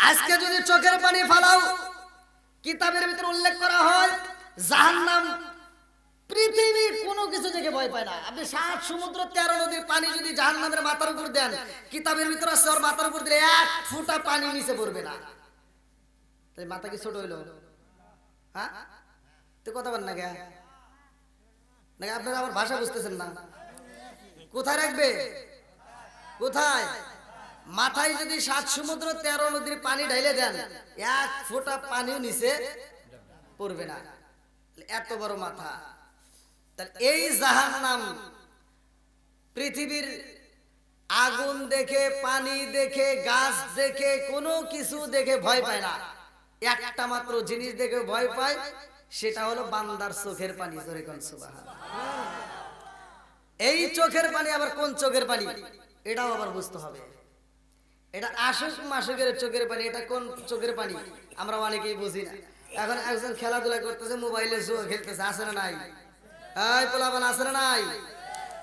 আজকে যদি চোখের পানি ফালাও, কিতাবের ভিতরে উল্লেখ করা হয় জাহান্নাম পৃথিবীর কোনো কিছু থেকে ভয় পায় না। আপনি ৭ সমুদ্র ১৩ নদীর পানি যদি জাহান্নামের মাথার উপর দেন, কিতাবের ভিতরে আছে ওর মাথার উপর দিলে ১ ফোঁটা পানি নিচে পড়বে না। তাই মাথা কি ছোট হইলো? হ্যাঁ, তো কথা বল না কে নাকি? আপনারা আমার ভাষা বুঝতেছেন না। কোথায় রাখবে? কোথায়? মাথায় যদি ৭ সমুদ্র ১৩ নদীর পানি ঢাইলে দেন, ১ ফোঁটা পানিও নিচে পড়বে না। এত বড় মাথা। এই জাহান্নাম পৃথিবীর আগুন দেখে, পানি দেখে, গাছ দেখে, কোনো কিছু দেখে ভয় পায় না। একটা মাত্র জিনিস দেখে ভয় পায়, সেটা হলো বান্দার চোখের পানি। জোরে কোন সুবহানাল্লাহ। এই চোখের পানি আবার কোন চোখের পানি, এটাও আবার বুঝতে হবে। এটা আশুক মাসুকের চোখের পানি, এটা কোন চোখের পানি আমরা অনেকেই বুঝি না। এখন একজন খেলাধুলা করতেছে, মোবাইলে জুয়া খেলতেছে, আছে না নাই? এই পোলাপান আছে না নাই?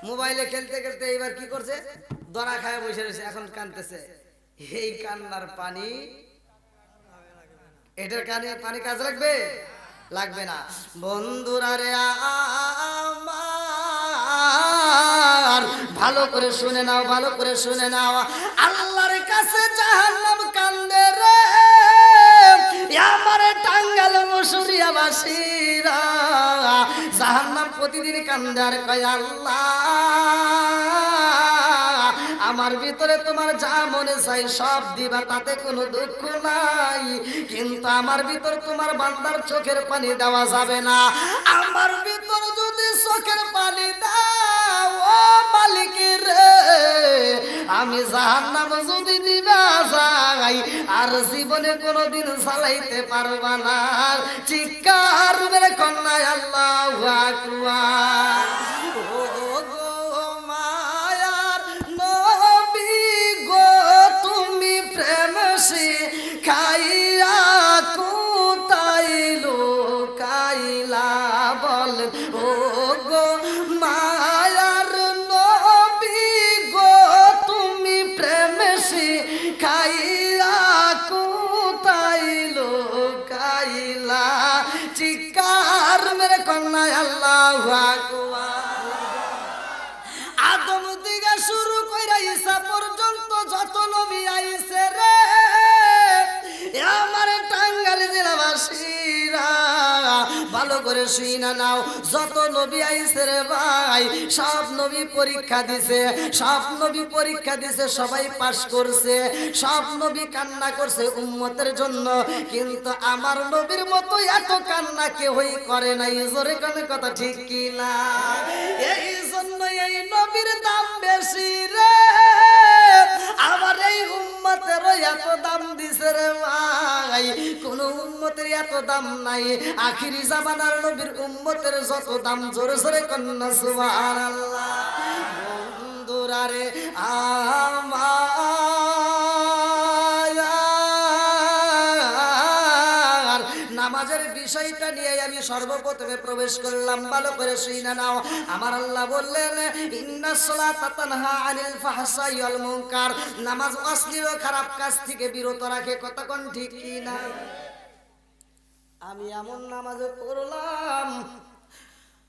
মোবাইলে খেলতে খেলতে এবার কি করছে, দরা খায় বসে রয়েছে, এখন কাঁদতেছে। এই কান্নার পানি, এটার কানে পানি কাজ রাখবে? লাগবে না। বন্ধুরা রে আমার, ভালো করে শুনে নাও, ভালো করে শুনে নাও। আল্লাহর কাছে জাহান্নাম কান্দে রে আমার টাঙ্গাল মুসুরিয়া বাসীরা। জাহান্নাম প্রতিদিন কান্দে আর কয়, আল্লাহ আমার ভিতরে তোমার যা মনে চাই সব দিবা, তাতে কোনো দুঃখ নাই, কিন্তু আমার ভিতর তোমার বান্দার চোখের পানি দেওয়া যাবে না। আমার ভিতর যদি চোখের পানি দাও ও মালিক রে, আমি জাহান্নাম যদি দিবা যাই আর জীবনে কোনোদিন চালাইতে পারবা না। চিৎকার মেরে কন্যা আল্লাহু আকবার। খাইয়া কোথায় লুকাইলা বলেন ও গো মায়ার নবী গো, তুমি প্রেম খাইয়া কোথায় লুকাইলা। চিৎকার মেরে কন্যা আল্লাহু আকবার। আদম থেকে শুরু কইরা ঈসা পর্যন্ত যত নবী আইছে রে আমার টাঙ্গাইল জেলাবাসীরা, ভালো করে শুইনা নাও। যত নবী আইছে রে ভাই, সব নবী পরীক্ষা দিছে, সব নবী পরীক্ষা দিছে, সবাই পাস করছে, সব নবী কান্না করছে উম্মতের জন্য, কিন্তু আমার নবীর মতো এত কান্না কেউই করে নাই। জোরে কোন কথা ঠিক কি না? এই জন্য এই নবীর দাম বেশি রে, আমার এই উম্মতের এত দাম দিছে রে ভাই, কোন উম্মতের এত দাম নাই। আখিরি জামানার নবীর উম্মতের যত দাম, জোরে জোরে কন্যা সুবহানাল্লাহ। বন্ধুরা রে আমার, নামাজের বিষয়টা নিয়ে আমি সর্বপ্রথমে প্রবেশ করলাম, ভালো করে শুনে নাও। আমার আল্লাহ বললেন ইন্নাস সালাতা তানহা আনিল ফাহশাই ওয়াল মুনকার, নামাজ অশ্লীল ও খারাপ কাজ থেকে বিরত রাখে। কতক্ষণ ঠিক কি না? আমি এমন নামাজ পড়লাম,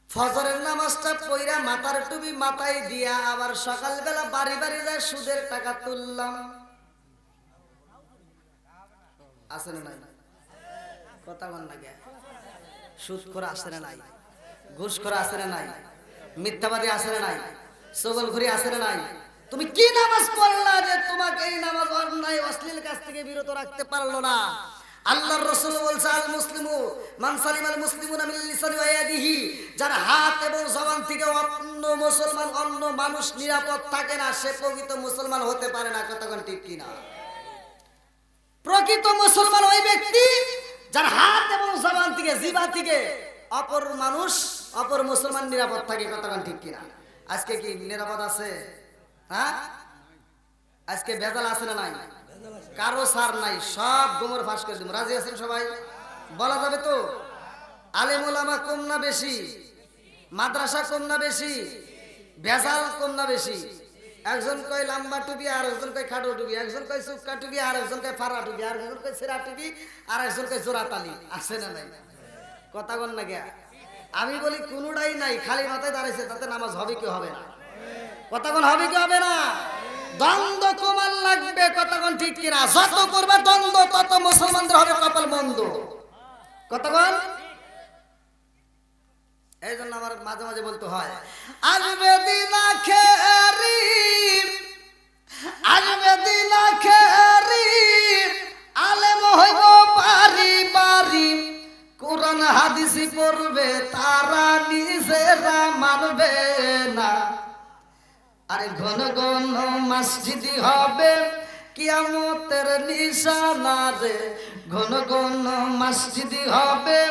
ফজরের নামাজটা পড়া মাথার টুপি মাথায় দিয়া আবার সকালবেলা বাড়ি বাড়ি যায় সুদের টাকা তুললাম। আছে না নাই? কথা বল না গে। সুদ করে আসে না নাই? ঘুষ করে আসে না নাই? মিথ্যাবাদী আসে না নাই? চগলখুরি আসে না নাই? তুমি কি নামাজ পড়লা যে তোমাকে এই নামাজ অন্যায় অশ্লীল কাজ থেকে বিরত রাখতে পারলো না? আল্লাহর রাসূল বলছে আল মুসলিমু মান সালিমাল মুসলিমুনা মিন লিসানি ওয়া ইয়াদিহি, যার হাত এবং জবান থেকে অন্য মুসলমান, অন্য মানুষ নিরাপদ থাকে না, সে প্রকৃত মুসলমান হতে পারে না। কতক্ষণ ঠিক কি না? প্রকৃত মুসলমান ওই ব্যক্তি যার হাত এবং জবান থেকে, জিহ্বা থেকে অপর মানুষ, অপর মুসলমান নিরাপদ থাকে। কতক্ষণ ঠিক কি না? আজকে কি নিরাপদ আছে? হ্যাঁ, আজকে ভেজাল আছে না নাই? কারো সার নাই, সব গোমর ফাঁস করে দিব। রাজি আছেন সবাই? বলা যাবে তো? আলেম ওলামা কম না বেশি? মাদ্রাসা কম না বেশি? ভেজাল কম না বেশি? একজন কয় লম্বা টুপি, আর একজন কয় খাটো টুপি, একজন কয় চুক্কা টুপি, আর একজন কয় ফাড়া টুপি, আর একজন কয় ছেঁড়া টুপি, আর একজন কয় জোড়াতালি। আছে না নাই? কথা বল না কে? আমি বলি কোনোটাই নাই, খালি মাথায় দাঁড়াইছে, তাতে নামাজ হবে কি হবে না? কথা কোন হবে কি হবে না? দ্বন্দ্ব কমাল লাগবে, কথা কোন ঠিক কিনা? যত করবে দ্বন্দ্ব তত মুসলমানদের হবে কপাল মন্দ। কথা কোন? এই জন্য আমার মাঝে মাঝে বলতে হয়, আসবে দিন আখেরি, আসবে দিন আখেরি, আলেম হইব বাড়ি বাড়ি, কোরআন হাদিস পড়বে তারা নিজেরা মানবে না। আরে ঘন ঘন মসজিদি হবে কিয়ামতের নিশানা রে, ঘন ঘন মসজিদি হবে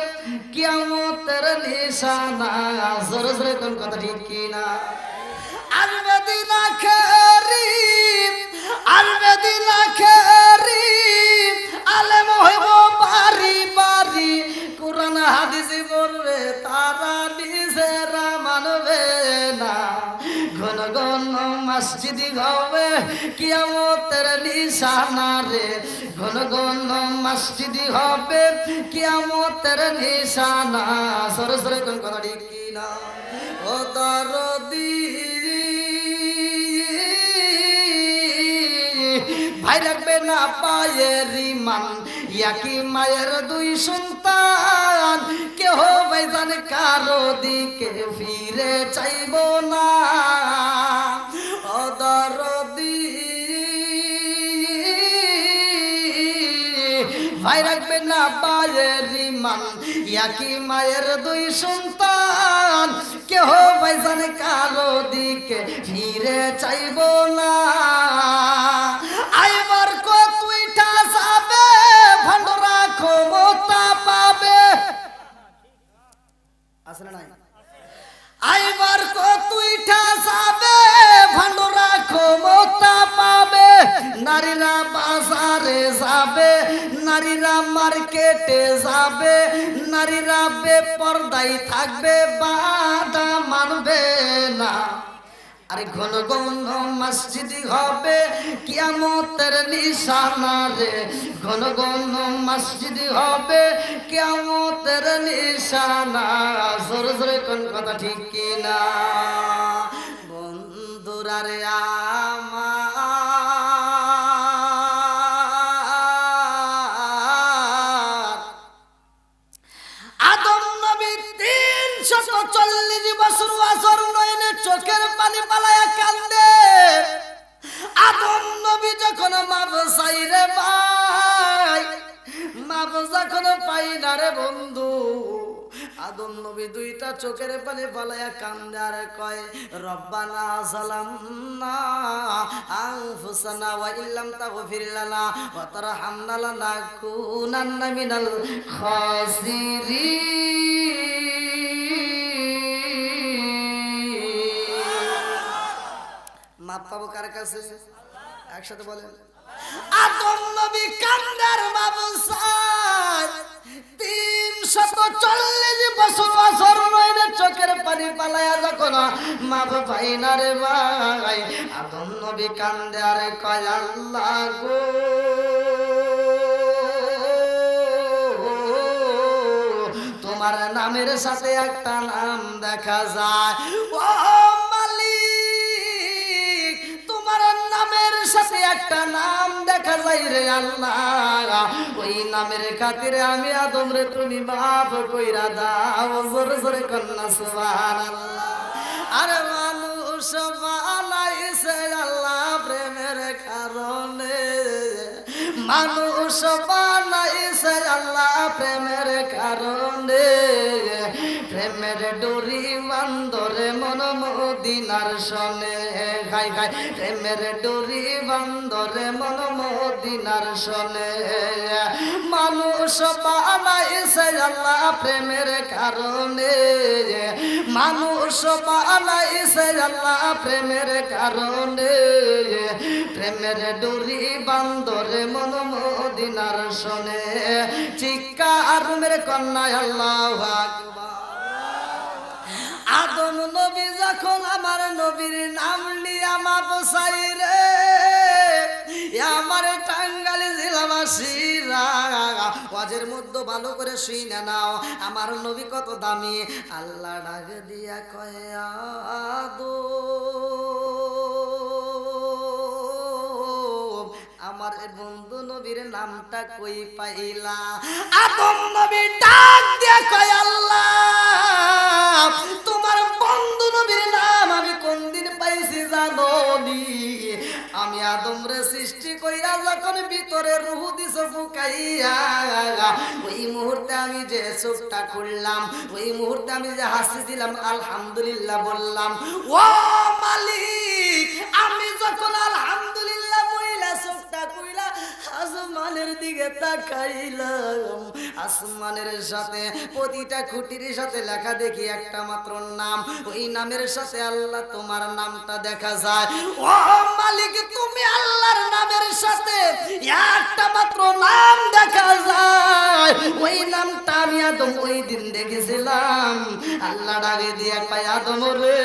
কিয়ামতের নিশানা। জোরে জোরে কোন কথা ঠিক কিনা? আসবে দিন আখেরি, আসবে দিন আখেরি, আলেম হইব বাড়ি বাড়ি, কোরআন হাদিস পড়বে তারা নিজেরা মানবে না। ঘন ঘন মসজিদি হবে কিয়ামতের নিশানা রে, ঘন ঘন মসজিদি হবে কিয়ামতের নিশানা। সরে সরে কোন কথা ঠিক কিনা? ও দরদি ভাই রাখবে না পায়ের ইমান, ইয়াকি মায়ের দুই সন্তান, কেহ ভাইজান কারো দিকে ফিরে চাইব না। ও দরদি ভাই রাখবে না পায়ের ইমান, ইয়াকি মায়ের দুই সন্তান, কেহ ভাইজান কারো দিকে ফিরে চাইব না। আইবার কতইটা যাবে, ভান্ডরা ক্ষমতা পাবে। আসলে নাই? আইবার কতইটা যাবে, ভান্ডরা ক্ষমতা পাবে। নারীরা বাজারে যাবে, নারীরা মার্কেটে যাবে, নারীরা বেপরদাই থাকবে, বাধা মানবে না। আরে ঘন ঘন মসজিদি হবে কিয়ামতের নিশানা রে, ঘন ঘন মসজিদি হবে কিয়ামতের নিশানা। জোরে জোরে কোন কথা ঠিক কিনা? বন্ধুরা রে আমার, আদম নবী 340 বছর ওয়াজর নয়নে চোখের পানি পালায়া কান্দে। আদম নবী যখন মাপ চাই রে ভাই, মাপ যখন পাই না রে বন্ধু, আদম নবী দুইটা চোখের পানি পালায়া কান্দে আর কয়, রব্বানা যালামনা আনফুসানা ওয়া ইল্লাম তাগফির লানা ওয়া তারহামনা লানাকুনান্না মিনাল খাসিরিন। মাপ পাবো কার কাছে? একসাথে বলেন। আদম নবী কান্দার মাপ চায়, 340 বছর বছর নইলে চোখের পানি পালায়া যখন মাপ পাই না রে ভাই, আদম নবী কান্দে আর কয়, আল্লাহ গো তোমার নামের সাথে একটা নাম দেখা যায়। ও মালিক, তোমার নামের সাথে একটা নাম দেখা যায় রে আল্লাহ, ওই নামের খাতিরে আমি আদম রে তুমি মাফ কইরা দাও। জোরে জোরে কন্যা সুবহানাল্লাহ। আরে মানুষ বানাইছে আল্লাহ প্রেমের কারণে, মানুষ বানাইছে আল্লাহ প্রেমের কারণে, প্রেমের ডোরি বান্দরে মন মদিনার শনে। খাই খাই প্রেমের ডোরি বান্দরে মন মদিনার শনে। মানুষ বানাইছে আল্লাহ প্রেমের কারণে, মানুষ বানাইছে আল্লাহ প্রেমের কারণে, প্রেমের ডোরি বান্দরে মন মদিনার শনে। চিৎকার মেরে কন্যা আল্লাহু আকবার। আদম নবী যখন আমার নবীর নাম নিয়ে মাপ চাই রে, আমার টাঙ্গাইল জেলাবাসীরা ওয়াজের মধ্যে ভালো করে শুই না নাও, আমার নবী কত দামি। আল্লাহ ডাক দিয়া কয় আদম, আমার বন্ধু নবীর নামটা কই পাইলা? আদম নবী ডাক দিয়া কয় আল্লাহ, তোমার বন্ধু নবীর নাম আমি কোন দিন পাইছি জানো নি? আমি আদম রে সৃষ্টি কইরা যখন ভিতরে রূহ দিছো ফুকাইয়া, ওই মুহূর্তে আমি যে চোখটা খুললাম, ওই মুহূর্তে আমি যে হাসি দিলাম, আলহামদুলিল্লাহ বললাম, ও মালিক, আমি যখন আলহামদুলিল্লাহ বইলা চোখটা খুইলা আসমানের দিকে তাকাইলাম, আসমানের সাথে প্রতিটা খুঁটির সাথে লেখা দেখি একটা মাত্র নাম, ওই নামের সাথে আল্লাহ তোমার নামটা দেখা যায়। ও মালিক, তুমি আল্লাহর নামের সাথে একটা মাত্র নাম দেখা যায়, ওই নামটা আমি আদম ওই দিন দেখেছিলাম। আল্লাহ ডাকে দিয়া কয় আদম রে,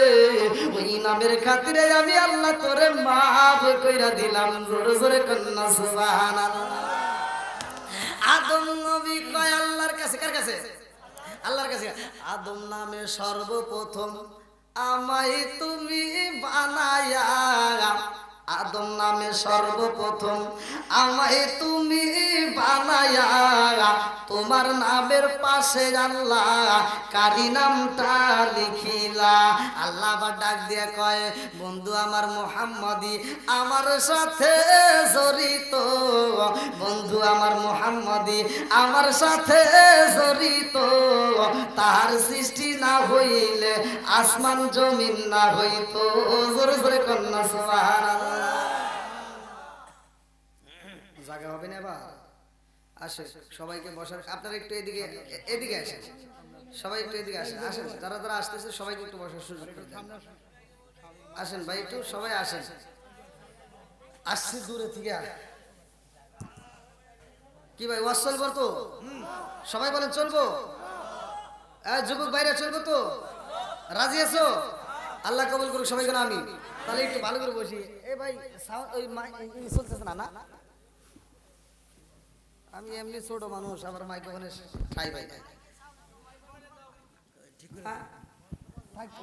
ওই নামের খাতিরে আমি আল্লাহ তোরে মাফ কইরা দিলাম। জোরে জোরে কন্যা সুবহানাল্লাহ। আদম নবী কয় আল্লাহর কাছে, কার কাছে? আল্লাহর কাছে। আদম নামে সর্বপ্রথম আমায় তুমি বানায়া, আদম নামে সর্বপ্রথম আমায় তুমি বানায়া, তোমার নামের পাশে আল্লাহ কারি নামটা লিখিলা। আল্লাহ আবার ডাক দিয়া কয় বন্ধু আমার মুহাম্মদি আমার সাথে জড়িত, বন্ধু আমার মুহাম্মদি আমার সাথে জড়িত, তাহার সৃষ্টি না হইলে আসমান জমিন না হইতো। জোরে জোরে কন্যা সুবহানাল্লাহ। জায়গা হবে না এবার? আসে সবাইকে বসার, আপনারা একটু এদিকে এদিকে আসেন, সবাই একটু এদিকে আসেন, আসেন যারা যারা আসতেছে সবাইকে একটু বসার সুযোগ করে দেন। আসেন ভাই, একটু সবাই আসেন, আসছি দূরে থেকে। কি ভাই ওয়াজ চলবো তো? সবাই বলেন চলবো? যুবক ভাইরা চলবো তো? রাজি আছো? আল্লাহ কবুল করুক সবাই কেন আমি। তাহলে একটু ভালো করে বসি। এ ভাই ওই চলতেছে না? না আমি এমনি ছোট মানুষ, আমার মাইক্রোফোনে ঠাই ভাই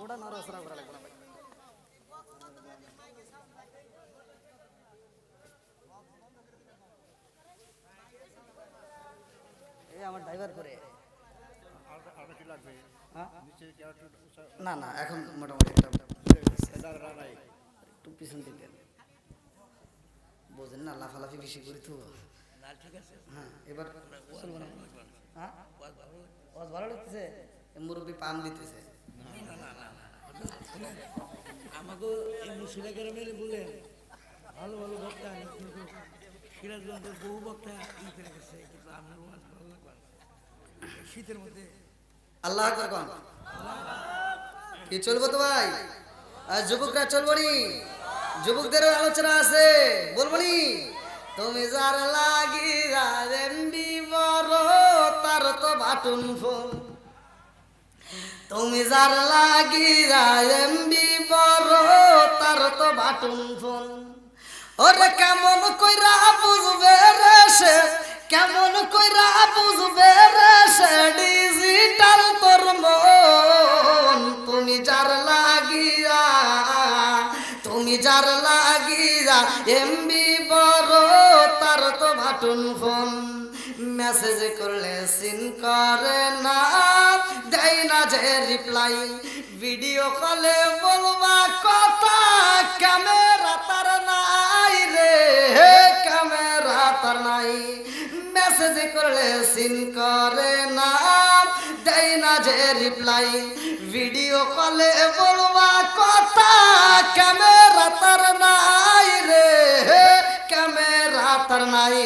ওটা নড়াচড়া করা লাগবে না ভাই। এই আমার ড্রাইভার করে না না, এখন মোটামুটি একটু পিছন দিকে বোঝেন না, লাফালাফি বেশি করি তো। হ্যাঁ এবার চলবো না? হ্যাঁ ভালো লাগতেছে, মুরব্বী পান দিতেছে। আমাকে এই মুর্শিদা গ্রামের বলেন ভালো ভালো বক্তা, কিন্তু সিরাজগঞ্জের বহু বক্তা ই করে গেছে, কিন্তু আমার ওয়াজ ভালো লাগবে শীতের মধ্যে। আল্লাহ আকবার কোন কি চলবো তো ভাই? আর যুবকরা চলবো নি? যুবকদের আলোচনা আছে, বলবো নি? তুমি যার লাগি এমবি বড় তার তো বাটুন ফোন, তুমি যার লাগি এমবি বড় তার তো বাটুন ফোন। ওরে কেমন কইরা বুঝবে রে সে, কেমন কইরা বুঝবে রে সে ডিজিটাল তোর মন। তুমি যার লাগিয়া, তুমি যার লাগিয়া এমবি বড় তার তো বাটুন ফোন। মেসেজ করলে সিন করে না, দেয় না যে রিপ্লাই, ভিডিও কলে বলবা কথা ক্যামেরা তার নাই রে, ক্যামেরা তার নাই। মেসেজ করলে সিন করে না, দেয় না যে রিপ্লাই, ভিডিও কলে বলবা কথা ক্যামেরা তার নাই রে, ক্যামেরা তার নাই।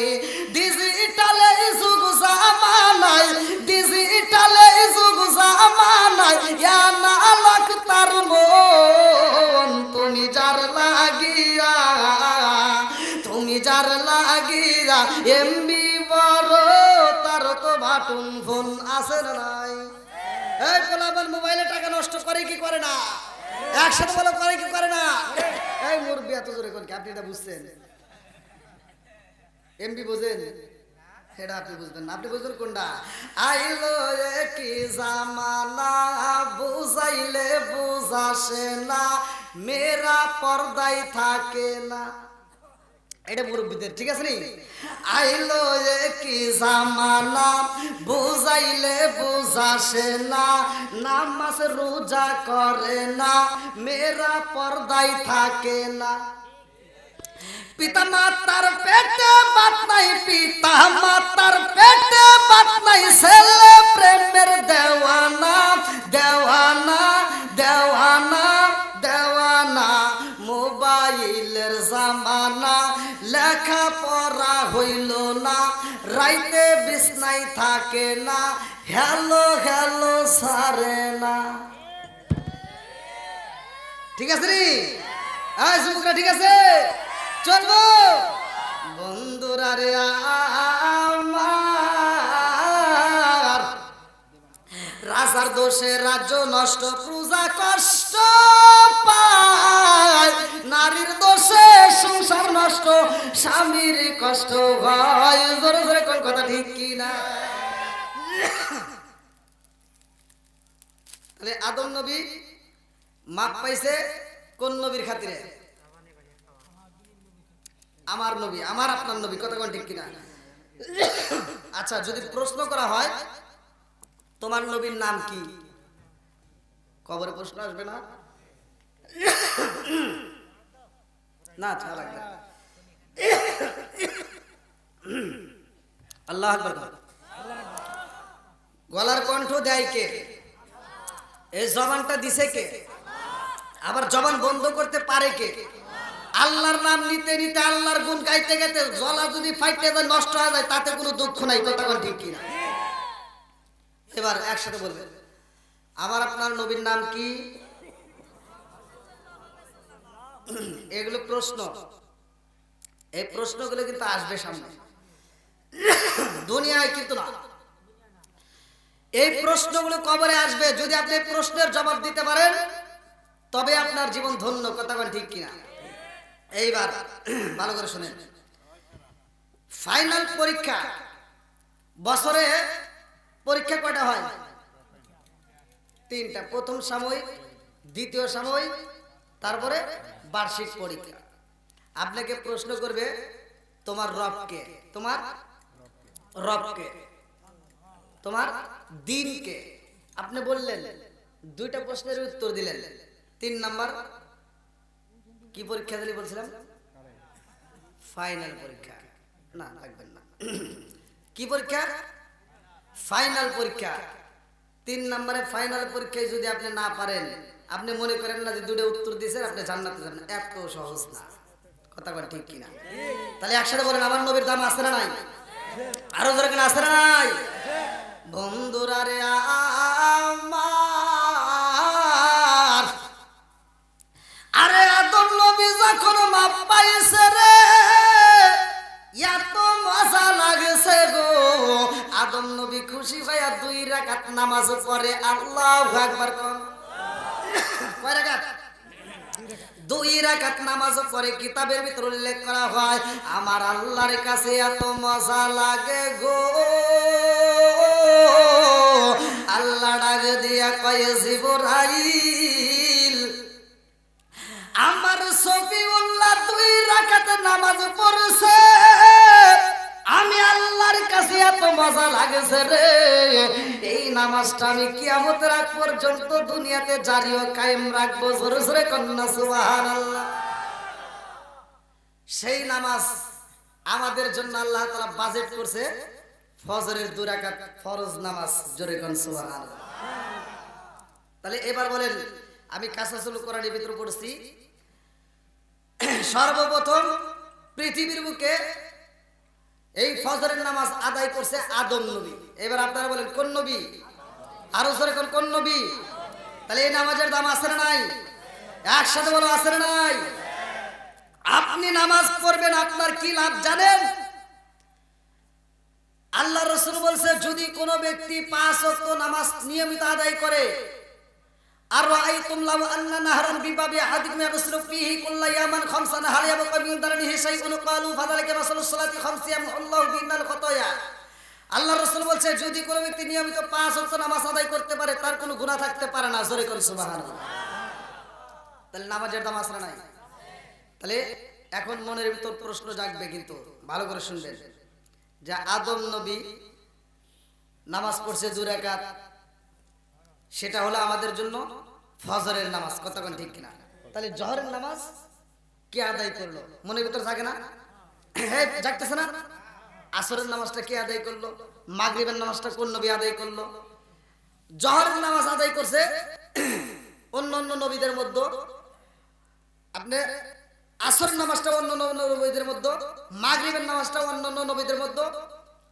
ডিজিটালে যুগ জামানায়, ডিজিটালে যুগ জামানায় ইয়া না লাখ তার মন। তুমি যার লাগিয়া, তুমি যার লাগিয়া এমবি বড় তার তো বাটুন ফোন আছে না নাই? এই পোলাপান মোবাইলে টাকা নষ্ট করে কি করে না? একসাথে বলো, করে কি করে না? এই মুরব্বি এত জোরে কোন কি? আপনি এটা বুঝছেন? এমবি বোঝেন? এটা আপনি বুঝবেন না। আপনি বুঝবেন কোনটা? আইলো কি জামানা, বুঝাইলে বুঝাসে না, মেরা পর্দায় থাকে না। এটা মুরব্বীদের, ঠিক আছে নি? আইলো কি জামানা, বুঝাইলে বুঝাসে না, নামাজ রোজা করে না, মেরা পর্দায় থাকে না। পিতা মাতার পেটে বাত নাই, পিতা মাতার পেটে বাত নাই, ছেলে প্রেমের দেওয়ানা, দেওয়ানা, দেওয়ানা, দেওয়ানা। মোবাইলের জামানা, লেখা পড়া হইল না, রাইতে বিছনায় থাকে না, হ্যালো হ্যালো সারে না। ঠিক আছে নি? এই যুবকরা ঠিক আছে? চলবো বন্ধুরা রে আমার, রাজার দোষে রাজ্য নষ্ট, প্রজা কষ্ট পায়, নারীর দোষে সংসার নষ্ট, স্বামীর কষ্ট হয়। জোরে জোরে কোন কথা ঠিক কি না? তাহলে আদম নবী মাপ পাইছে কোন নবীর খাতিরে? আমার নবী, আমার আপনার নবী। কথা কোন ঠিক কিনা? আচ্ছা, যদি প্রশ্ন করা হয় তোমার নবীর নাম কি, কবরে প্রশ্ন আসবে না? না, আচ্ছা লাগবে। আল্লাহ আকবার। গলার কণ্ঠ দেয় কে? এই জবানটা দিছে কে? আবার জবান বন্ধ করতে পারে কে? আল্লাহর নাম নিতে নিতে, আল্লাহর গুণ গাইতে গাইতে গলা যদি ফাইটে যায়, নষ্ট হয়ে যায়, তাতে কোনো দুঃখ নাই। কথা কোন ঠিক কিনা? এবার একসাথে বলবেন, আমার আপনার নবীর নাম কি? এগুলো প্রশ্ন, এই প্রশ্নগুলো কিন্তু আসবে সামনে, দুনিয়ায় কিন্তু না। এই প্রশ্নগুলো কবরে আসবে। যদি আপনি প্রশ্নের জবাব দিতে পারেন, তবে আপনার জীবন ধন্য। কথা কোন ঠিক কিনা? এইবার ভালো করে শুনেন, ফাইনাল পরীক্ষা, বছরে পরীক্ষা কয়টা হয়? 3টা। প্রথম সাময়িক, দ্বিতীয় সাময়িক, তারপরে বার্ষিক পরীক্ষা। আপনাকে প্রশ্ন করবে তোমার রবকে, তোমার রবকে, তোমার দিনকে। আপনি বললেন, 2টা প্রশ্নের উত্তর দিলেন, 3 নাম্বার কি পরীক্ষা দিলি বলছিলাম? ফাইনাল পরীক্ষা। না, লাগবেন না। কি পরীক্ষা? ফাইনাল পরীক্ষা। 3 নম্বরে ফাইনাল পরীক্ষায় যদি আপনি না পারেন, আপনি মনে করেন না যে 2টা উত্তর দিয়েছেন আপনি জান্নাতে যাবেন। এত সহজ না। কথা বলেন ঠিক কিনা? তাহলে একসাথে বলেন, আমার নবীর দাম আছে না নাই? আরো ধরে কেন আছে না নাই? বন্ধুরা রে আমার, আরে আদম নবী যখন মাপ পাইছে রে, এত মজা লাগছে গো। আদম নবী খুশি হইয়া 2 রাকাত নামাজ পড়ে। আল্লাহু আকবার। কয় রাকাত? 2 রাকাত নামাজ পড়ে। কিতাবের ভিতর উল্লেখ করা হয়, আমার আল্লাহর কাছে এত মজা লাগে গো। আল্লাহ ডাক দিয়া কয়, জিবরাইল, আমার সফিউল্লাহ 2 রাকাত নামাজ পড়ছে, আমি আল্লাহর কাছে এত মজা লাগছে রে, এই নামাজটা আমি কিয়ামতের আগ পর্যন্ত দুনিয়াতে জারি ও কায়েম রাখবো। জোরে জোরে কন্যা সুবহানাল্লাহ। সেই নামাজ আমাদের জন্য আল্লাহ তাআলা বাজেট করছে, ফজরের 2 রাকাত ফরজ নামাজ। জোরে কন সুবহানাল্লাহ। তাহলে এবার বলেন, আমি কাসাসুল কোরআনের ভিতর পড়ছি, সর্বপ্রথম পৃথিবীর বুকে এই ফজরের নামাজ আদায় করছে আদম নবী। এবার আপনারা বলেন, কোন নবী? আরো জোরে কোন, কোন নবী? তাহলে এই নামাজের দাম আছে না নাই? একসাথে বলো, আছে না নাই? আপনি নামাজ পড়বেন, আপনার কি লাভ জানেন? আল্লাহ রাসূল বলছে যদি কোনো ব্যক্তি 5 ওয়াক্ত নামাজ নিয়মিত আদায় করে, আর রাআইতুম লাউ আন্না নাহরান বিবাবি আহাদিকুম ইয়াগসিলু ফীহি কুল্লা ইয়ামান খামসান হাল ইয়াবকা মিন দারনিহি শাইউন ক্বালু ফাযালিকা মাসালুস সালাতি খামসি ইয়ামহুল্লাহু বিনাল খাতায়া। আল্লাহ রাসূল বলছে যদি কোনো ব্যক্তি নিয়মিত 5 ওয়াক্ত নামাজ আদায় করতে পারে তার কোনো গুনাহ থাকতে পারে না। জোরে করে সুবহানাল্লাহ। তাহলে নামাজের দাম আছে না নাই? তাহলে এখন মনের ভিতর প্রশ্ন জাগবে, কিন্তু ভালো করে শুনবেন, যে আদম নবী নামাজ পড়ছে 2 রাকাত, সেটা হলো আমাদের জন্য ফজরের নামাজ। কতক্ষণ ঠিক কিনা? তাহলে জোহরের নামাজ কে আদায় করলো? মনের ভিতর জাগে না? হ্যাঁ, জাগতেছে না? আসরের নামাজটা কে আদায় করলো? মাগরিবের নামাজটা কোন নবী আদায় করলো? জোহরের নামাজ আদায় করছে অন্য অন্য নবীদের মধ্যে, আপনি আসরের নামাজটা অন্য অন্য নবীদের মধ্যে, মাগরিবের নামাজটা অন্য অন্য নবীদের মধ্যে,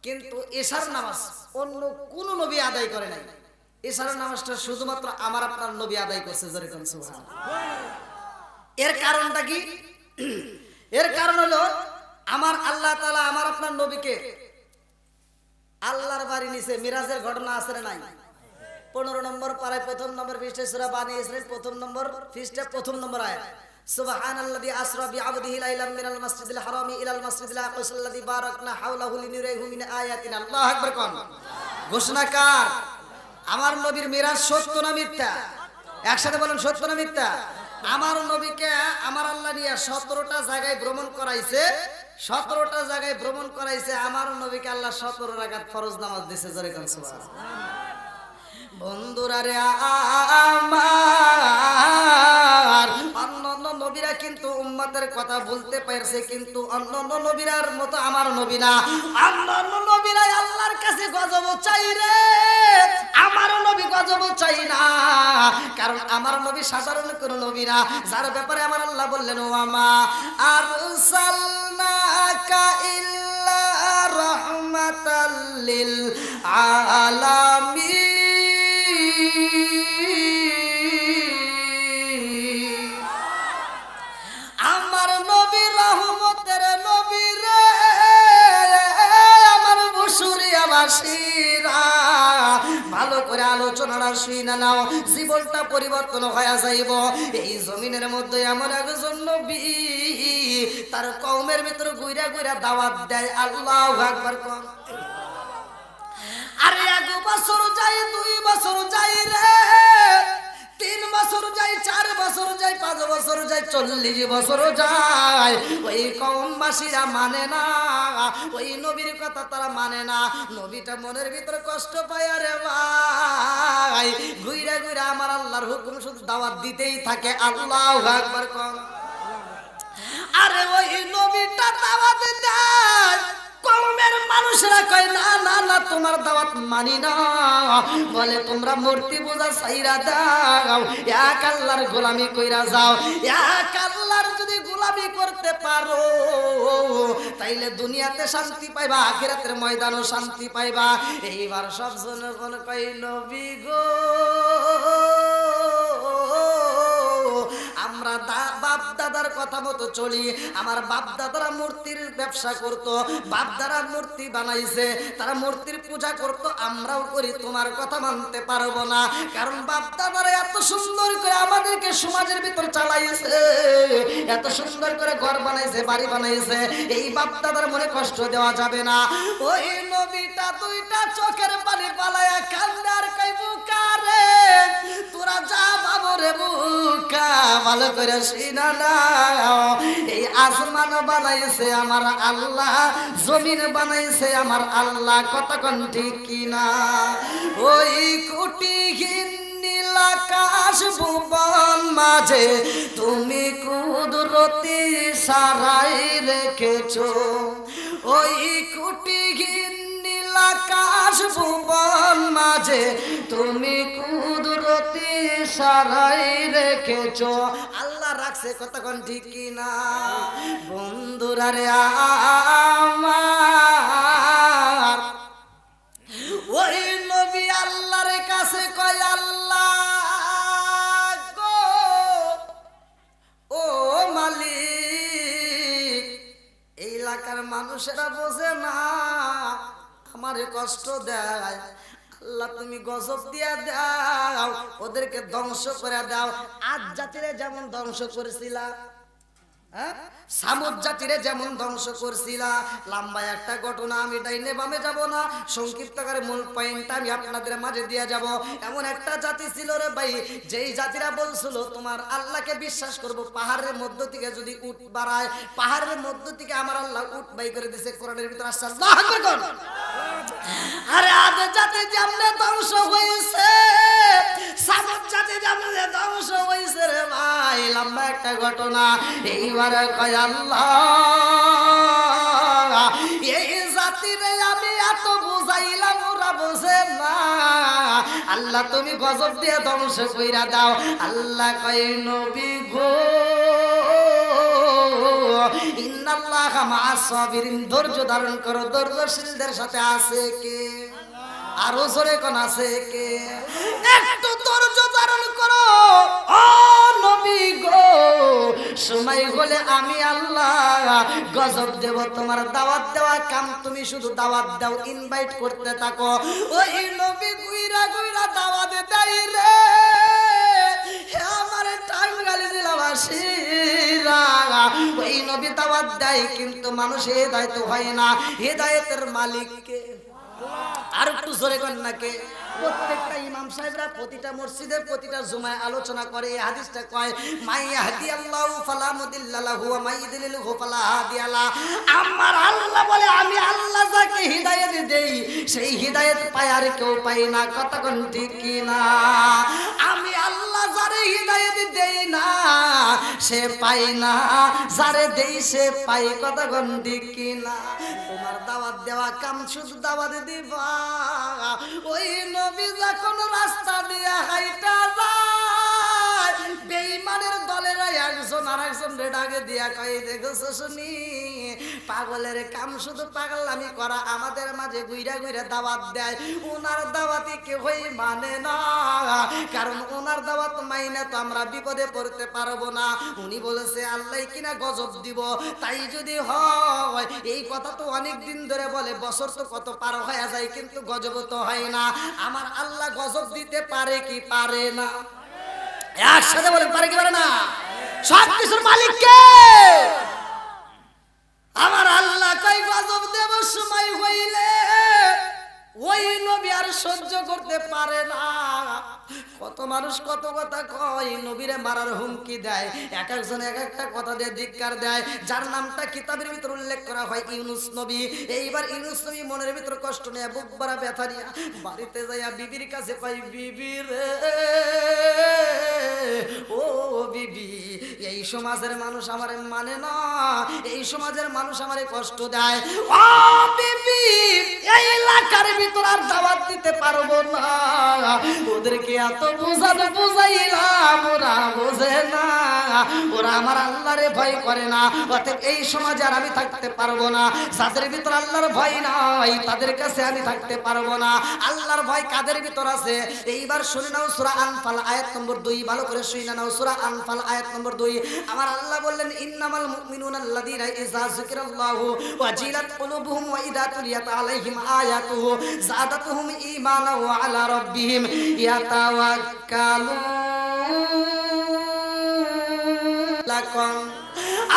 কিন্তু এশার নামাজ অন্য কোন নবী আদায় করে নাই। এশার নামাজটা শুধুমাত্র আমার আপনার নবী আদায় করছে। জোরে কোন সুবহানাল্লাহ। এর কারণটা কি? এর কারণ হলো আমার আল্লাহ তাআলা আমার আপনার নবীকে আল্লাহর বাড়ি নিচে মিরাজের ঘটনা আছে না নাই? 15 নম্বর পারায় 1ম নম্বর পৃষ্ঠা সূরা বানী ইসরাঈল 1ম নম্বর পৃষ্ঠা 1ম নম্বর আয়াত, সুবহানাল্লাযী আসরা বিআবদিহি লাইলাম মিনাল মাসজিদিল হারামি ইলাল মাসজিদিল আকসাল্লাযী বারাকনা হাওলাহু লিনুরিহি মিন আয়াতিনা। আল্লাহু আকবার কোন। ঘোষণাকার আমার নবীর মিরাজ সত্য না মিথ্যা? একসাথে বলেন, সত্য না মিথ্যা? আমার নবীকে আমার আল্লাহ নিয়ে 17টা জায়গায় ভ্রমণ করাইছে, 17টা জায়গায় ভ্রমণ করাইছে। আমার নবীকে আল্লাহ 17 রাকাত ফরজ নামাজ দিয়েছে। জোরে কোন সুবহানাল্লাহ। বন্ধুরা রে আমার, অন্যান্য নবীরা কিন্তু উম্মতের কথা বলতে পারছে, কিন্তু অন্যান্য নবীরার মতো আমার নবী না। অন্যান্য নবীরা আল্লাহর কাছে গজব চাই রে, আমার নবী গজব চাই না, কারণ আমার নবী সাধারণ কোন নবী না, যার ব্যাপারে আমার আল্লাহ বললেন ওয়ামা আরসালনাকা ইল্লা রাহমাতাল লিল আলামিন। আমার নবী রহমতের নবী রে, আমার বসুরিয়াবাসীরা ভালো করে আলোচনাটা শুনে নাও, জীবনটা পরিবর্তন হয়ে যাইব। এই জমিনের মধ্যে এমন একজন নবী তার কওমের ভিতরে ঘুরে ঘুরে দাওয়াত দেয়। আল্লাহু আকবার কোন। আরে 1 বছর যায়, 2 বছর যায় রে, 3 বছর যায়, 4 বছর যায়, 5 বছর যায়, 40 বছর যায়, ওই কওমবাসীরা মানে না, ওই নবীর কথা তারা মানে না। নবীটা মনের ভিতরে কষ্ট পায়, আরে ভাই ঘুরে ঘুরে আমার আল্লাহর হুকুম শুধু দাওয়াত দিতেই থাকে। আল্লাহু আকবার কোন। আরে ওই নবীটা দাওয়াত দেয়, কওমের মানুষরা কয় না না না তোমার দাওয়াত মানি না, বলে তোমরা মূর্তি পূজা ছাইরা দাও, এক আল্লাহর গোলামি কইরা যাও। এক আল্লাহর যদি গোলামি করতে পারো তাইলে দুনিয়াতে শান্তি পাইবা, আখিরাতের ময়দানও শান্তি পাইবা। এইবার সব জনগণ কয় নবী গো, আমরা বাপ দাদার কথা মতো চলি। আমার বাপ দাদারা মূর্তির ব্যবসা করত, বাপ দাদারা মূর্তি বানাইছে, তারা মূর্তির পূজা করত, আমরাও করি। তোমার কথা মানতে পারবো না, কারণ বাপ দাদারা এত সুন্দর করে আমাদেরকে সমাজের ভিতর চালাইছে, এত সুন্দর করে ঘর বানাইছে, বাড়ি বানাইছে, এই বাপ দাদার মনে কষ্ট দেওয়া যাবে না। ওই নবীটা 2টা চোখের পানি পালায়া কান্দে আর কই বুকারে তোরা যা বাবু রে বুকা, ভালো করে শুনা নাও। এই আসমান বানাইছে আমার আল্লাহ, জমিন বানাইছে আমার আল্লাহ। কতক্ষণ ঠিক কিনা? ওই কোটিহীন নীল আকাশ ভুবন মাঝে তুমি কুদরতি সারাই রেখেছো, ওই কোটিহীন নীল আকাশ ভুবন মাঝে তুমি কুদরতি সারাই রেখেছো। আল্লাহ রাখছে। কতক্ষণ ঠিক কিনা? বন্ধুরা রে আমার, ওই নবী আল্লাহর কাছে কয় আল্লাহ গো, ও মালিক, এই এলাকার মানুষেরা বোঝে না আমার আমারে কষ্ট দেয়, আল্লাহ তুমি গজব দিয়া দাও, ওদেরকে ধ্বংস করে দাও। আজ জাতিরে যেমন ধ্বংস করেছিলা, সামুদ জাতিরে যেমন ধ্বংস করছিলা। লম্বা একটা ঘটনা, আমি ডাইনে বামে যাব না, সংক্ষিপ্ত করে মূল পয়েন্ট আমি আপনাদের মাঝে দিয়ে যাব। এমন একটা জাতি ছিল রে ভাই, যেই জাতিরা বলছিল তোমার আল্লাহকে বিশ্বাস করব, পাহাড়ের মধ্য থেকে যদি উট বাড়ায়, পাহাড়ের মধ্য থেকে আমার আল্লাহ উট বাই করে দিছে। কোরআনের ভিতরে আসছে আল্লাহু আকবার। আরে আজ জাতি যেমনে ধ্বংস হয়েছে, সামুদ জাতি যেমনে ধ্বংস হয়েছে রে ভাই, লম্বা একটা ঘটনা। এইবারে কয় আল্লাহ, এই জাতিরে আমি এত বুঝাইলাম ওরা বোঝে না, আল্লাহ তুমি গজব দিয়ে ধ্বংস কইরা দাও। আল্লাহ কয় নবী গো, ইন্নাল্লাহা মা'আস সাবিরিন, ধৈর্য ধারণ করো, ধৈর্যশীলদের সাথে আছে কে? আরো জোরে কোন আছে কে? একটু ধৈর্য ধারণ করো ও নবী গো, সময় হলে আমি আল্লাহ গজব দেব। তোমার দাওয়াত দেওয়া কাম, তুমি শুধু দাওয়াত দাও, ইনভাইট করতে থাকো। ওই নবী গুইরা গুইরা দাওয়াত দেয় রে আমার টাঙ্গাইল জেলাবাসীরা, ওই নবী দাওয়াত দেয়, কিন্তু মানুষ হেদায়েত হয় না। হেদায়েতের মালিক কে? আর একটু জোরে কর না কে? প্রত্যেকটা ইমাম সাহেবরা প্রতিটা মসজিদে প্রতিটা জুমায় আলোচনা করে এই হাদিসটা কয়, মাই ইয়াহদিয়াল্লাহু ফালা মুদিল্লা লাহু ওয়া মাই ইউদ্লিলহু ফালা হাদিয়া লা। আমার আল্লাহ বলে আমি আল্লাহ যাকে হিদায়াত দেই সেই হিদায়াত পায় আর কেউ পায় না। কথা কোন ঠিক কি না? আমি আল্লাহ যারে হিদায়াত দেই না সে পায় না, যারে দেই সে পায়। কথা কোন ঠিক কি না? তোমার দাওয়াত দেওয়া কাম শুধু দাওয়াত দিবা। ওই নবী যখন রাস্তা দিয়ে হাইটা যায়, বেঈমানের দলেরা একজন আরেকজন ডাকে দিয়া কয়, দেখছো শুনি পাগলের কাম শুধু পাগলামি করা, আমাদের মাঝে গুইরা গুইরা দাওয়াত দেয়, ওনার দাওয়াতি কেউই মানে না, কারণ ওনার দাওয়াত মাইনে তো আমরা বিপদে পড়তে পারবো না। উনি বলেছে আল্লাহ কিনা গজব দিব, তাই যদি হয়, এই কথা তো অনেক দিন ধরে বলে, বছর তো কত পার হয়ে যায়, কিন্তু গজব তো হয় না। আমার আল্লাহ গজব দিতে পারে কি পারে না? একসাথে বলেন পারে কি পারে না? সব কিছুর মালিক কে? আমার আল্লাহ কই গজব দেব সময় হইলে ওই নবী আর সহ্য করতে পারে না। কত মানুষ কত কথা কয়, নবীরে মারার হুমকি দেয়, এক একজন এক একটা কথা দিয়ে ধিক্কার দেয়, যার নামটা কিতাবের ভিতর উল্লেখ করা হয় ইউনুস নবী। এইবার ইউনুস নবী মনের ভিতর কষ্ট নিয়ে, বুক ভরা ব্যথা নিয়ে বাড়িতে যাইয়া বিবির কাছে কয়, বিবি রে ও বিবি, এই সমাজের মানুষ আমারে মানে না, এই সমাজের মানুষ আমারে কষ্ট দেয়। ও বিবি, এই এলাকার ভিতর আর দাওয়াত দিতে পারবো না, ওদেরকে এত বুঝাইলাম ওরা বোঝে না, ওরা আমার আল্লাহরে ভয় করে না, অতএব এই সমাজে আর আমি থাকতে পারবো না। যাদের ভিতর আল্লাহর ভয় নাই তাদের কাছে আমি থাকতে পারবো না। আল্লাহর ভয় কাদের ভিতর আছে? এইবার শুনে নাও সূরা আনফাল আয়াত নম্বর 2, ভালো করে শুনে নাও সূরা আনফাল আয়াত নম্বর 2। আমার আল্লাহ বললেন, ইন্নামাল মুমিনুনা আল্লাযীনা ইযা যিকিরাল্লাহু ওয়াজিলাত কুলুবুহুম ওয়া ইযা তুলিয়াত আলাইহিম আয়াতুহু যাদাতুহুম ঈমানান ওয়া আলা রাব্বিহিম ইয়াতাওয়াক্কালুন।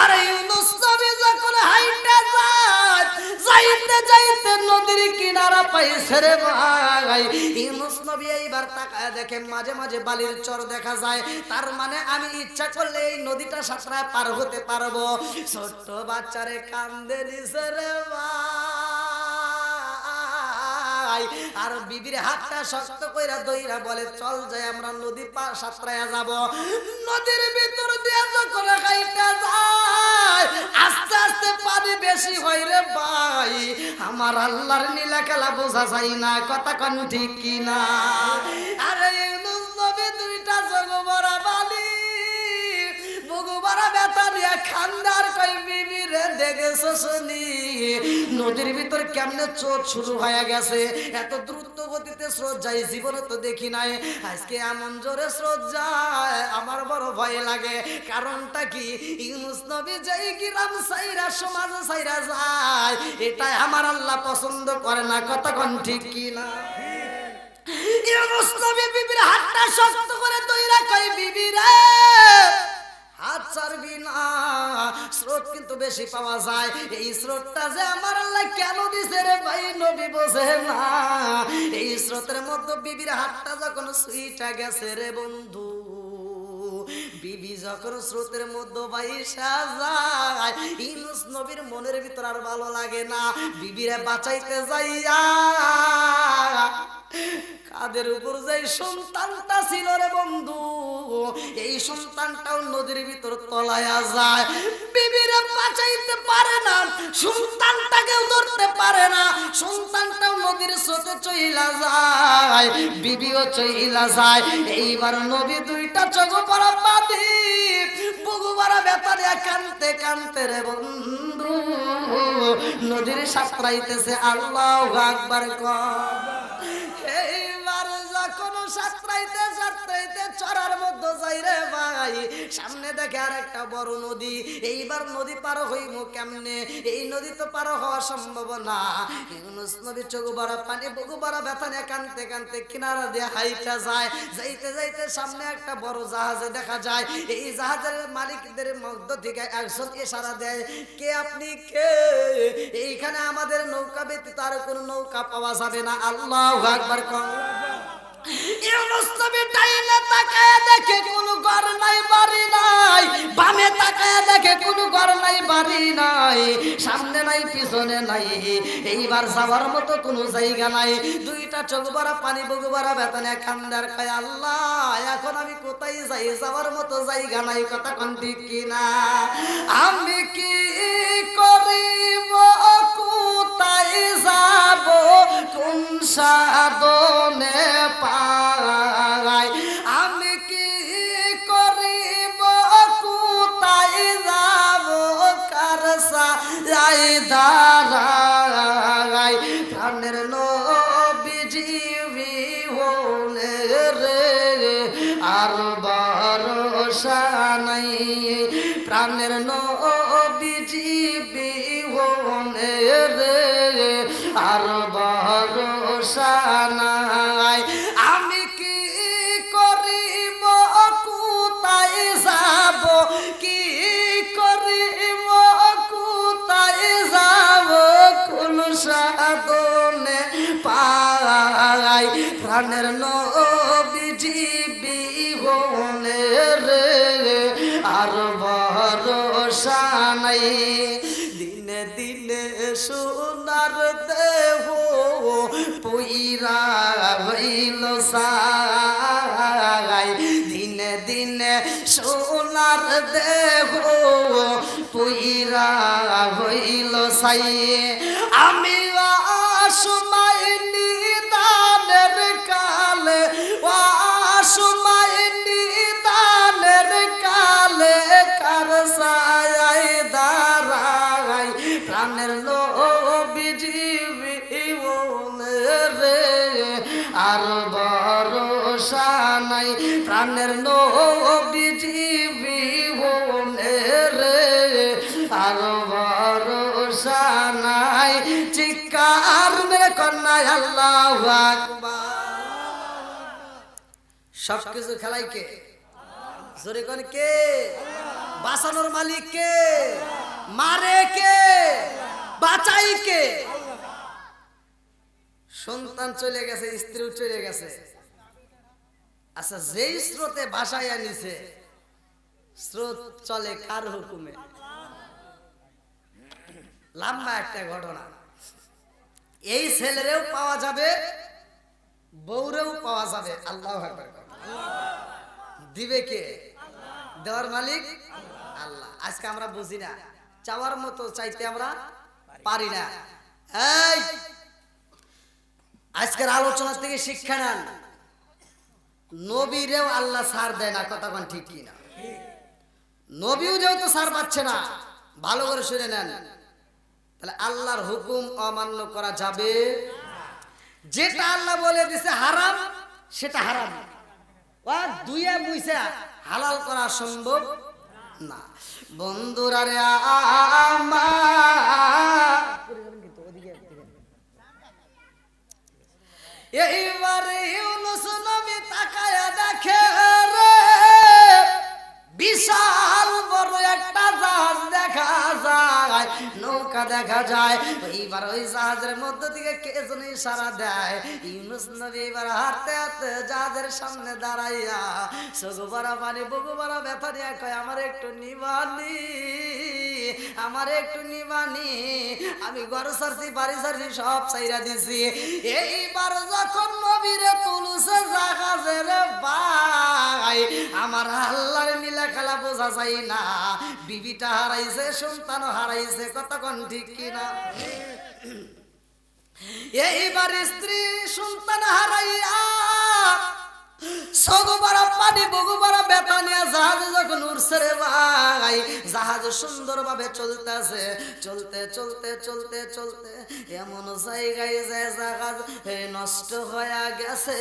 আর ইউনুস নবী যখন হাইটা যায়, যাইতে যাইতে নদীর কিনারা পাইছে রে ভাই, ইউনুস নবী এইবার তাকায় দেখে মাঝে মাঝে বালির চর দেখা যায়, তার মানে আমি ইচ্ছা করলে এই নদীটা সাঁতরা পার হতে পারবো। ছোট্ট বাচ্চারে কান্দে দিছে রে ভাই, আর বিবির হাতটা শক্ত কইরা দইরা বলে, চল যাই আমরা নদী পার সাঁতরায়া যাব। নদীর ভিতর দিয়ে যখন হাইটা যায়, আস্তে আস্তে পানি বেশি হয় রে ভাই, আমার আল্লাহর নীলা খেলা বোঝা যায় না। কথা কোন ঠিক কি না? আরে ইউনুস নবী দুইটা জগবরা বালি, বুগু বড় ব্যথা ব্যথা নিয়ে খান্দার কই বিবি রে দেখেছো শুনি নদীর ভিতর কেমনে স্রোত শুরু হয়ে গেছে, এত দ্রুত গতিতে স্রোত যায় জীবনে তো দেখি নাই, আজকে এমন জোরে স্রোত যায় আমার বড় ভয় লাগে। কারণটা কি, ইউনূস নবী যেই গ্রাম সাইরা সমাজ সাইরা যায় এটাই আমার আল্লাহ পছন্দ করে না, কতক্ষণ ঠিক কি না? ইউনূস নবী বিবির হাতটা শক্ত করে ধইরা কই বিবি রে হাত ছাড়বি না, স্রোত কিন্তু বেশি পাওয়া যায়, এই স্রোতটা যে আমার আল্লাহ কেন দিছে রে ভাই নবী বোঝে না। এই স্রোতের মধ্যে বিবির হাতটা যখন সুইটা গেছে রে বন্ধু, বিবি যখন স্রোতের মধ্যে বাইসা যায় ইউনূস নবীর মনের ভিতর আর ভালো লাগে না, বিবিরে বাঁচাইতে যাইয়া কাদের উপর যে সন্তানটা ছিল রে বন্ধু, এই সন্তানটাও নদীর ভিতর তলায়া যায়, বিবিরে বাঁচাইতে পারে না, সন্তানটাকেও ধরতে পারে না, সন্তানটাও নদীর স্রোতে চইলা যায়, বিবিও চইলা যায়। এইবার নবী দুইটা চোখ পড়া বাঁধি বুকু ভরা ব্যথা দিয়ে কানতে কানতে রে বন্ধু নদীর সাঁতরাইতেছে, আল্লাহু আকবার কর। এইবার যখন সাঁতরাইতে সাঁতরাইতে চড়ার মধ্যে যাই রে ভাই, সামনে দেখে আর একটা বড় নদী, এইবার নদী পার হইব কেমনে, এই নদী তো পার হওয়া সম্ভব না। ইউনূস নবী চোখ ভরা পানি বুকু ভরা ব্যথা নিয়ে কানতে কানতে কিনারা দিয়ে হাইটা যায়, যাইতে যাইতে সামনে একটা বড় জাহাজে দেখা যায়, এই জাহাজের মালিকদের মধ্য থেকে একজন ইশারা দেয়, কে আপনি কে, এইখানে আমাদের নৌকা ব্যতীত আর কোনো নৌকা পাওয়া যাবে না, আল্লাহু আকবার কর। ইউনূস নবী ডাইনে তাকায় দেখে কোনো ঘর নাই বাড়ি নাই, বামে তাকায় দেখে কোনো ঘর নাই বাড়ি নাই, সামনে নাই পিছনে নাই, এইবার যাওয়ার মতো কোনো জায়গা নাই, দুইটা চোখ ভরা পানি বুকু ভরা ব্যথা নিয়ে কান্দার কয় আল্লাহ এখন আমি কোথায় যাই, যাওয়ার মতো জায়গা নাই, কথা কোন ঠিক কিনা? আমি কি করিব কোথায় যাব কোন সাধনে পাই, আমি কি করিব কোথায় যাব কার সাই দাঁড়াই, প্রাণের নবীজি হলে রে আর ভরসা নাই, প্রাণের নবীজি হলে রে আর ভরসা নাই, আমি কি করিব কোথায় যাব, কি করিব কোথায় যাব কোন সাধনে পাই, প্রাণের নবীজি বিহনে রে আর ভরসা নাই, দিনে দিনে সোনার দেহ পুইরা হইল সাই, দিনে দিনে সোনার দেহ পুইরা হইল সাই, আমি অসময় নিদানের কালে অসময় নিদানের কালে কার সায় দাঁড়াই, প্রাণের নবীজি রে আর ভরসা নাই, প্রাণের নবীজি রে আর ভরসা নাই, চিৎকার মেরে কন্যায় আল্লাহু আকবার। সবকিছু খেলাই কে, জোরে কোন কে, বাঁচানোর মালিক কে, মারে কে, বাঁচাই কে। সন্তান চলে গেছে, স্ত্রীও চলে গেছে, আচ্ছা যেই স্রোতে ভাসাইয়া নিছে স্রোত চলে কার হুকুমে? লম্বা একটা ঘটনা, এই ছেলেরেও পাওয়া যাবে বউরেও পাওয়া যাবে, আল্লাহু আকবার। দিবে কে? দেওয়ার মালিক আল্লাহ। আজকে আমরা বুঝি না, চাওয়ার মতো চাইতে আমরা পারি না। এই আজকের আলোচনা থেকে শিক্ষা নেন, নবীরেও আল্লাহ ছাড় দেয় না, কথা কোন ঠিক কিনা? নবীও যেহেতু ছাড় পাচ্ছে না, ভালো করে শুনে নেন, তাহলে আল্লাহর হুকুম অমান্য করা যাবে। যেটা আল্লাহ বলে দিছে হারাম সেটা হারাম, আর দুইয়া মুইসা হালাল করা সম্ভব না। বন্ধুরা রে এইবারে ইউনূস নবী তাকায়া দেখে রে বিশাল বড় একটা জাহাজ দেখা যায়, নৌকা দেখা যায়। এইবার ওই জাহাজের মধ্য থেকে কে যেন ইশারা দেয়। ইউনূস নবী এবার হাঁটতে হাঁটতে জাহাজের সামনে দাঁড়াইয়া চোখ ভরা পানি বুকু ভরা ব্যথা নিয়ে কয়, আমার একটু নিবানি, আমার একটু নিবানি, আমি ঘর সারছি বাড়ি সারছি সব চাইরা দিছি। এইবার যখন নবীরে তুলছে জাহাজের ভাই, আমার আল্লাহর মিলা খেলা বোঝা যায় না। বিবিটা হারাইছে, সন্তান হারাইছে, কতক্ষণ ঠিক কিনা? এইবার স্ত্রী সন্তান হারাইয়া সগবারা পানি বগুবারা বেতা নিয়ে জাহাজ যখন উঠছে রে ভাই, জাহাজ সুন্দরভাবে চলতেছে, চলতে চলতে চলতে চলতে এমন জায়গায় যায় জাহাজ নষ্ট হয়ে গেছে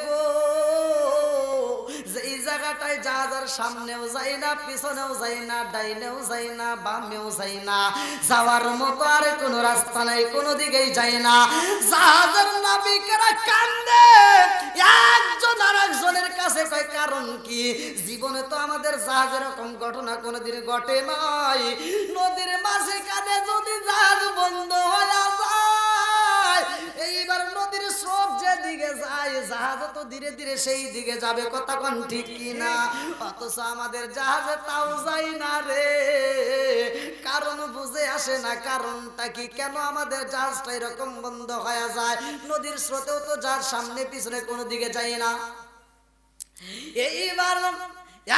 গো। যেই জায়গাটায় জাহাজের সামনেও যায় না, পিছনেও যায় না, ডাইনেও যায় না, বামেও যায় না, যাওয়ার মতো আর কোনো রাস্তা নাই, কোনো দিকেই যায় না। জাহাজের নাবিকেরা কান্দে, একজন আর একজনের কাছে কয়, কারণ কি? জীবনে তো আমাদের জাহাজ এরকম ঘটনা কোনোদিন ঘটে নাই। নদীর মাঝখানে যদি জাহাজ বন্ধ হয়ে যায়, এইবার নদীর স্রোত যেদিকে যায় জাহাজ তো ধীরে ধীরে সেই দিকে যাবে, কতক্ষণ ঠিক কিনা? অথচ আমাদের জাহাজে তাও যায় না রে, কারণ বুঝে আসে না। কারণটা কি? কেন আমাদের জাহাজটা এরকম বন্ধ হয়ে যায়? নদীর স্রোতেও তো জাহাজ সামনে পিছনে কোনো দিকে যায় না। এইবার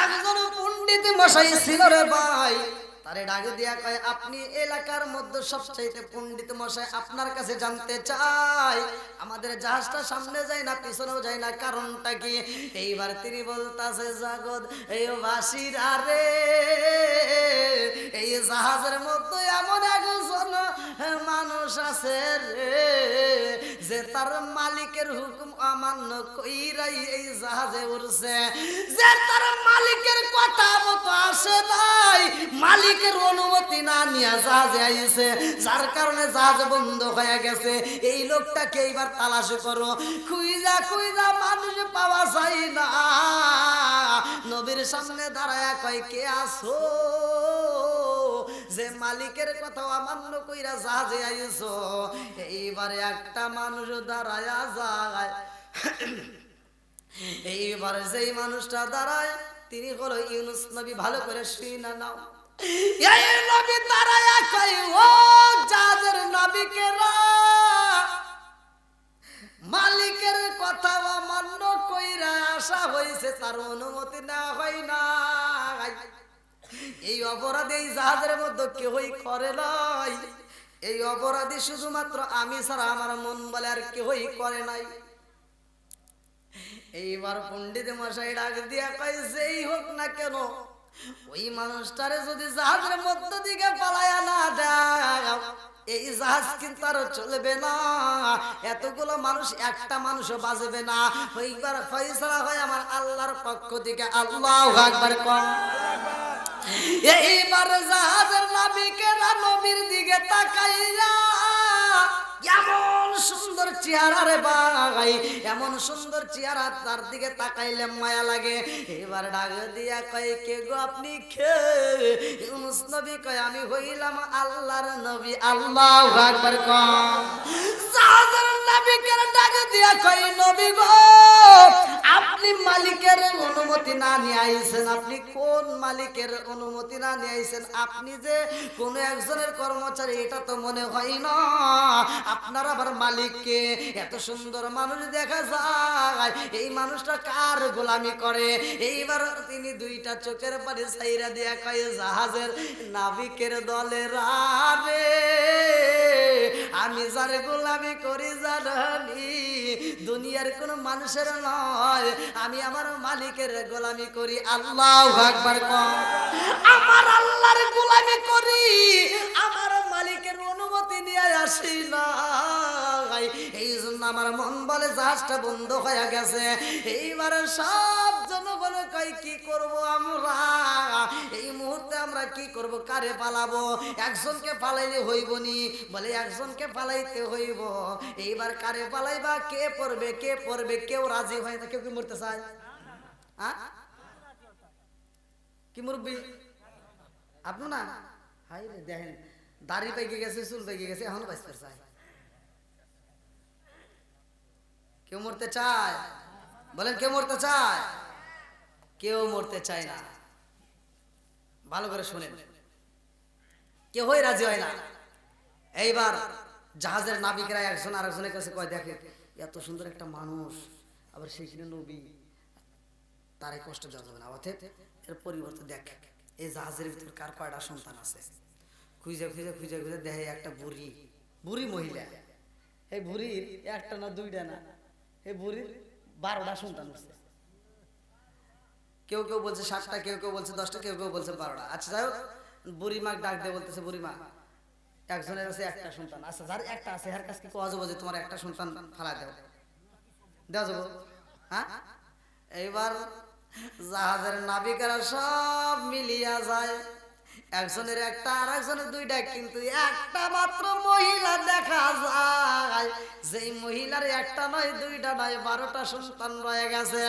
একজন পণ্ডিত মশাই ছিল রে ভাই, তারে ডাকে দিয়া কয়, আপনি এলাকার মধ্যে সবচাইতে পণ্ডিত মশাই, আপনার কাছে জানতে চাই আমাদের জাহাজটা সামনে যায় না পিছনেও যায় না, কারণটা কি? এইবার তিনি বলতাছে, জগৎ এই বাসীরা রে, এই জাহাজের মধ্যে এমন একজন মানুষ আছে রে, যে তার মালিকের হুকুম অমান্য কইরাই এই জাহাজে উঠছে, যে তার মালিকের কথা মতো আসে নাই, মালিকের অনুমতি না নিয়ে জাহাজে আইছে, যার কারণে জাহাজ বন্ধ হয়ে গেছে। এই লোকটাকে এইবার তালাশ করো, খুঁজা খুঁজা মানুষ পাওয়া যায় না। নবীর সামনে দাঁড়ায়া কয়, কে আসো যে মালিকের কথা অমান্য কইরা জাহাজে আইছো? এইবারে একটা মানুষ দাঁড়ায়া যায়। এইবারে যেই মানুষটা দাঁড়ায় তিনি হলো ইউনূস নবী। ভালো করে শুনে নাও। এই নবী দাঁড়ায়া কয়, ও জাহাজের নাবিকেরা, মালিকের কথা অমান্য কইরা আসা হইছে, তার অনুমতি না হয় না। এই অপরাধী এই জাহাজের মধ্যে কেউই করে নাই। এই অপরাধী শুধুমাত্র আমি ছাড়া আমার মন বলে আর কেউই করে নাই। এইবার পণ্ডিত মশাই ডাক দিয়া কয়, যেই হোক না কেন ওই মানুষটারে যদি জাহাজের মধ্য দিকে পালায়া না দাও, এই জাহাজ কিন্তু আর চলবে না। এতগুলো মানুষ একটা মানুষও বাঁচবে না। ওইবার ফয়সালা হয় আমার আল্লাহর পক্ষ থেকে। আল্লাহু আকবার কও। এইবার জাহাজের নাবিকেরা নবীর দিকে তাকাইয়া এমন সুন্দর চেহারা রে ভাই, এমন সুন্দর চেহারা, তার দিকে তাকাইলে মায়া লাগে। এবার ডাক দিয়া কয়, কে গো আপনি? কে? ইউনূস নবী কয়, আমি হইলাম আল্লাহর নবী। আল্লাহু আকবার কও। জাহাজের নাবিকেরা ডাক দিয়া কয়, নবী গো আপনি মালিকের অনুমতি না নিয়ে আইছেন। আপনি কোন মালিকের অনুমতি না নিয়ে আইছেন? আপনি যে কোন একজনের কর্মচারী এটা তো মনে হয় না। আপনার আবার মালিককে? এত সুন্দর মানুষ দেখা যায়, এই মানুষটা কার গোলামি করে? এইবার তিনি দুইটা চোখের পানি ছাইরা দিয়া কয়, জাহাজের নাবিকের দলের আরে, আমি যার গোলামি করি জানি দুনিয়ার কোন মানুষের নয়, আমি আমার মালিকের গোলামি করি। আল্লাহু আকবার কও। আমার আল্লাহর গোলামি করি, আমার মালিকের অনুমতি নিয়ে আসি না। এই জন্য আমার মন বলে জাহাজটা বন্ধ হয়ে গেছে। এইবার সব জনগণ কয় কি করব আমরা, এই মুহূর্তে আমরা কি করব, কারে পালাবো? একজনকে পালাইলে হইব নি? বলে একজনকে পালাইতে হইব। এইবার কারে পালাইবা, কে পড়বে, কে পড়বে? কেউ রাজি হয় না। কেউ কি মরতে চায়? কি মুরব্বী আপনি না? হাই রে, দেখেন দাড়ি পেকে গেছে, চুল পেকে গেছে, এখন বাঁচতে চায়। কেউ মরতে চায়? বলেন কেউ মরতে চায়? কেউ মরতে চায় না। ভালো করে শুনেন, কেউ হয়ে রাজি হয় না। এইবার জাহাজের নাবিকেরা একজন আরেকজনের কাছে কয়, দেখে এত সুন্দর একটা মানুষ, আবার সেইখানে নবী, তার এই কষ্ট দেওয়া যাবে না। অর্থাৎ এর পরিবর্তে দেখ এই জাহাজের ভিতর কার কয়টা সন্তান আছে। খুঁজে খুঁজে খুঁজে খুঁজে দেখে একটা বুড়ি, বুড়ি মহিলা। এই বুড়ির একটা না দুইটা না, এই বুড়ির 12টা সন্তান আছে। কেউ কেউ বলছে 7টা, কেউ কেউ বলছে 10টা, কেউ কেউ বলছে 12টা। আচ্ছা যাই হোক, বুড়ি মা ডাক দিয়ে বলতেছে, বুড়ি মা একজনের আছে একটা সন্তান। আচ্ছা যার একটা আছে এর কাছে কি কোয়া যাবো যে তোমার একটা সন্তান ফালা দেও, দেওয়া যাবো? হ্যাঁ। এইবার জাহাজের নাবিকেরা সব মিলিয়া যায়, একজনের একটা আর একজনের 2টা, কিন্তু একটা মাত্র মহিলা দেখা যায়। যেই মহিলার একটা নয়, 2টা নয়, 12টা সন্তান রয়ে গেছে।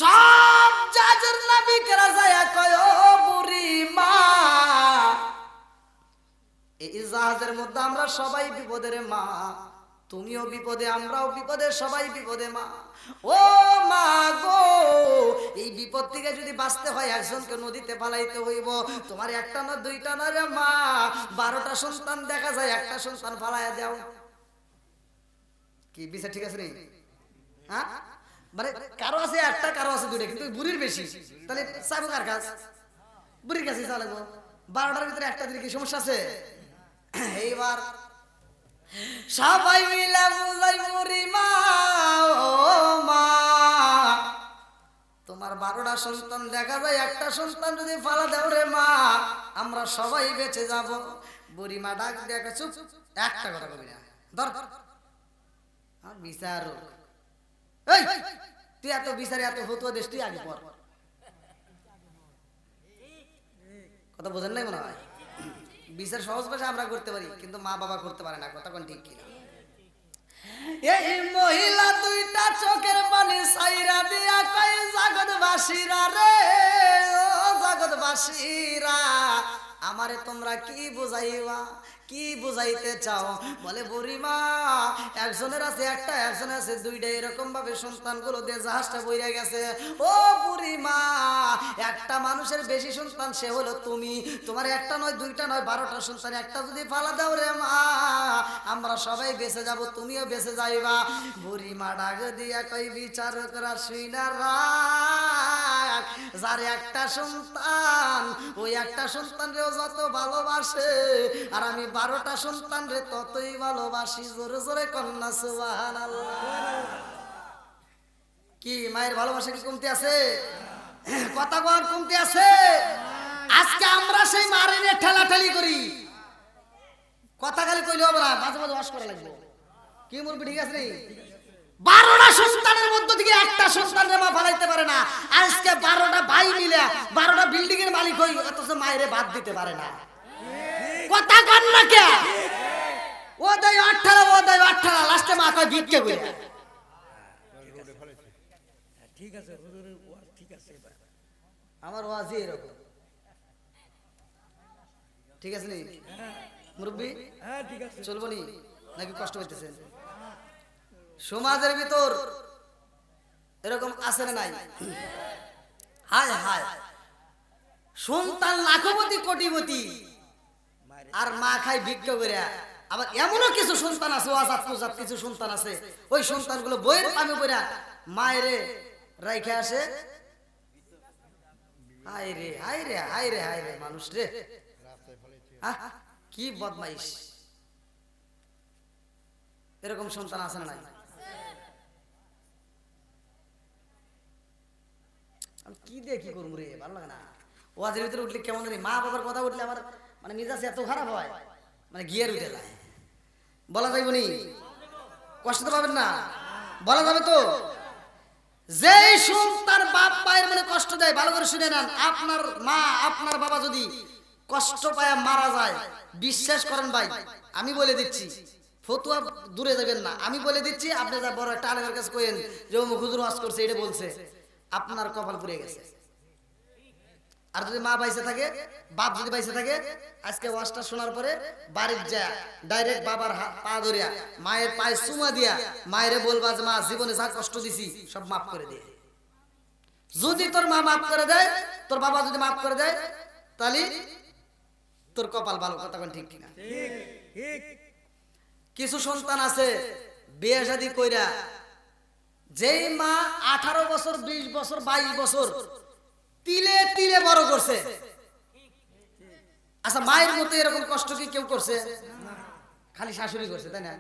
সব জাহাজের নাবিকেরা যায় কয়, ও বুড়ি মা, এই জাহাজের মধ্যে আমরা সবাই বিপদের মা, তুমিও বিপদে, আমরাও বিপদে, সবাই বিপদে মা। ও মা গো, এই বিপদ থেকে যদি বাঁচতে হয় একজনকে নদীতে পালাইতে হইব। তোমার একটা না 2টা না রে মা, 12টা সন্তান দেখা যায়, একটা সন্তান ফালাইয়া দাও। কি বিচার ঠিক আছে রে? হ্যাঁ, মানে কারো আছে একটা, কারো আছে 2টা, কিন্তু বুড়ির বেশি। তাহলে চাইবো কার কাছ? বুড়ির কাছে চালাবো। 12টার ভিতরে একটা দিলে কি সমস্যা আছে? এইবার সবাই মিলে বুঝাই, বুড়ি মা, ও মা, তোমার 12টা সন্তান দেখা যায়, একটা সন্তান যদি ফালা দাও রে মা, আমরা সবাই বেঁচে যাব। বুড়ি মা ডাক দেখে, চুপ, একটা কথা বলি না, ধর বিচার। এই তুই এত বিচারে এত ফতুয়া দেশ, তুই আগে পর। কথা বোঝেন নাই মনে হয়? বিচার সহজ ভাষা আমরা করতে পারি, কিন্তু মা বাবা করতে পারে না। কথা কোন ঠিক কিনা? এই মহিলা 2টা চোখের পানি সাইরা দিয়া কয়, জগৎবাসীরা রে, ও জগৎবাসীরা, আমারে তোমরা কি বুঝাইবা, কি বুঝাইতে চাও? বলে বুড়ি মা, একজনের আছে একটা, একজনের আছে 2টা, এরকম ভাবে সন্তানগুলো দিয়ে জাহাজটা বইরা গেছে। ও বুড়ি মা, একটা মানুষের বেশি সন্তান, সে হলো তুমি। তোমার একটা নয়, 2টা নয়, 12টা সন্তান, একটা যদি ফালা দাও রে মা, আমরা সবাই বেঁচে যাব, তুমিও বেঁচে যাইবা। বুড়ি মা ডাক দিয়া কই, বিচারকরা শুইনা রাখ, যার একটা সন্তান, ওই একটা সন্তান রেও যত ভালোবাসে, আর আমি 12টা সন্তান রে ততই ভালোবাসি। জোরে জোরে কন্যা সুবহানাল্লাহ। কি মায়ের ভালোবাসা কি কমতি আছে? কথা বল, কমতি আছে? আজকে আমরা সেই মারে নিয়ে ঠেলাঠেলি করি। কথা খালি কইলে হবে না, মাঝে মাঝে ওয়াশ করা লাগবে। কি মুরবি ঠিক আছে? 12টা সন্তানের মধ্যে থেকে একটা সন্তানের মা ফালাইতে পারে না। আজকে 12টা ভাই মিলে 12টা বিল্ডিং এর মালিক হই, অথচ মায়েরে বাদ দিতে পারে না। কথা কন না কে? ও দেয় 18, ও দেয় 18, লাস্টে মা কয় ভিক্ষে কইরা। ঠিক আছে, হুজুরের ওয়াজ ঠিক আছে। আমার ওয়াজই এরকম, ঠিক আছে নি মুরব্বি? হ্যাঁ ঠিক আছে, চলবো নি নাকি কষ্ট হইতেছেন? সমাজের ভিতর এরকম আছে না নাই? হায় হায়, সন্তান লাখপতি কোটিপতি, আর মা খায় ভিক্ষা করে। আবার এমনও কিছু সন্তান আছে, আজাদ প্রজাত কিছু সন্তান আছে, ওই সন্তানগুলো বইয়ের পামে করে মায়েরে রাইখে আসে। হায় রে হায় রে হায় রে হায় রে মানুষ রে, কি বদমাইশ! এরকম সন্তান আছে না নাই? আমি কি দিয়ে কি করবো রে, ভালো লাগে না। ওয়াজের ভিতরে উঠলে কেমন জানি মা বাবার কথা উঠলে আমার মানে মেজাজ এত খারাপ হয়, মানে গিয়ার উঠে যায়। বলা যাইব নি? কষ্ট তো পাবেন না, বলা যাবে তো? যেই সন্তান বাপ মায়ের মানে কষ্ট দেয়, ভালো করে শুনে নেন, আপনার মা আপনার বাবা যদি কষ্ট পায় মারা যায়, বিশ্বাস করেন ভাই, আমি বলে দিচ্ছি, ফতুয়া দূরে যাবেন না, আমি বলে দিচ্ছি, আপনি যা বড় একটা আলেমের কাছে কইেন যে ও হুজুর ওয়াজ করছে, এটা বলছে, আপনার কপাল পুড়ে গেছে। আর যদি মা বাইসে থাকে, বাপ যদি বাইসে থাকে, আজকে ওয়াজটা শোনার পরে বাড়ির যা ডাইরেক্ট বাবার পা ধরিয়া মায়ের পায়ে চুমা দিয়া মায়েরে বলবা যে মা জীবনে যা কষ্ট দিছি সব মাফ করে দে। যদি তোর মা মাফ করে দেয়, তোর বাবা যদি মাফ করে দেয়, তাহলে তোর কপাল ভালো। কথা কোন ঠিক কিনা? কিছু সন্তান আছে বিয়ে শাদী কইরা, যেই মা 18 বছর 20 বছর 22 বছর তিলে তিলে বড় করছে, আচ্ছা মায়ের মতো এরকম কষ্ট কি কেউ করছে? খালি শাশুড়ি করছে, তাই না?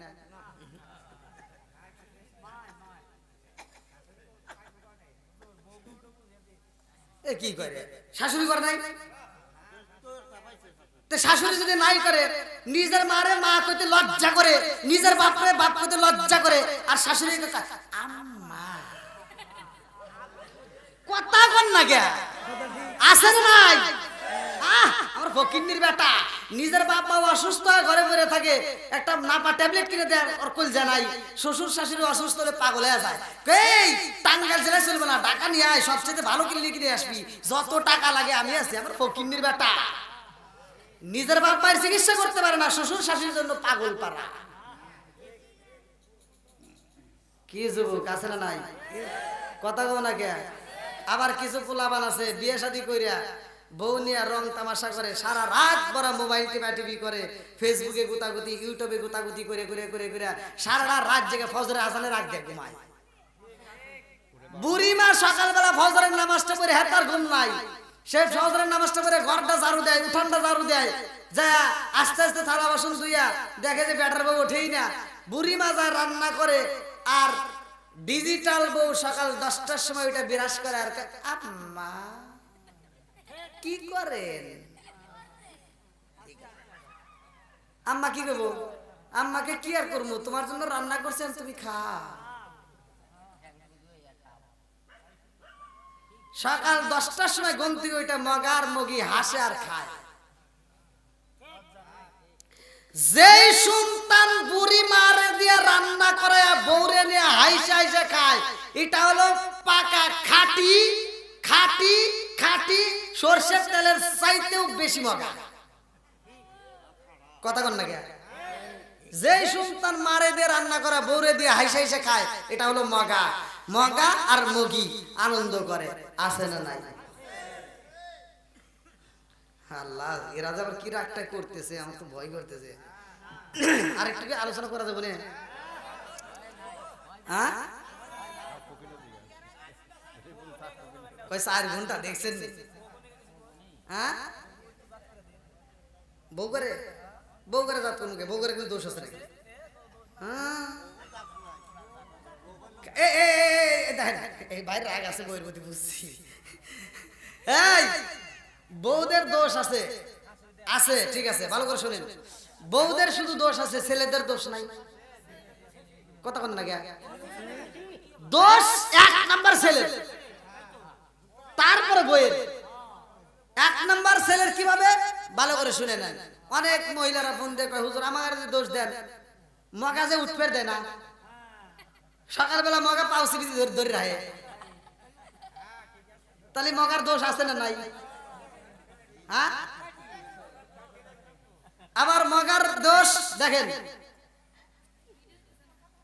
এ কি করে, শাশুড়ি করে নাই? তো শাশুড়ি যদি নাই করে, নিজের মারে মা কইতে লজ্জা করে, নিজের বাপরে বাপ কইতে লজ্জা করে, আর শাশুড়ি আম্মা কথা কন না কে আছে না নাই? আমার ফকিন্নির বেটা নিজের বাপ মা অসুস্থ হয়ে ঘরে পড়ে থাকে, একটা নাপা ট্যাবলেট কিনে দেয় ওর কল জানাই, শ্বশুর শাশুড়ি অসুস্থ হলে পাগল হয়ে যায়, এই টাঙ্গাইল জেলায় চলবে না, ঢাকা নিয়ে আয়, সবচেয়ে ভালো ক্লিনিক নিয়ে আসবি, যত টাকা লাগে আমি আছি। আমার ফকিন্নির বেটা নিজের বাপ মায়ের চিকিৎসা করতে পারে না, শ্বশুর শাশুড়ির জন্য পাগল পারা। কি যুবক আছে না নাই? কথা কও না কে? আবার কিছু পোলাবান আছে বিয়ে শাদী কইরা বউ নিয়ে রং তামাশা করে, সারা রাত বড় মোবাইল টিপি করে, ফেসবুকে গুতাগুতি, ইউটিউবে গুতাগুতি করে করে করে করে সারা রাত জেগে ফজরের আজানের আগে ঘুমায়। বুড়ি মা সকালবেলা ফজরের নামাজটা পড়ে হেতার ঘুম নাই, সে ফজরের নামাজটা পড়ে ঘরটা ঝাড়ু দেয়, উঠানটা ঝাড়ু দেয়, যা আস্তে আস্তে থালা বাসন ধুইয়া দেখে যে ব্যাটার বউ ওঠেই না, বুড়ি মা যা রান্না করে, আর ডিজিটাল বউ সকাল 10টার সময় ওইটা বিরাজ করে, আর আম্মা কি করেন? আম্মা কি করবো, আম্মাকে কি আর করবো, তোমার জন্য রান্না করছেন, তুমি খা। সকাল 10টার সময় গন্তি ওইটা মগার মগি হাসে আর খায়। যেই সন্তান বুড়ি মারে দিয়ে রান্না করে বউরে নিয়ে হাইসে হাইসে খায়, এটা হলো পাকা খাঁটি খাঁটি খাঁটি সরষের তেলের চাইতেও বেশি মগা। কথা কন না কে? যেই সন্তান মারে দিয়ে রান্না করে বউরে দিয়ে হাইসে হাইসে খায়, এটা হলো মগা। মগা আর মগি আনন্দ করে, আছে না নাই? আল্লাহ, এরা আবার কি রাগটা করতেছে, আমার তো ভয় করতেছে। আরেকটু কি আলোচনা করা যাবে না? হ্যাঁ, 4 ঘন্টা দেখছেন? হ্যাঁ, বউ করে যাত কোনকে, বউ করে কিন্তু দোষ আছে নাকি? হ্যাঁ, এই বাইরে রাগ আছে বউয়ের প্রতি, বুঝছি। এই বউদের দোষ আছে, আছে, ঠিক আছে, ভালো করে শুনেন। বউদের শুধু দোষ আছে, ছেলেদের দোষ নাই। কথা কন না গে? দোষ 1 নাম্বার ছেলের, তারপরে বউয়ের। 1 নাম্বার ছেলের কিভাবে, ভালো করে শুনে নেন। অনেক মহিলারা ফোন দিয়ে কয় হুজুর আমার দোষ দেন, মগা যে উঠপের দেয় না, সকালবেলা মগা পাউসি বিধি ধরে রাখে, তাহলে মগার দোষ আছে না নাই? হ্যাঁ, আবার মগার দোষ দেখেন,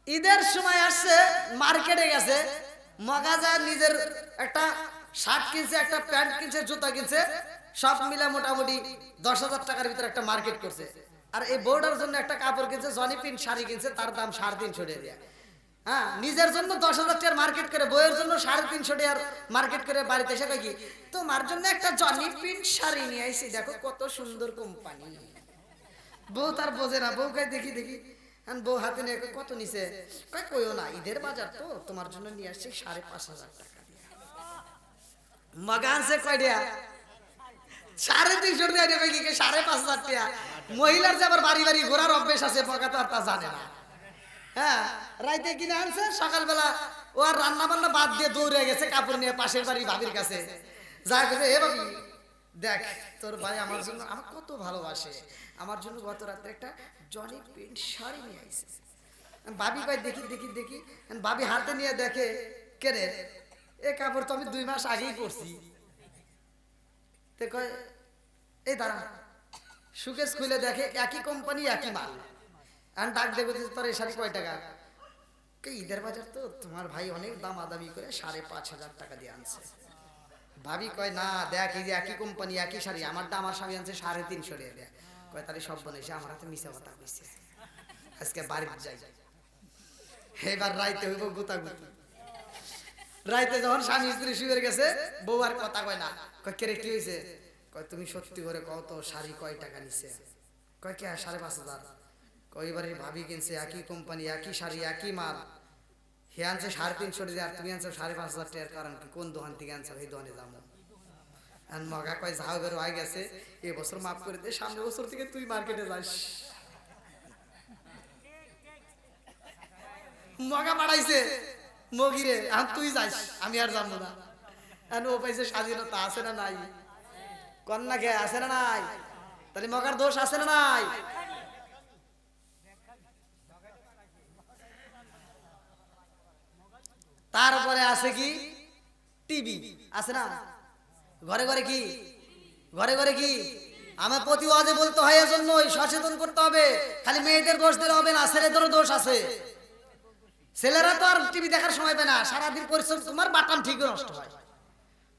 ঈদের সময় আসছে, মার্কেটে গেছে, মগা যায় নিজের একটা শার্ট কিনছে, একটা প্যান্ট কিনছে, জুতা কিনছে, সব মিলে মোটামুটি 10,000 টাকার ভিতরে একটা মার্কেট করছে। আর এই বউটার জন্য একটা কাপড় কিনছে, জনি প্রিন্ট শাড়ি কিনছে, তার দাম 350 টাকা। হ্যাঁ, নিজের জন্য 10,000 টাকার মার্কেট করে, বউয়ের জন্য 350 টাকার মার্কেট করে বাড়িতে এসে কয় কি, তোমার জন্য একটা জনি প্রিন্ট শাড়ি নিয়ে আইছি, দেখো কত সুন্দর কোম্পানি। বউ তার বোঝে না, বউ কয় দেখি দেখি, বউ হাতে নিয়ে কত নিছে, কয় কইও না, ঈদের বাজার তো, তোমার জন্য নিয়ে আসছি 5,500 টাকা। মগা আনছে কয়টা 350 টাকা দেবে কি 5,500 টাকা মহিলার যে আবার বাড়ি বাড়ি ঘোরার অভ্যেস আছে মগা তো আর তা জানে না হ্যাঁ রাইতে কিনে আনছে সকালবেলা ও আর রান্না বান্না বাদ দিয়ে দৌড়ে গেছে কাপড় নিয়ে পাশের বাড়ি ভাবির কাছে যা গেছে এ ভাবি দেখ তোর ভাই আমার জন্য আমার কত ভালোবাসে আমার জন্য গত রাতে একটা জনি প্যান্ট শাড়ি নিয়ে আইছে ভাবি কয় দেখি দেখি দেখি ভাবি হাতে নিয়ে দেখে কে রে এ কাপড় তো আমি 2 মাস আগেই পরছি তে কয় এই দাঁড়া সুকেশ খুলে দেখে একই কোম্পানি একই মাল আর ডাক দেবে তোর এই শাড়ি কয় টাকা কে ঈদের বাজার তো তোমার ভাই অনেক দামাদামি করে 5,500 টাকা দিয়ে আনছে ভাবি কয় না দেখ এই যে একই কোম্পানি একই শাড়ি আমারটা আমার স্বামী আনছে 350 টাকা দেয় কয় তাহলে সব বলেছে আমার হাতে মিশা কথা কইছে আজকে বাড়ি যাই এবার রাইতে হইব গুতাগুতি রাইতে যখন স্বামী স্ত্রী শুয়ে গেছে বউ আর কথা কয় না কয় কে রে কি হইছে কয় তুমি সত্যি করে কও তো শাড়ি কয় টাকা নিছে কয় কে 5,500 কয় এবারে ভাবি কিনছে একই কোম্পানি একই শাড়ি একই মাল হে আনছে 350 টাকা আর তুমি আনছো 5,500 টাকার কারণ কি কোন দোকান থেকে আনছো এই দোকানে যাবো আর মগা কয় যাও বের হয়ে গেছে এই বছর মাফ করে দে সামনের বছর থেকে তুই মার্কেটে যাস মগা বাড়াইছে মগিরে আর তুই যাস আমি আর যাবো না আর ও পাইছে স্বাধীনতা আছে না নাই কন্যা কে আছে না নাই তাহলে মগার দোষ আছে না নাই তারপরে আছে কি টিভি আছে না ঘরে ঘরে কি ঘরে ঘরে কি আমার প্রতি ওয়াজে বলতে হয় এজন্যই সচেতন করতে হবে খালি মেয়েদের দোষ দিলে হবে না ছেলেদেরও দোষ আছে ছেলেরা তো আর টিভি দেখার সময় পায় না সারাদিন পরিশ্রম তোমার বাটাম ঠিক নষ্ট হয়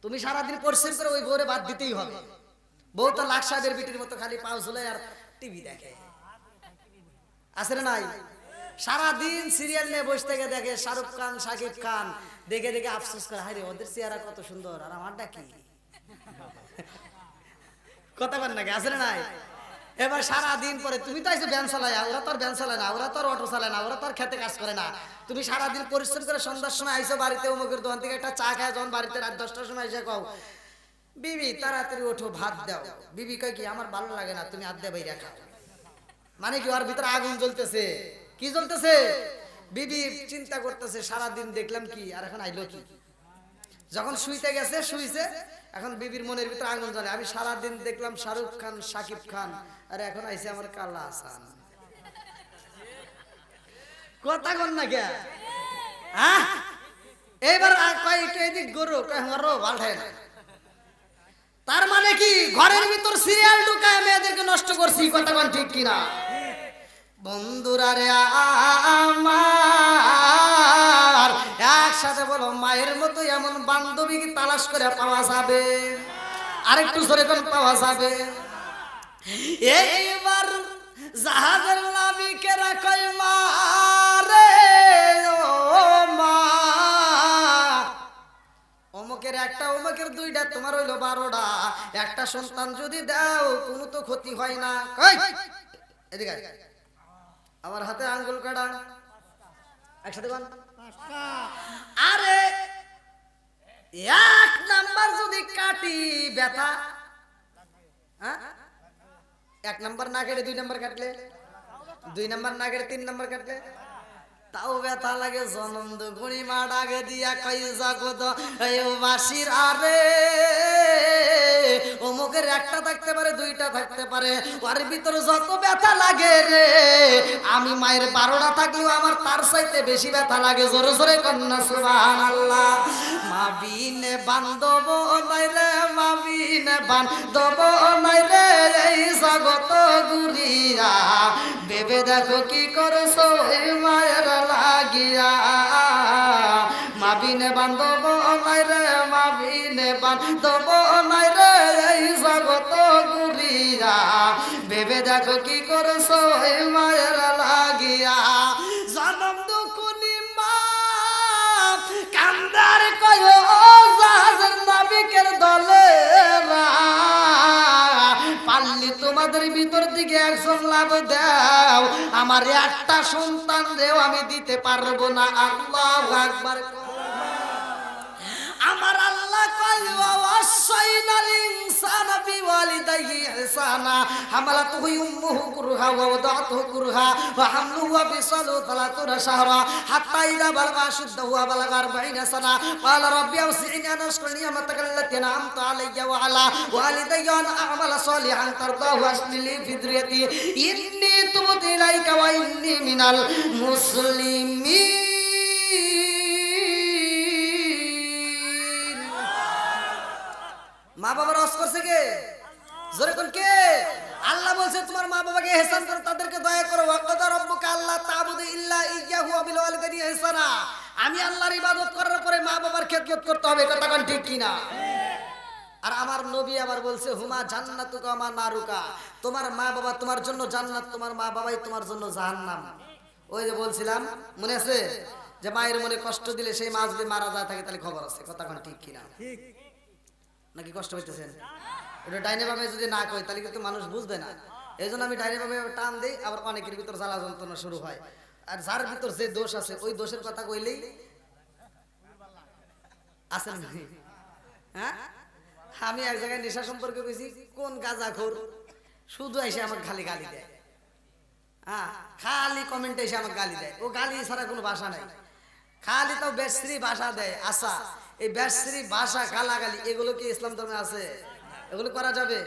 তুমি সারাদিন পরিশ্রম করে ওই বউরে বাদ দিতেই হবে বউ তো লাখ সাহেবের বিটির মতো খালি পাও ঝুলে আর টিভি দেখে আছে না নাই সারাদিন সিরিয়াল নিয়ে বসে থেকে দেখে শাহরুখ খান শাকিব খান দেখে দেখে আফসোস করে হায় রে ওদের চেহারা কত সুন্দর আর আমারটা কি কথা বল নাকি আছে না নাই এবার সারাদিন পরে তুমি তো আইছো ভ্যান চালায় ওরা তো আর ভ্যান চালায় না ওরা তো আর অটো চালায় না ওরা তো আর খেতে কাজ করে না তুমি সারাদিন পরিশ্রম করে সন্ধ্যার সময় আইছো বাড়িতে অমুকের দোকান থেকে একটা চা খায় যখন বাড়িতে রাত 10টার সময় এসে কও বিবি তাড়াতাড়ি ওঠো ভাত দাও বিবি কয় কি আমার ভালো লাগে না তুমি আদ্যা বাইরে খাও মানে কি ওর ভিতরে আগুন জ্বলতেছে কি জ্বলতেছে বিবি চিন্তা করতেছে সারাদিন দেখলাম কি আর এখন আইলো কি যখন শুইতে গেছে শুইছে এখন বিবির মনের ভিতরে আগুন জ্বলে আমি সারাদিন দেখলাম শাহরুখ খান শাকিব খান আর এখন আইছে আমার কালা হাসান কথা কন না কে হ্যাঁ এবার কয় একটু এদিক গরু কয় আমারও ভালো না তার মানে কি ঘরের ভিতর সিরিয়াল ঢুকায় মেয়েদেরকে নষ্ট করছি কথা কন ঠিক কিনা বন্ধুরা রে আমার একসাথে বলো মায়ের মতো এমন বান্ধবী কি তালাশ করে পাওয়া যাবে আরেকটু জোরে কোন পাওয়া যাবে এইবার জাহাজের নাবিকেরা কয় মা রে ও মা অমুকের একটা অমুকের 2টা তোমার হইলো 12টা একটা সন্তান যদি দাও কোনো তো ক্ষতি হয় না কই এদিকে আমার হাতে আঙ্গুল কাটা একসাথে বল আরে 1 নাম্বার যদি কাটি ব্যথা হ্যাঁ 1 নাম্বার না কেটে 2 নাম্বার কাটলে 2 নাম্বার না কেটে 3 নাম্বার কাটলে তাও ব্যথা লাগে জনম দুগুণী মা ডাকে দিয়া কই জগত বাসির আরে অমুকের একটা থাকতে পারে 2টা থাকতে পারে ওর ভিতরে যত ব্যথা লাগে রে আমি মায়ের 12টা থাকলেও আমার তার চাইতে বেশি ব্যথা লাগে জোরে জোরে কন্যা সুবহানাল্লাহ মা বিনে বান্ধব নাই রে মা বিনে বান্ধব নাই রে এই জগত ঘুরিয়া ভেবে দেখো কি করছো এই মায়ের লাগিয়া মা বিনে বান্ধব নাই রে মা বিনে বান্ধব নাই রে এই জগত ঘুরিয়া ভেবে দেখো কি করছো এই মায়ের লাগিয়া জনম দুকুনি মা কান্দার কয় জাহাজের নাবিকের দলেরা পাল্লি তোমাদের ভিতর থেকে একজন লাভ দাও আমার একটা সন্তান দেও আমি দিতে পারবো না আল্লাহু আকবার আমার আল্লাহ কয় আলাইহি ইহসানা হামালাতুহু উম্মুহু কুরহা ওয়া ওয়াদাতুহু কুরহা ওয়া হামলুহু ওয়া ফিসালুহু 30 শাহরা হাত্তা ইযা বালাগা আশুদ্দাহু ওয়া বালাগা 40 সানা ক্বালা রাব্বি আওসি'নি আন আশকুরা নি'মাতাকা আল্লাতী আন'আমতা আলাইয়া ওয়া আলা ওয়ালিদাইয়া ওয়া আন আ'মালা সালিহান তারদাহু আসলি লি ফি যুররিয়াতি ইন্নী তুবতু ইলাইকা ওয়া ইন্নী মিনাল মুসলিমিন। মা বাবার রস করছে কে? জোরে কোন কে? আল্লাহ বলছে তোমার মা বাবাকে ইহসান করো, তাদেরকে দয়া করো। ওয়াকাদা রাব্বুকা আল্লা তা'বুদু ইল্লা ইয়্যাহু ওয়া বিল ওয়ালিদাইনি ইহসানা। আমি আল্লাহর ইবাদত করার পরে মা বাবার খেদমত করতে হবে, কথা কোন ঠিক কিনা? আর আমার নবী আবার বলছে হুমা জান্নাতুকা ওয়া নারুকা, তোমার মা বাবা তোমার জন্য জান্নাত, তোমার মা বাবাই তোমার জন্য জাহান্নাম। ওই যে বলছিলাম মনে আছে যে মায়ের মনে কষ্ট দিলে সেই মা যদি মারা যায় থাকে তাহলে খবর আছে, কথা কোন ঠিক কিনা? ঠিক। নাকি কষ্ট হইতেছেন? এটা ডাইনে বামে যদি না কই তাহলে কিন্তু মানুষ বুঝবে না। এই জন্য আমি ডাইনে বামে টান দিই, আবার অনেকের ভিতর জ্বালা যন্ত্রণা শুরু হয়। আর যার ভিতর যে দোষ আছে ওই দোষের কথা কইলেই আসেন না। হ্যাঁ, আমি এক জায়গায় নেশা সম্পর্কে কইছি, কোন গাঁজাখোর শুধু এসে আমাকে খালি গালি দেয়। হ্যাঁ, খালি কমেন্টে এসে আমাকে গালি দেয়। ও গালি ছাড়া কোনো ভাষা নাই, খালি তাও বেশ্রী ভাষা দেয়। আচ্ছা, এই বেশ্রী ভাষা গালাগালি এগুলো কি ইসলাম ধর্মে আছে? এগুলো করা যাবে?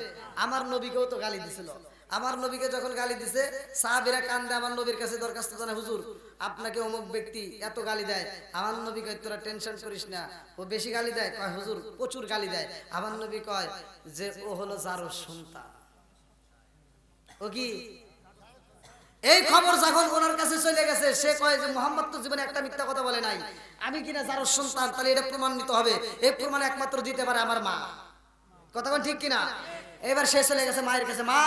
আমার নবীকেও তো গালি দিছিল। আমার নবীকে যখন গালি দিছে সাহাবীরা কান্দে আমার নবীর কাছে দরখাস্ত জানায়, হুজুর আপনাকে অমুক ব্যক্তি এত গালি দেয়। আমার নবী কয় তোরা টেনশন করিস না, ও বেশি গালি দেয়? কয় হুজুর প্রচুর গালি দেয়। আমার নবী কয় যে ও হলো জারুর সন্তান। ও কি? এই খবর যখন ওনার কাছে চলে গেছে, সে কয় যে মুহাম্মদ তো জীবনে একটা মিথ্যা কথা বলে নাই, আমি কিনা জারুর সন্তান, তাহলে এটা প্রমাণিত হবে। এই প্রমাণ একমাত্র দিতে পারে আমার মা, কথা বল ঠিক কিনা? এবার সে চলে গেছে মায়ের কাছে, মা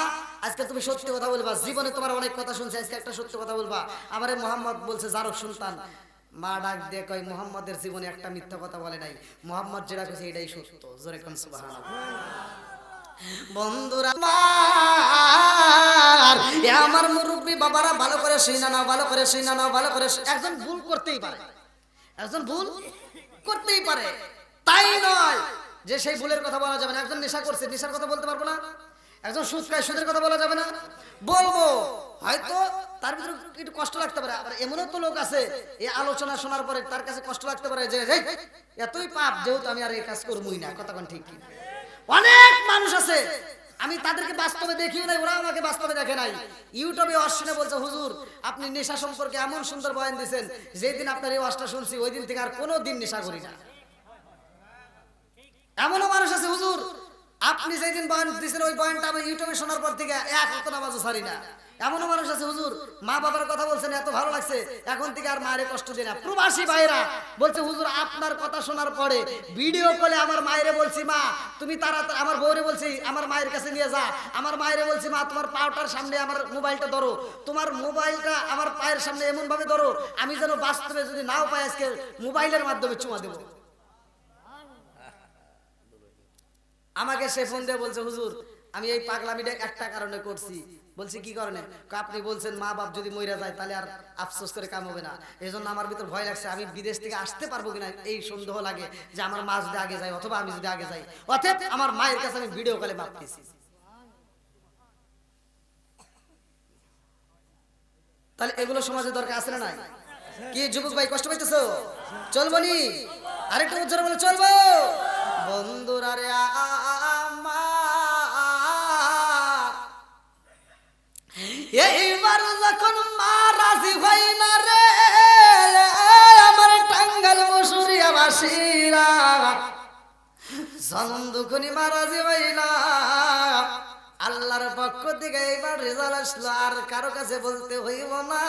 আজকে তুমি সত্যি কথা বলবা, জীবনে তোমার অনেক কথা শুনছি, আজকে একটা সত্যি কথা বলবা। আমারে মুহাম্মদ বলছে জারুর সন্তান। মা ডাক দিয়ে কয় মুহাম্মদের জীবনে একটা মিথ্যা কথা বলে নাই, মুহাম্মদ যেটা কইছে এটাই সত্য। জোরে কোন সুবহানাল্লাহ। বন্ধুরা আমার মুরব্বী বাবারা ভালো করে শুনা নাও, ভালো করে শুনা নাও, ভালো করে। একজন ভুল করতেই পারে, একজন ভুল করতেই পারে, তাই নয় যে সেই ভুলের কথা বলা যাবে না। একজন নেশা করছে, নেশার কথা বলতে পারবো না? একজন সুদ খায়, সুদের কথা বলা যাবে না? বলবো, হয়তো তার ভিতরে একটু কষ্ট লাগতে পারে। আবার এমনও তো লোক আছে এই আলোচনা শোনার পরে তার কাছে কষ্ট লাগতে পারে যে এতই পাপ, যেহেতু আমি আর এই কাজ করবই না, কথা কোন ঠিক কি? অনেক মানুষ আছে আমি তাদেরকে বাস্তবে দেখিও নাই, ওরা আমাকে বাস্তবে দেখে নাই। ইউটিউবে ওয়াজ শুনে বলছে হুজুর আপনি নেশা সম্পর্কে এমন সুন্দর বয়ান দিয়েছেন, যেই দিন আপনার এই ওয়াজটা শুনছি ওই দিন থেকে আর কোনো দিন নেশা করি না। এমনও মানুষ আছে হুজুর আপনি যেদিন বয়ান দিয়েছেন ওই বয়ানটা আমি ইউটিউবে শোনার পর থেকে এক ওয়াক্ত নামাজও ছাড়ি না। এমনও মানুষ আছে হুজুর মা বাবার কথা বলছেন এত ভালো লাগছে, এখন থেকে আর মায়ের কষ্ট দেয় না। প্রবাসী ভাইরা বলছে হুজুর আপনার কথা শোনার পরে ভিডিও কলে আমার মায়েরে বলছি মা তুমি তাড়াতাড়ি, আমার বউরে বলছি আমার মায়ের কাছে নিয়ে যা, আমার মায়েরে বলছি মা তোমার পাউটার সামনে আমার মোবাইলটা ধরো, তোমার মোবাইলটা আমার পায়ের সামনে এমন ভাবে ধরো আমি যেন বাস্তবে যদি নাও পাই আজকে মোবাইলের মাধ্যমে চুমা দেবো। আমাকে সে ফোন দিয়ে বলছে হুজুর আমি এই পাগলামিটা একটা কারণে করছি। বলছি কি কারণে? আপনি বলছেন মা বাপ যদি মইরা যায় তাহলে আর আফসোস করে কাম হবে না, এই জন্য আমার ভিতর ভয় লাগছে আমি বিদেশ থেকে আসতে পারবো কিনা এই সন্দেহ লাগে যে আমার মা যদি আগে যায় অথবা আমি যদি আগে যাই, অতএব আমার মায়ের কাছে আমি ভিডিও কলে মাপতেছি। তাহলে এগুলো সমাজে দরকার আছে না নাই? কি যুবক ভাই কষ্ট পাইতেছো? চলবো নি? আরেকটু জোরে বলে চলবো। বন্ধুরা রে এইবার যখন মা রাজি হয় না রে আমার টাঙ্গাল মসুরিয়া বাসীরা জনম দুখনি মা রাজি হয় না, আল্লাহর পক্ষ থেকে এইবার রেজাল্ট আসলো, আর কারো কাছে বলতে হইব না।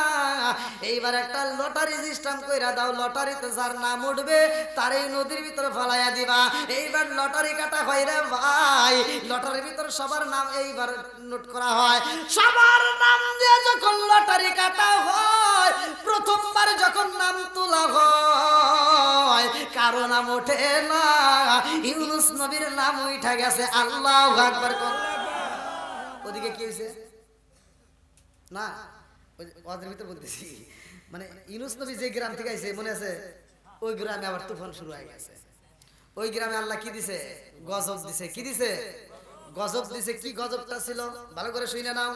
এইবার একটা লটারি সিস্টেম কইরা দাও, লটারিতে যার নাম উঠবে তার এই নদীর ভিতরে ফলাইয়া দিবা। এইবার লটারি কাটা হয় রে ভাই, লটারির ভিতরে সবার নাম এইবার নোট করা হয়। সবার নাম দিয়ে যখন লটারি কাটা হয়, প্রথমবার যখন নাম তোলা হয় কারো নাম ওঠে না, ইউনুস নবীর নাম উঠা গেছে। আল্লাহু আকবার। ওদিকে কি হয়েছে না ওদের ভিতরে বলতেছি, মানে ইউনুস নবী যে গ্রাম থেকে আইছে মনে আছে, ওই গ্রামে আবার তুফান শুরু হয়ে গেছে। ওই গ্রামে আল্লাহ কি দিছে? গজব দিছে। কি দিছে? গজব দিছে। কি গজবটা ছিল ভালো করে শুনে নাও।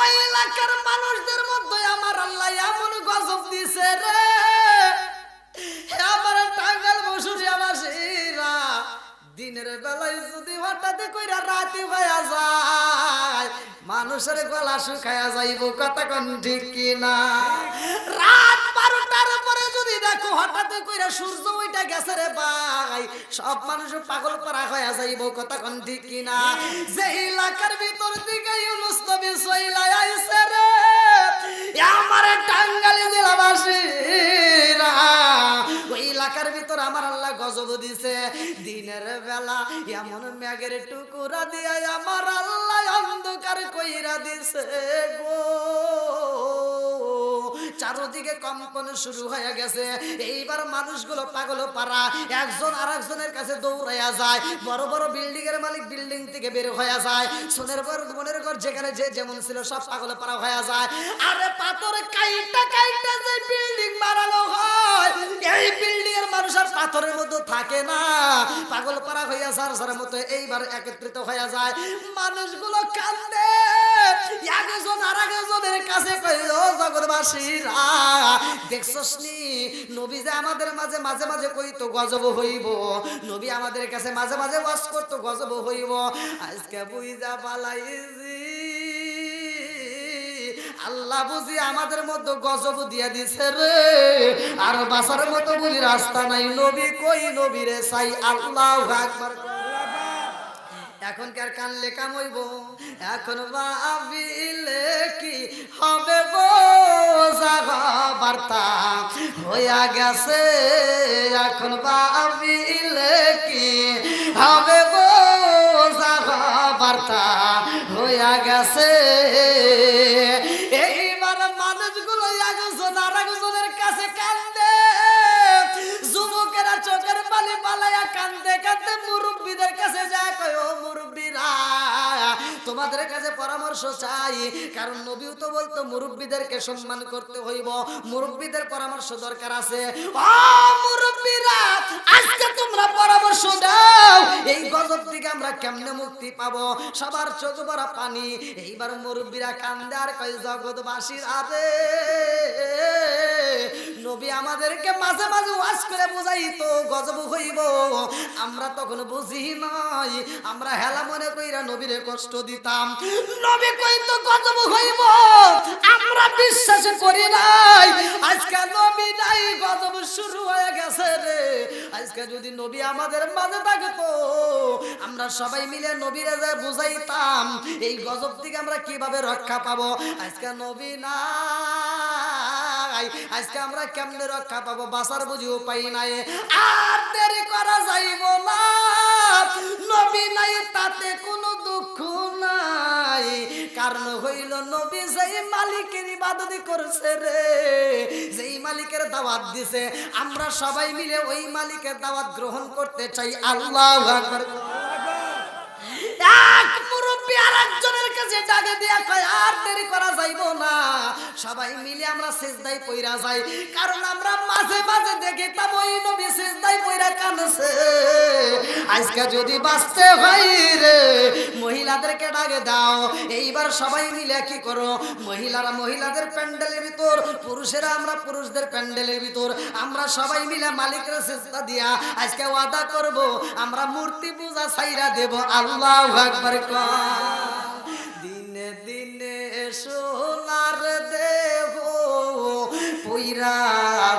ওই এলাকার মানুষদের মধ্যে আমার আল্লাহ এমন গজব দিছে রে, আমার টাঙ্গাইল বসুরিয়াবাসীরা দিনের বেলায় যদি হঠাৎ কইরা রাতে হয়ে যায়, মানুষের গলা শুকায়া যাইব, কথা কোন ঠিক কিনা? রাত 12টার পরে যদি দেখো হঠাৎ কইরা সূর্য ওইটা গেছে রে ভাই, সব মানুষ পাগল করা হয়ে যাইব, কথা কোন ঠিক কিনা? যে এলাকার ভিতর দিকে ইউনূস নবী চইলা আইছে রে, আমার টাঙ্গাইল জেলাবাসীরা ওই এলাকার ভিতর আমার আল্লাহ গজব দিছে। দিনের বেলা এমন মেঘের টুকুরা দিয়া আমার আল্লাহ অন্ধকার কইরা দিছে গো, চারদিকে কম্পন শুরু হয়ে গেছে। এইবার মানুষগুলো পাগল পারা, একজন আরেকজনের কাছে দৌড়াইয়া যায়। বড় বড় বিল্ডিং এর মালিক বিল্ডিং থেকে বের হয়ে যায়, সোনের ঘর মনের ঘর যেখানে যে যেমন ছিল সব পাগল পারা হয়ে যায়। আরে পাথরে কাইটা কাইটা যে বিল্ডিং বানানো হয়, এই বিল্ডিং এর মানুষ আর পাথরের মধ্যে থাকে না, পাগল পারা হইয়া সার মতো এইবার একত্রিত হয়ে যায়। মানুষগুলো কান্দে, একজন আরেকজনের কাছে কইল, জগৎবাসীরা দেখছস নি নবী যে আমাদের মাঝে মাঝে মাঝে কইতো গজব হইব, নবী আমাদের কাছে মাঝে মাঝে ওয়াজ করতো গজব হইব, আজকে বুইজা পালাইছি আল্লাহ বুঝি আমাদের মধ্যে গজব দিয়া দিছে রে, আর বাসার মতো বুঝি রাস্তা নাই। নবী কই, নবীরে চাই, আল্লাহু আকবার। এখনকার কানলে কাম হইব, এখন ভাবিলে কি হবে বোঝা বার্তা হইয়া গেছে, এখন ভাবিলে কি হবে বোঝা বার্তা হইয়া গেছে। এইবার মানুষগুলো একজন আর একজনের কাছে কান্দে, যুবকেরা চোখের পানি পালাইয়া কান্দে কান্দে মুরব্বীদের কাছে যায়, কয় ও মুরব্বীরা তোমাদের কাছে পরামর্শ চাই, কারণ নবীও তো বলতো মুরব্বীদেরকে সম্মান করতে হইব, মুরব্বীদের পরামর্শ দরকার আছে। ও মুরব্বীরা আজকে তোমরা পরামর্শ দাও, এই গজব থেকে আমরা কেমনে মুক্তি পাবো? সবার চোখ ভরা পানি। এইবার মুরব্বীরা কান্দে আর কয়, জগৎবাসীর আরে নবী আমাদেরকে মাঝে মাঝে ওয়াজ করে বুঝাইতো গজব হইব, আমরা তখন বুঝি নাই, আমরা হেলা মনে কইরা নবীরে কষ্ট দিতাম। নবী কইতো গজব হইব, আমরা বিশ্বাস করি নাই। আজকে নবী নাই, গজব শুরু হয়ে গেছে রে। আজকে যদি নবী আমাদের মাঝে থাকতো, আমরা সবাই মিলে নবীরে যায় বুঝাইতাম এই গজব থেকে আমরা কিভাবে রক্ষা পাবো। আজকে নবী নাই, আজকে আমরা কেমনে রক্ষা পাবো? বাঁচার বুঝি উপায় নাই। আর দেরি করা যাইব না, নবী নাই তাতে কোনো দুঃখ নাই, কারণ হইল নবী যেই মালিকের ইবাদত করছে রে, যেই মালিকের দাওয়াত দিছে, আমরা সবাই মিলে ওই মালিকের দাওয়াত গ্রহণ করতে চাই। আল্লাহু আকবার। এক মুরব্বী আরেকজনের কাছে ডাকে দিয়া কয়, আর দেরি করা যাইব না, সবাই মিলে আমরা সিজদায় পইরা যাই, কারণ আমরা মাঝে মাঝে দেখিতাম ওই নবী সিজদায় পইরা কাঁদছে। আজকে যদি বাঁচতে হয় রে, মহিলাদেরকে ডাকে দাও। এইবার সবাই মিলে কি করো, মহিলারা মহিলাদের প্যান্ডেলের ভিতর, পুরুষেরা আমরা পুরুষদের প্যান্ডেলের ভিতর, আমরা সবাই মিলে মালিকের সিজদা দিয়া আজকে ওয়াদা করব, আমরা মূর্তি পূজা ছাইরা দেব। আল্লাহু আকবার। দিনে দিনে সোনার দেহ পুইরা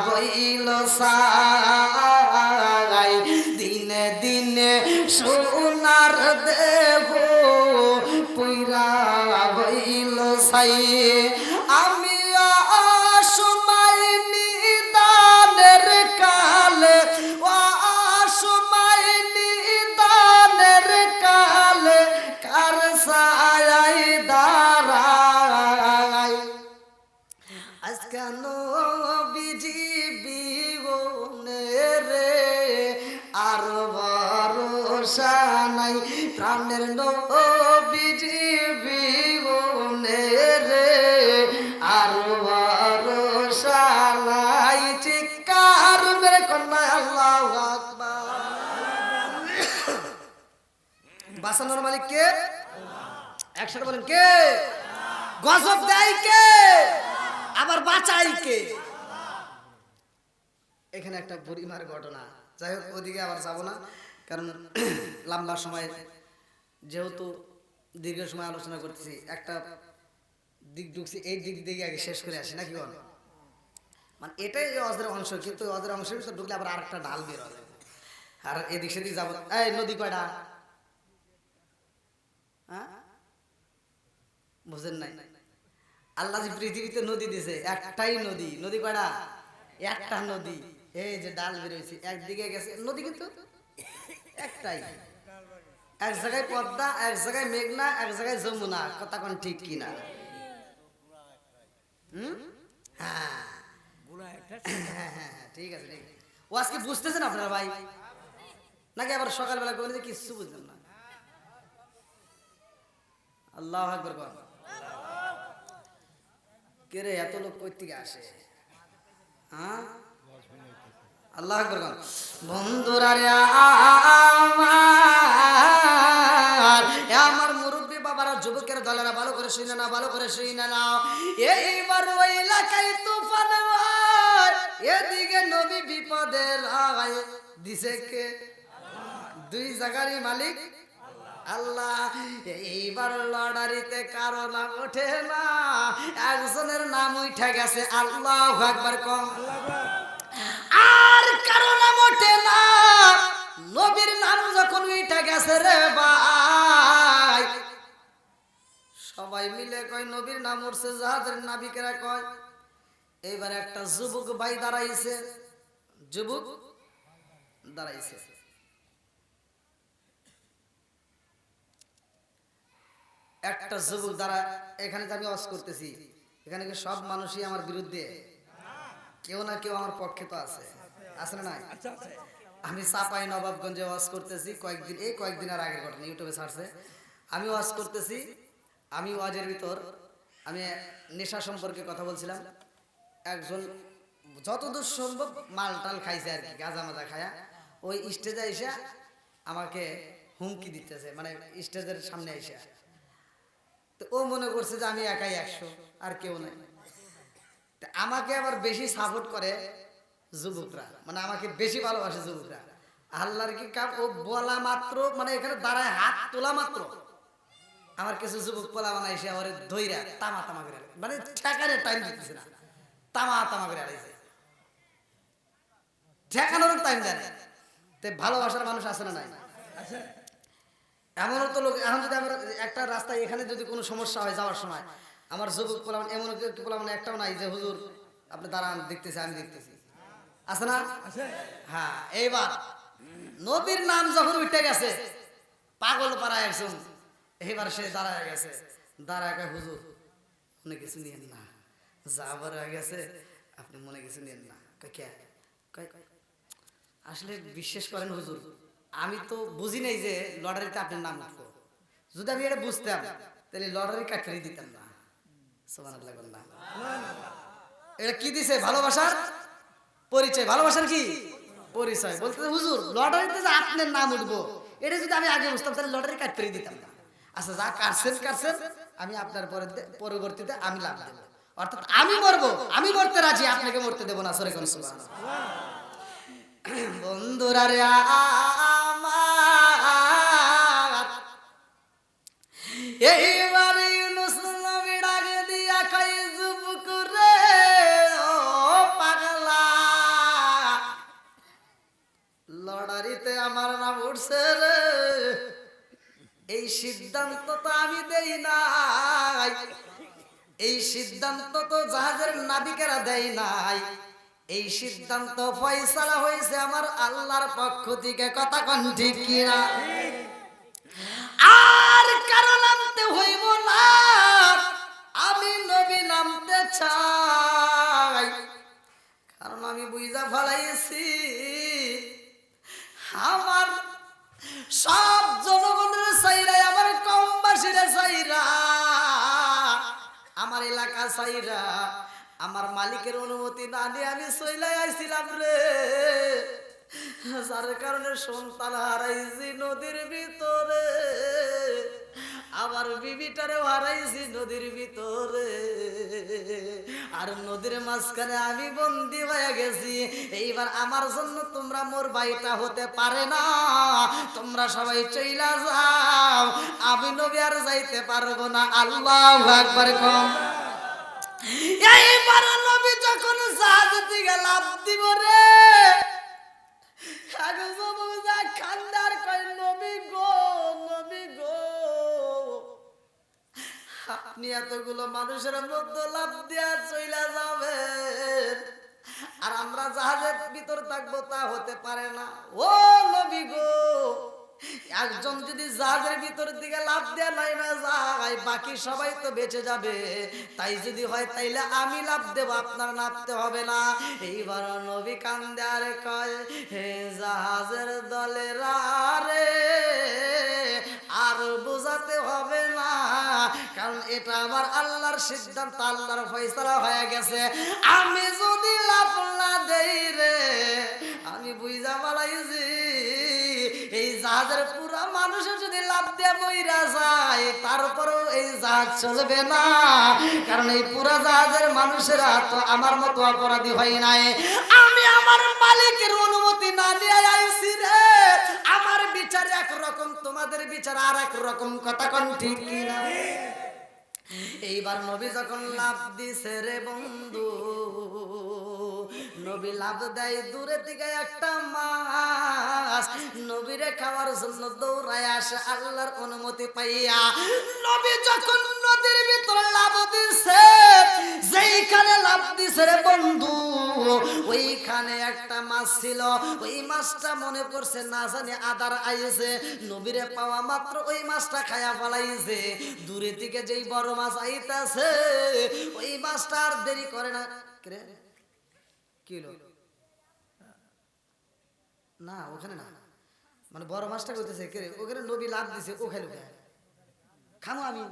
হইল সাই, দিনে দিনে সোনার দেহ পুইরা হইল সাই। আমি অসময় নিদানের কালে, অসময় নিদানের কালে কার ছায়ায় দাঁড়াই, আজকে নবীজি বিবনে রে আর ভরসা নাই, প্রাণের নবীজি বিবনে রে আর ভরসা নাই। চিৎকার মেরে কন্যা আল্লাহু আকবার। বাঁচানোর মালিক কে? একসাথে বলেন কে? গজব দেয় কে? আবার বাঁচাই কে? এখানে একটা বুড়িমার ঘটনা, যাই হোক ওদিকে আবার যাবো না, কারণ লম্বা সময় যেহেতু দীর্ঘ সময় আলোচনা করতেছি, একটা দিক ঢুকছি, এই দিক দিকে আগে শেষ করে আসি নাকি বল? মানে এটাই অজের অংশ, কিন্তু অজের অংশের ভিতরে ঢুকলে আবার আরেকটা ঢাল বের হবে, আর এদিক সেদিক যাবো। এই নদী কয়টা? হ্যাঁ, বুঝেন নাই? আল্লাহ যে পৃথিবীতে নদী দিয়েছে, একটাই নদী। নদী কয়টা? একটা নদী। এই যে ডাল বেরোয়েছে, একদিকে গেছে নদী, কিন্তু একটাই। এক জায়গায় পদ্মা, এক জায়গায় মেঘনা, এক জায়গায় যমুনা। কথা কোন ঠিক কিনা? হ্যাঁ পুরা একটা হ্যাঁ হ্যাঁ, ঠিক আছে ঠিক আছে। ও আজকে বুঝতেছেন আপনারা ভাই, নাকি আবার সকালবেলা করে যে কিছু বুঝলেন না? আল্লাহু আকবার বল। কে রে, এত লোক কই থেকে আসে? হ্যাঁ, আল্লাহু আকবার বল। বন্ধুরা রে আমার মুরব্বী বাবারা, যুবকের দলেরা, ভালো করে শুনে না, ভালো করে শুনে নাও। এইবার ওই এলাকায় তুফান হয়, এদিকে নবী বিপদের আয় দিছে কে? দুই জায়গারই মালিক আল্লাহ। এইবার লড়ারিতে কারো নাম ওঠে না, একজনের নাম উঠে গেছে আল্লাহু আকবার কম। আর কারো নাম ওঠে না, নবীর নাম যখন উঠে গেছে রে ভাই, সবাই মিলে কয় নবীর নাম উঠছে, জাহাজের নাবিকেরা কয়। এইবার একটা যুবক ভাই দাঁড়াইছে, যুবক দাঁড়াইছে। একটা যুবক দ্বারা, এখানে যে আমি ওয়াজ করতেছি, এখানে কি সব মানুষই আমার বিরুদ্ধে? কেউ না কেউ আমার পক্ষে তো আছে, আছে না নাই? আচ্ছা আচ্ছা আমি চাপাই নবাবগঞ্জে ওয়াজ করতেছি কয়েকদিন, এই কয়েকদিনের আগের ঘটনা, ইউটিউবে ছাড়ছে। আমি ওয়াজ করতেছি, আমি ওয়াজের ভিতর আমি নেশা সম্পর্কে কথা বলছিলাম। একজন যতদূর সম্ভব মাল টাল খাইছে আর কি, গাঁজা মাজা খায়া, ওই স্টেজে এসে আমাকে হুমকি দিতেছে, মানে স্টেজের সামনে এসে। তো ও মনে করছে যে আমি একাই 100, আর কেউ নাই। তা আমাকে আবার বেশি সাপোর্ট করে যুবকরা, মানে আমাকে বেশি ভালোবাসে যুবকরা। আল্লাহর কি কাম, ও বলা মাত্র, মানে এখানে দাঁড়ায় হাত তোলা মাত্র আমার কিছু যুবক পোলা বানাইছে, আমার ধইরা তামা তামা করে, মানে ঠেকানোর টাইম দিতেছে না, তামা তামা করে আড়াইছে, ঠেকানোর টাইম দেয় না। তো ভালোবাসার মানুষ আছে না নাই? আচ্ছা এমনও তো লোক, এখন যদি আমার একটা রাস্তায় এখানে যদি কোনো সমস্যা হয় যাওয়ার সময়, আমার যুবক পোলাম এমন পোলাম একটাও নাই যে হুজুর আপনি দাঁড়ান, দেখতেছি আমি দেখতেছি, আছে না? আচ্ছা হ্যাঁ। এইবার নবীর নাম যখন উঠে গেছে, পাগল পাড়া একজন, এইবার সে দাঁড়ায় গেছে, দাঁড়ায় কয় হুজুর মনে কিছু নিয়েন না, যা বড় হয়ে গেছে আপনি মনে কিছু নিয়েন না। কয় কে? কয় আসলে বিশ্বাস করেন হুজুর, আমি তো বুঝি নাই যে লটারিতে আপনার নাম উঠবো। যদি আমি এটা বুঝতাম তাহলে লটারি কাটতে দিতাম না। সুবহানাল্লাহ বললাম। এটা কি দিছে? ভালোবাসার পরিচয়। ভালোবাসার কি পরিচয়? বলতে হুজুর লটারিতে যে আপনার নাম উঠবো, এটা যদি আমি আগে বুঝতাম তাহলে লটারি কাটতে দিতাম না। আচ্ছা যা কাটছেন কাটছেন, আমি আপনার পরবর্তীতে আমি লাভ দেবো, অর্থাৎ আমি মরবো, আমি মরতে রাজি, আপনাকে মরতে দেবো না। সরে কোন সুবহানাল্লাহ। বন্ধুরা রে আমার, এইবার ইউনূস নবী ডাক দিয়া কয় যুবক রে ও পাগলা, লটারিতে আমার নাম উঠছে রে, এই সিদ্ধান্ত তো আমি দেই নাই, এই সিদ্ধান্ত তো জাহাজের নাবিকেরা দেয় নাই, এই সিদ্ধান্ত ফয়সালা হয়েছে আমার আল্লাহর পক্ষ থেকে। কথা কোন ঠিক কিনা? আর কারো নামতে হইব না, আমি নবী নামতে চাই, কারণ আমি বুঝা ফেলাইছি আমার সব জনগণের চাইরা, আমার কমবাসীরা চাইরা, আমার এলাকা চাইরা, আমার মালিকের অনুমতি না নিয়ে আমি চইলাই আইছিলাম রে। যার কারণে সন্তান হারাইছি নদীর ভিতরে, আবার বিবিটারে হারাইছি নদীর ভিতরে, আর নদীর মাঝখানে আমি বন্দি হয়ে গেছি। এইবার আমার জন্য তোমরা মোর ভাইটা হতে পারে না, তোমরা সবাই চইলা যাও, আমি নবী আর যাইতে পারবো না। আল্লাহু আকবার কম। এইবার নবী যখন জাহাজ থেকে লাফ দিব রে, খান্দার কয় নবী গো, নবী গো, আপনি এতগুলো মানুষের মধ্যে লাফ দিয়া চইলা যাবেন, আর আমরা জাহাজের ভিতর থাকবো, তা হতে পারে না। ও নবী গো, একজন যদি জাহাজের ভিতর দিকে লাফ দেয়া নাইমা যায়, বাকি সবাই তো বেঁচে যাবে। তাই যদি হয় তাইলে আমি লাফ দেব, আপনার নামতে হবে না। এইবার নবী কান্দে আর কয়, হে জাহাজের দলেরা রে, আর বোঝাতে হবে না, কারণ এটা আমার আল্লাহর সিদ্ধান্ত, আল্লাহর ফয়সালা হয়ে গেছে। আমি যদি লাফ না দেই রে, আমি বুঝা পালাইছি এই জাহাজের পুরা মানুষের যদি লাফ দিয়ে মইরা যায়, তারপরেও এই জাহাজ চলবে না, কারণ এই পুরা জাহাজের মানুষেরা তো আমার মতো অপরাধী হয় নাই। আমি আমার মালিকের অনুমতি না নিয়ে আইছি রে, আমার বিচার একরকম, তোমাদের বিচার আর এক রকম, কথা কোন ঠিক কিনা? এইবার নবী যখন লাফ দিছে রে বন্ধু, নবী লাফ দেয়, দূরে থেকে একটা মাছ নবীরে খাওয়ার জন্য দৌড়ায় আসে আল্লাহর অনুমতি পাইয়া। নবী যখন নদীর ভিতরে লাফ দিছে, যেইখানে লাফ দিছে রে বন্ধু, ওইখানে একটা মাছ ছিল। ওই মাছটা মনে করছে না জানি আদার আইছে, নবীরে পাওয়া মাত্র ওই মাছটা খায়া ফলাইছে। দূরে থেকে যেই বড় মাছ আইতাছে, ওই মাছটা আর দেরি করে না। কিলো না ওখানে না, মানে বড় মাছটা করতেছে কে, ওখানে নবী লাভ দিছে, ও খাইলো খামো আমি,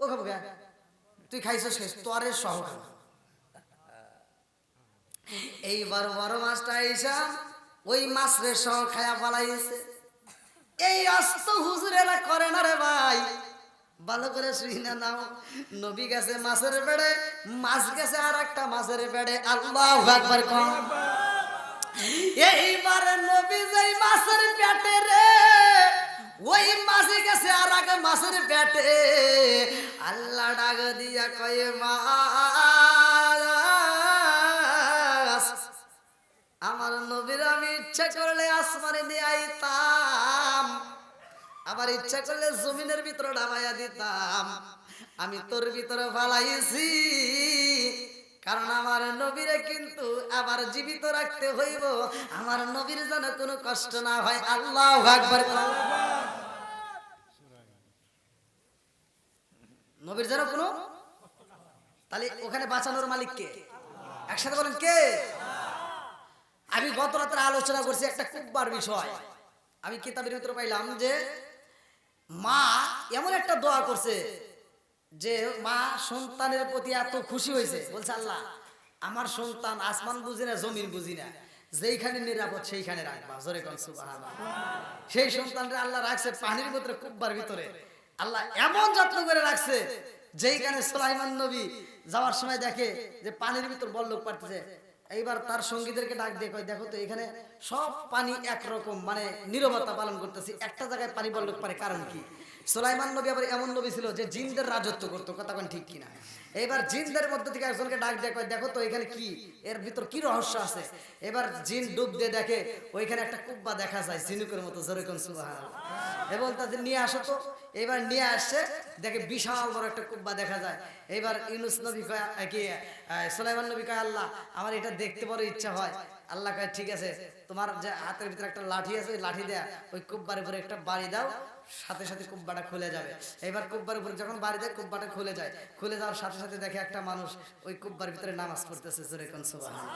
ও খাবো কে, তুই খাইছিস শেষ, তোরে সহ খাবো। এইবার বড় মাছটা আইসা ওই মাছ রে সহ খায়া পালাইছে। এই আস্ত হুজুরেরা করে না রে ভাই, ভালো করে শুনে নাও। নবী গেছে মাছের বেড়ে, মাছ গেছে আর একটা মাছের বেড়ে। আল্লাহু আকবার কম। এইবার নবী যেই মাছের পেটে রে, ওই মাছে গেছে আর এক মাছের পেটে। আল্লাহ ডাক দিয়া কয়ে, মাছ, আমার নবীর আমি ইচ্ছা করলে আসমানে দিয়ে আইতাম, আবার ইচ্ছা করলে জমিনের ভিতরে ডাবাইয়া দিতাম, আমি তোর ভিতরে ফালাইছি, কারণ আমার নবীরে কিন্তু আবার জীবিত রাখতে হইব, আমার নবীর যেন কোনো কষ্ট না হয়। আল্লাহু আকবার। নবীর যেন কোনো, তাহলে ওখানে বাঁচানোর মালিক কে? একসাথে বলেন কে? আমি গত রাত্রে আলোচনা করছি একটা কুব্বার বিষয়। আমি কিতাবের ভিতরে পাইলাম যে মা এমন একটা দোয়া করছে, যে মা সন্তানের প্রতি এত খুশি হয়েছে, বলছে আল্লাহ আমার সন্তান আসমান বুঝি না জমিন বুঝি না, যেইখানে নিরাপদ সেইখানে রাখবা। জোরে কোন সুবহানাল্লাহ। সেই সন্তানটা আল্লাহ রাখছে পানির ভিতরে, কুব্বার ভিতরে। আল্লাহ এমন যত্ন করে রাখছে, যেইখানে সুলাইমান নবী যাওয়ার সময় দেখে যে পানির ভিতর বল্লক পাড়তেছে, এইবার তার সঙ্গীদেরকে ডাক দিয়ে কয়, দেখো তো এখানে সব পানি একরকম, মানে নীরবতা পালন করতেছি, একটা জায়গায় পানি বল্লক পারে, কারণ কি? সুলাইমান নবী আবার এমন নবী ছিল যে জিনদের রাজত্ব করতো, কথা কোন ঠিক কিনা? এবার জিনদের মধ্যে থেকে একজনকে ডাক দিয়ে কয়, দেখো তো এখানে কি, এর ভিতর কি রহস্য আছে? এবার জিন ডুব দিয়ে দেখে ওইখানে একটা কুব্বা দেখা যায় ঝিনুকের মতো। জোরে কোন সুবহানাল্লাহ। এবং তাদের নিয়ে আসো তো। এবার নিয়ে আসছে, দেখে বিশাল বড় একটা কুব্বা দেখা যায়। এবার ইউনূস নবী কয়, কি সুলাইমান নবী কয়, আল্লাহ আমার এটা দেখতে বড় ইচ্ছা হয়। আল্লাহ কয়, ঠিক আছে, তোমার যে হাতের ভিতরে একটা লাঠি আছে, ওই লাঠি দেয়া ওই কুব্বার উপরে একটা বাড়ি দাও, সাথে সাথে কুব্বাটা খুলে যাবে। এবার কুব্বার উপরে যখন বাড়ি দেয়, কুব্বাটা খুলে যায়। খুলে যাওয়ার সাথে সাথে দেখে একটা মানুষ ওই কুব্বার ভিতরে নামাজ পড়তেছে। জোরে কোন সুবহানাল্লাহ।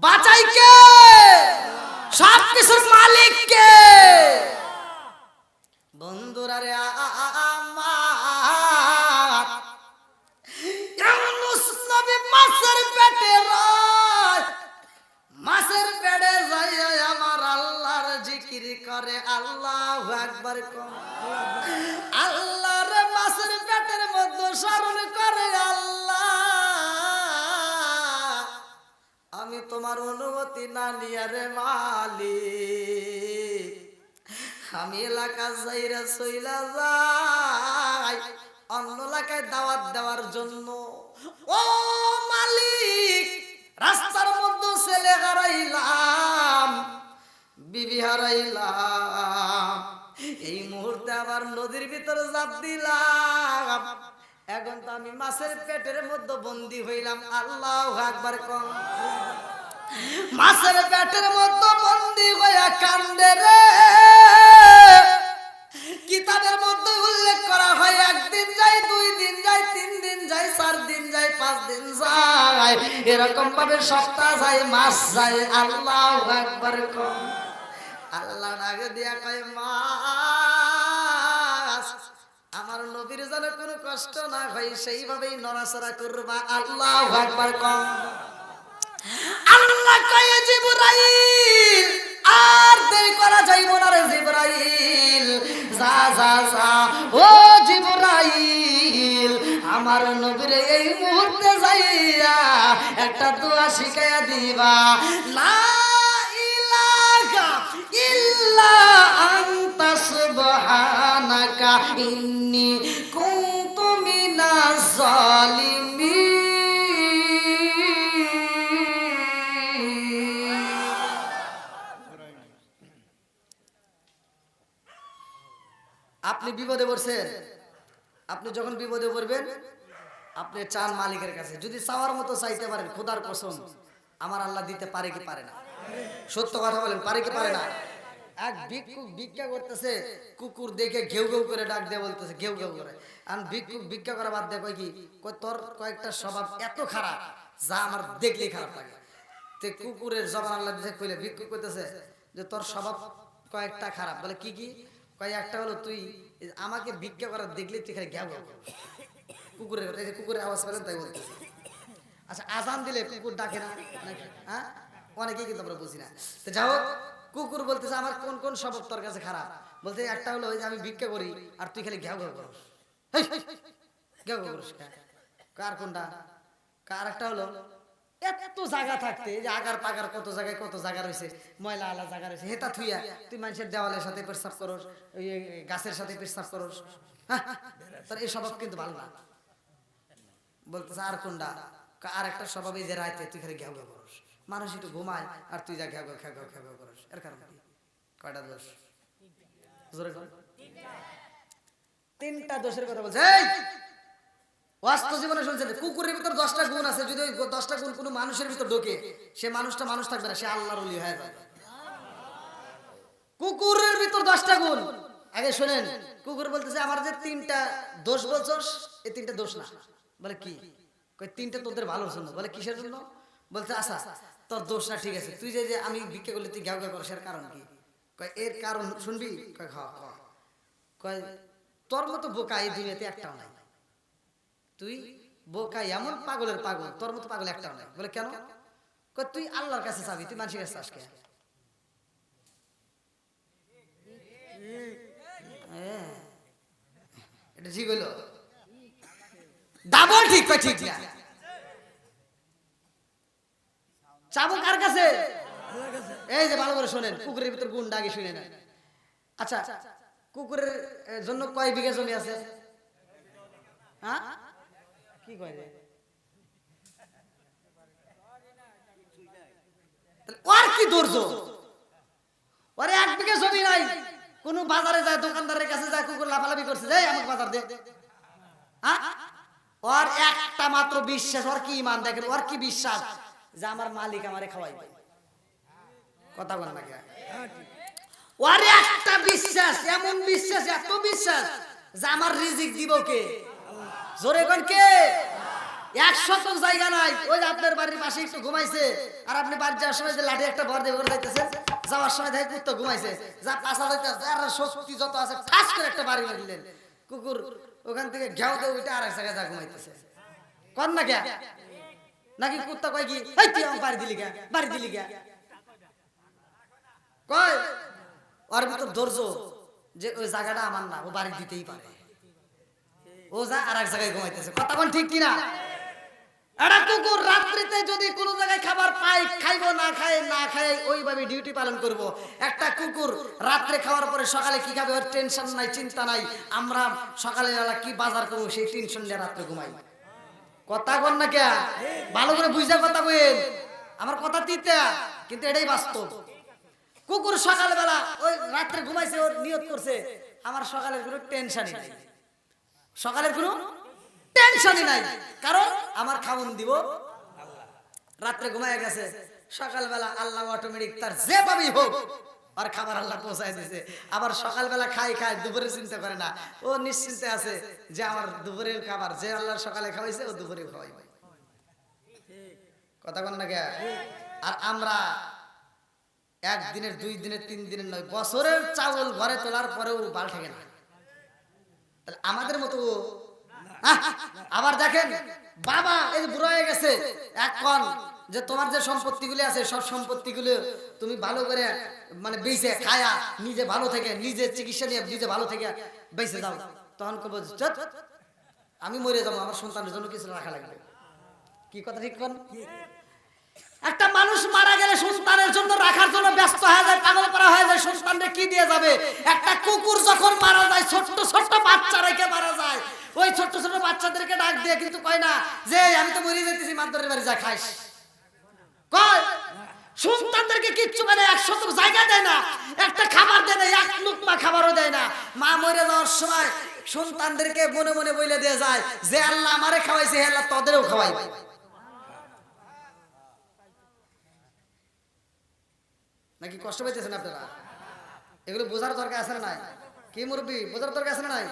বাঁচাই কে? সব কিছুর মালিক কে? বন্ধুরা রে আমার ইউনূস নবী মাছের পেটে রয়, আকবার কম। আল্লাহর মাছের পেটের মধ্যে স্মরণ করে আল্লাহ, আমি তোমার অনুমতি না নিয়ে রে মালিক আমি এলাকা যাইরা চইলা যাই অন্য এলাকায় দাওয়াত দেওয়ার জন্য। ও মালিক, রাস্তার মধ্যে ছেলে হারাইলাম, বিবি হারাইলাম, এই মুহূর্তে আবার নদীর ভিতরে ঝাঁপ দিলাম, এখন তো আমি মাছের পেটের মধ্যে বন্দী হইলাম। আল্লাহু আকবার কম। মাছের পেটের মধ্যে বন্দী হইয়া কান্দে রে। কিতাবের মধ্যে উল্লেখ করা হয় একদিন যায়, 2 দিন যায়, 3 দিন যায়, 4 দিন যায়, 5 দিন যায়, এরকম ভাবে সপ্তাহ যায়, মাস যায়। আল্লাহু আকবার কম। আল্লাহ ডাকে দিয়া কয় মাস, আমার নবীর যেন কোনো কষ্ট না হয় সেইভাবেই নড়াচড়া করবা। আল্লাহু আকবার কম। আল্লাহ কয় জিবরাইল, আর দেরি করা যাইব না রে জিবরাইল, যা যা যা ও জিবরাইল, আমার নবীর এই মুহূর্তে যাইয়া একটা দোয়া শিখাইয়া দিবা, লা ইলাহা ইল্লা আনতা সুবহানাকা ইন্নী কুনতু মিনাজ জালিমিন। আপনি বিপদে পড়ছেন, আপনি যখন বিপদে পড়বেন আপনি চান মালিকের কাছে, যদি চাওয়ার মতো চাইতে পারেন, খোদার কসম আমার আল্লাহ দিতে পারে কি পারে না? সত্য কথা বলেন, পারে কি পারে না? এক ভিক্ষুক ভিক্ষা করতেছে, কুকুর দেখে ঘেউ ঘেউ করে ডাক দিয়ে বলতেছে, ঘেউ ঘেউ করে। আর ভিক্ষুক ভিক্ষা করা বাদ দিয়ে কয় কি, তোর কয়েকটা স্বভাব এত খারাপ যা আমার দেখলেই খারাপ লাগে। তে কুকুরের জবান আল্লাহ দিতে কইলে ভিক্ষুক কইতেছে যে তোর স্বভাব কয়েকটা খারাপ। বলে কি কি? কয় একটা হলো তুই আমাকে ভিক্ষা করা দেখলে তুই খালি ঘেউ ঘেউ। কুকুরের কথা, কুকুরের আওয়াজ পেলেন তাই বলতেছে। আচ্ছা, আজান দিলে কুকুর ডাকে না নাকি? হ্যাঁ, অনেকেই কিন্তু আমরা বুঝি না। তো যাই হোক, কুকুর বলতেছে আমার কোন কোন স্বভাব তোর কাছে খারাপ। বলতে একটা হলো যে আমি ভিক্ষা করি আর তুই খালি ঘেউ ঘেউ করস। ঘেউ ঘেউ করস কার কোনটা? কার একটা হলো এত জায়গা থাকতে যে আগার পাগার কত জায়গায় কত জায়গা রয়েছে, ময়লা আলা জায়গা রয়েছে, হেতা থুইয়া তুই মানুষের দেওয়ালের সাথে পেশাব করস, ওই গাছের সাথে পেশাব করস। তোর এই স্বভাব কিন্তু ভালো না। বলতেছে আর কোনটা? আর একটা স্বভাব এই যে রাইতে তুই খালি ঘেউ ঘেউ করস, মানুষ একটু ঘুমায় আর তুই যা ঘেউ ঘেউ ঘেউ ঘেউ ঘেউ ঘেউ করস। এর কারণ কি? কয়টা দোষ? জোরে কর। 3টা দোষের কথা বলছে। এই বাস্তব জীবনে শুনছেন, কুকুরের ভিতর 10টা গুণ আছে, যদি ওই 10টা গুণ কোনো মানুষের ভিতর ঢোকে, সে মানুষটা মানুষ থাকবে না, সে আল্লাহর ওলি হয়ে যাবে। কুকুরের ভিতর 10টা গুণ। আগে শুনেন, কুকুর বলতেছে আমার যে 3টা দোষ বলছস, এই 3টা দোষ না। বলে কি? কই 3টা তোদের ভালোর জন্য। বলে কিসের জন্য? বলতে আচ্ছা তোর দোষ না, ঠিক আছে, তুই যে আমি ভিক্ষা করলে তুই ঘেউ ঘেউ করস, এর কারণ কি? কয় এর কারণ শুনবি? কয় হ্যাঁ। কয় তোর মতো বোকা এই দুনিয়াতে একটাও নাই, তুই বোকা, এমন পাগলের পাগল, তোর মতো পাগল একটাও নাই। বলে কেন? কয় তুই আল্লাহর কাছে চাবি, তুই মানুষের কাছে চাস কে? এটা ঠিক হইলো? ডাবল ঠিক। কয় ঠিক না। চাবো কার কাছে? এই যে ভালো করে শোনেন, কুকুরের ভিতর গুণ আগে শুনে না। আচ্ছা, কুকুরের জন্য কয় বিঘা জমি আছে? হ্যাঁ, কি কয় রে? ওর কি ধৈর্য? ওরে 1 বিঘা জমি নাই, কোন বাজারে যায়, দোকানদারের কাছে যায়, কুকুর লাফালাফি করছে, এই আমাকে বাজার দে। হ্যাঁ, ওর একটা মাত্র বিশ্বাস, ওর কি ইমান দেখেন, ওর কি বিশ্বাস যে আমার মালিক আমারে খাওয়াইবে। কথা বল না কে? ওর একটা বিশ্বাস, এমন বিশ্বাস, এত বিশ্বাস যে আমার রিজিক দিব কে? জোরে কোন কে? 1 শতক জায়গা নাই, ওই যে আপনার বাড়ির পাশে একটু ঘুমাইছে, আর আপনি বাড়ি যাওয়ার সময় যে লাঠি একটা ভর দিয়ে করে যাইতেছেন, যাওয়ার সময় দেখে কুত্তা ঘুমাইছে, যা পাশা যাইতেছে, আর শক্তি যত আছে ঠাস করে একটা বাড়ি দিলেন, কুকুর ওখান থেকে ঘেউ দিয়ে ওইটা আর এক জায়গায় যা ঘুমাইতেছে। কর না কে? নাকি কুত্তা কয় কি, এই তুই আমার বাড়ি দিলি কে? বাড়ি দিলি কে? কয় ওর ভিতর ধৈর্য, যে ওই জায়গাটা আমার না, ও বাড়ি দিতেই পারে, ও যা আর এক জায়গায় ঘুমাইতেছে। কথা কোন ঠিক কিনা? একটা কুকুর রাত্রিতে যদি কোনো জায়গায় খাবার পায়, খাইবো, না খায় ওইভাবে ডিউটি পালন করব। একটা কুকুর রাত্রে খাওয়ার পরে সকালে কি খাবে ওর টেনশন নাই, চিন্তা নাই। আমরা সকালে বেলা কি বাজার করবো সেই টেনশন নিয়ে রাত্রে ঘুমাই। কথা কন না কে? ভালো করে বুঝা কথা কইেন, আমার কথা তিতা কিন্তু এটাই বাস্তব। কুকুর সকালবেলা ওই রাত্রে ঘুমাইছে, ওর নিয়ত করছে আমার সকালের কোনো টেনশনই নাই, সকালের কোনো টেনশনই নাই, কারণ আমার খাওন দিব আল্লাহ। রাত্রে ঘুমায় গেছে, সকালবেলা আল্লাহ অটোমেটিক তার যেভাবেই হোক আর খাবার আল্লাহ পৌঁছায় দিয়েছে। আবার সকালবেলা খায় দুপুরে চিন্তা করে না, ও নিশ্চিন্তে আছে যে আমার দুপুরের খাবার যে আল্লাহ সকালে খাওয়াইছে ও দুপুরে খাওয়াইবে। কথা বল না কে? আর আমরা একদিনের, 2 দিনের, 3 দিনের নয়, বছরের চাউল ঘরে তোলার পরেও বাল ঠেকে না। তাহলে আমাদের মতো আবার দেখেন বাবা এই বুড়ো হয়ে গেছে, এখন যে তোমার যে সম্পত্তিগুলি আছে সব সম্পত্তিগুলো তুমি ভালো করে মানে বেঁচে খায়া নিজে ভালো থেকে, নিজে চিকিৎসা নিয়ে নিজে ভালো থেকে বেঁচে যাও, তখন করবো আমি মরে যাবো, আমার সন্তানের জন্য কিছু রাখা লাগবে। কি কথা ঠিক কর? একটা মানুষ মারা গেলে সন্তানের জন্য রাখার জন্য ব্যস্ত হয়ে যায়, পাগল করা হয়ে যায়, সন্তানকে কি দিয়ে যাবে? একটা কুকুর যখন মারা যায়, ছোট্ট ছোট্ট বাচ্চা রেখে মারা যায়, ওই ছোট্ট ছোট্ট বাচ্চাদেরকে ডাক দিয়ে কিন্তু কয় না যে আমি তো মরে যেতেছি, মাদরের বাড়ি যা খাইস, কয় সন্তানদেরকে কিচ্ছু মানে 100 জায়গা দেয় না, একটা খাবার দেয় না, এক লুকমা খাবারও দেয় না। মা মরে যাওয়ার সময় সন্তানদেরকে মনে মনে বলে দিয়ে যায় যে আল্লাহ আমারে খাওয়াইছে, হে আল্লাহ তোদেরও খাওয়াইবে। নাকি কষ্ট পাইতেছেন আপনারা? এগুলো বোঝার দরকার আছে না নাই? কি মুরব্বি, বোঝার দরকার আছে না নাই?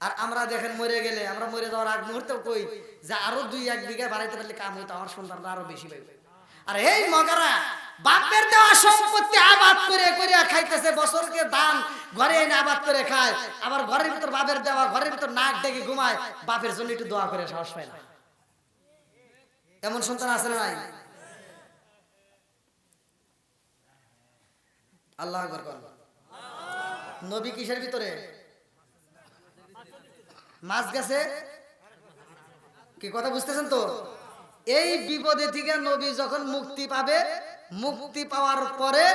আর আমরা দেখেন মরে গেলে, আমরা মরে যাওয়ার আগ মুহূর্তেও কই যে আরো 2-1 বিঘা বাড়াইতে পারলে কাম হইতো, আমার সন্তানরা আরো বেশি পাইবে। আর এই মগারা বাপের দেওয়া সম্পত্তি আবাদ করে করে খাইতেছে, বছরকে দান ঘরে এনে আবাদ করে খায়, আবার ঘরের ভিতর বাপের দেওয়া, ঘরের ভিতর নাক ডেকে ঘুমায়, বাপের জন্য একটু দোয়া করে সাহস পায় না। এমন সন্তান আছে না নাই? আল্লাহ আকবার বল। নবী কিসের ভিতরে? মাছ গেছে, কি কথা বুঝতেছেন তো? এই বিপদে থেকে নবী যখন মুক্তি পাবে, মুক্তি পাওয়ার পরে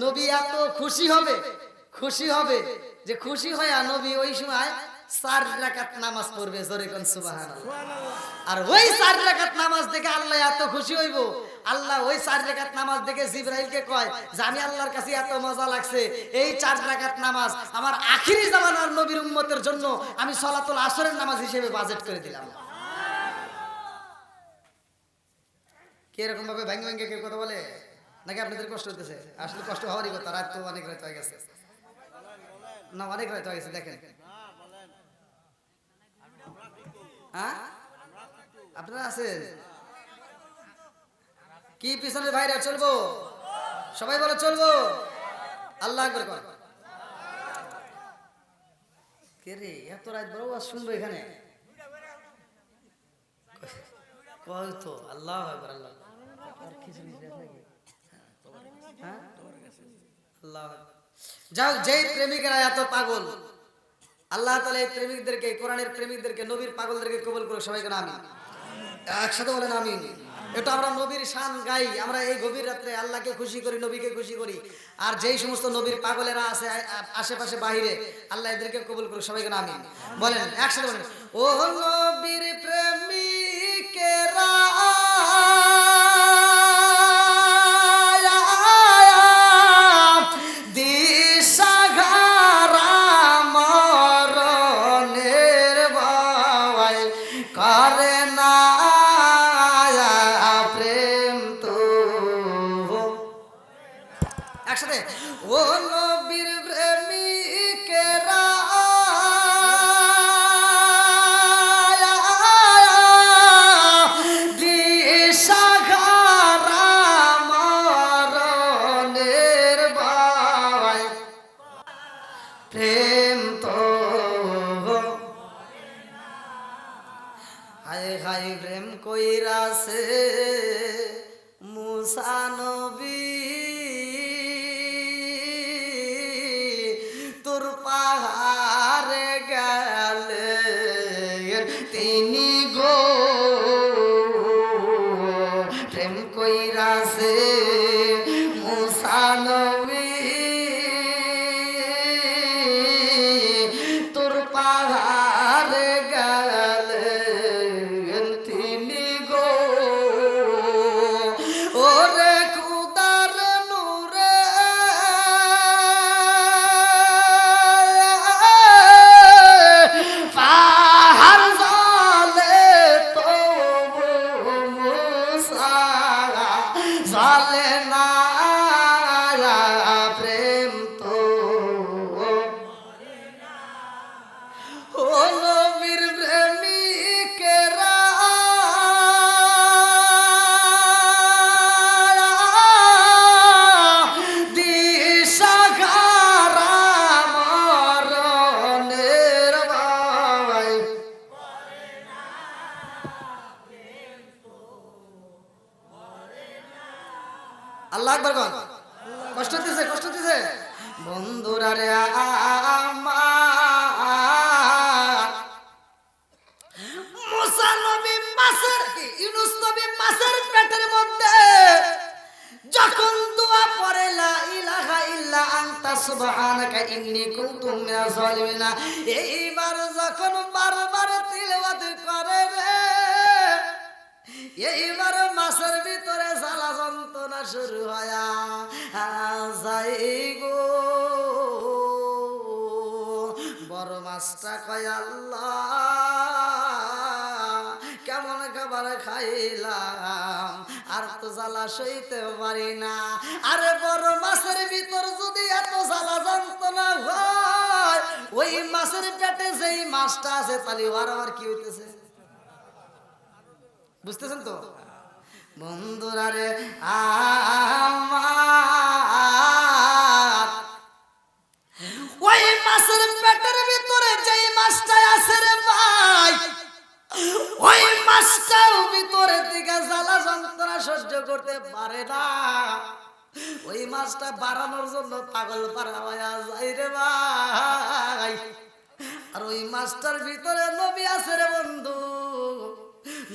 নবী এত খুশি হবে যে খুশি হয়ে নবী ওই সময় 4 রাকাত নামাজ পড়বে, জোরে কোন সুবহানাল্লাহ। আর ওই 4 রাকাত নামাজ দেখে আল্লাহ এত খুশি হইব, আল্লাহ ওই 4 রাকাত নামাজ দেখে জিবরাইলকে কয় যে আমি আল্লাহর কাছে এত মজা লাগছে, এই 4 রাকাত নামাজ আমার আখিরি জামানার নবীর উম্মতের জন্য আমি সালাতুল আসরের নামাজ হিসেবে বাজেট করে দিলাম। কি এরকম ভাবে ভাঙ্গে ভাঙ্গে কেউ কথা বলে নাকি আপনাদের কষ্ট হইতেছে? আসলে কষ্ট হওয়ারই কথা, রাত তো অনেক রাত হয়ে গেছে না, অনেক রাত হয়ে গেছে। দেখেন হ্যাঁ আপনারা আছেন কি পিছনের ভাইরা? চলবো, সবাই বলো চলবো। আল্লাহ আকবার কর। কে রে এত রাত বড় আওয়াজ শুনবো এখানে? কয় তো আল্লাহ আকবার। আল্লাহ হ্যাঁ আল্লাহ যাও। যেই প্রেমিকেরা এত পাগল, আল্লাহ তাআলা এই প্রেমিকদেরকে, কোরআনের প্রেমিকদেরকে, নবীর পাগলদেরকে কবুল করে সবাই কেন আমিন, একসাথে বলেন আমিন। এটা আমরা নবীর শান গাই, আমরা এই গভীর রাত্রে আল্লাহকে খুশি করি, নবীকে খুশি করি। আর যেই সমস্ত নবীর পাগলেরা আছে আশেপাশে বাহিরে, আল্লাহ এদেরকে কবুল করে সবাই কেন আমিন বলেন, একসাথে বলেন ও নবীর প্রেমিকেরা ও নবীর প্রেমিকেরা দিশাহারা মরণের ভয়, প্রেম তো হায় হায় প্রেম কইরাছে মুসা নবী, তোর আল্লাহ আকবার কোন। কষ্ট দিছে, কষ্ট দিছে বন্ধুরা রে আমার। মুসা নবী মাছের ইউনূস নবী মাছের পেটের মধ্যে যখন দোয়া পড়ে লা ইলাহা ইল্লা আনতা সুবহানাকা ইন্নী কুনতু মিনাজ জালিমিন, এইবার যখন বারবার তিলাওয়াত করে রে, এইবার মাছের ভিতরে জ্বালা যন্ত্রণা শুরু হয়া যায় গো। বড় মাছটা কয় আল্লাহ কেমন খাবার খাইলাম, আর তো জ্বালা সইতে পারি না। আরে বড় মাছের ভিতর যদি এত জ্বালা যন্ত্রণা হয়, ওই মাছের পেটে যেই মাছটা আছে তাহলে আর আমার কি হইতেছে, বুঝতেছেন তো বন্ধুরা রে আমার। ওই মাছের পেটের ভিতরে যেই মাছটা আছে রে ভাই, ওই মাছটাও ভিতরের দিকে জ্বালা যন্ত্রণা সহ্য করতে পারে না। ওই মাছটা বাড়ানোর জন্য পাগল পারা হয়ে যায় রে ভাই। আর ওই মাছটার ভিতরে নবী আছে রে বন্ধু,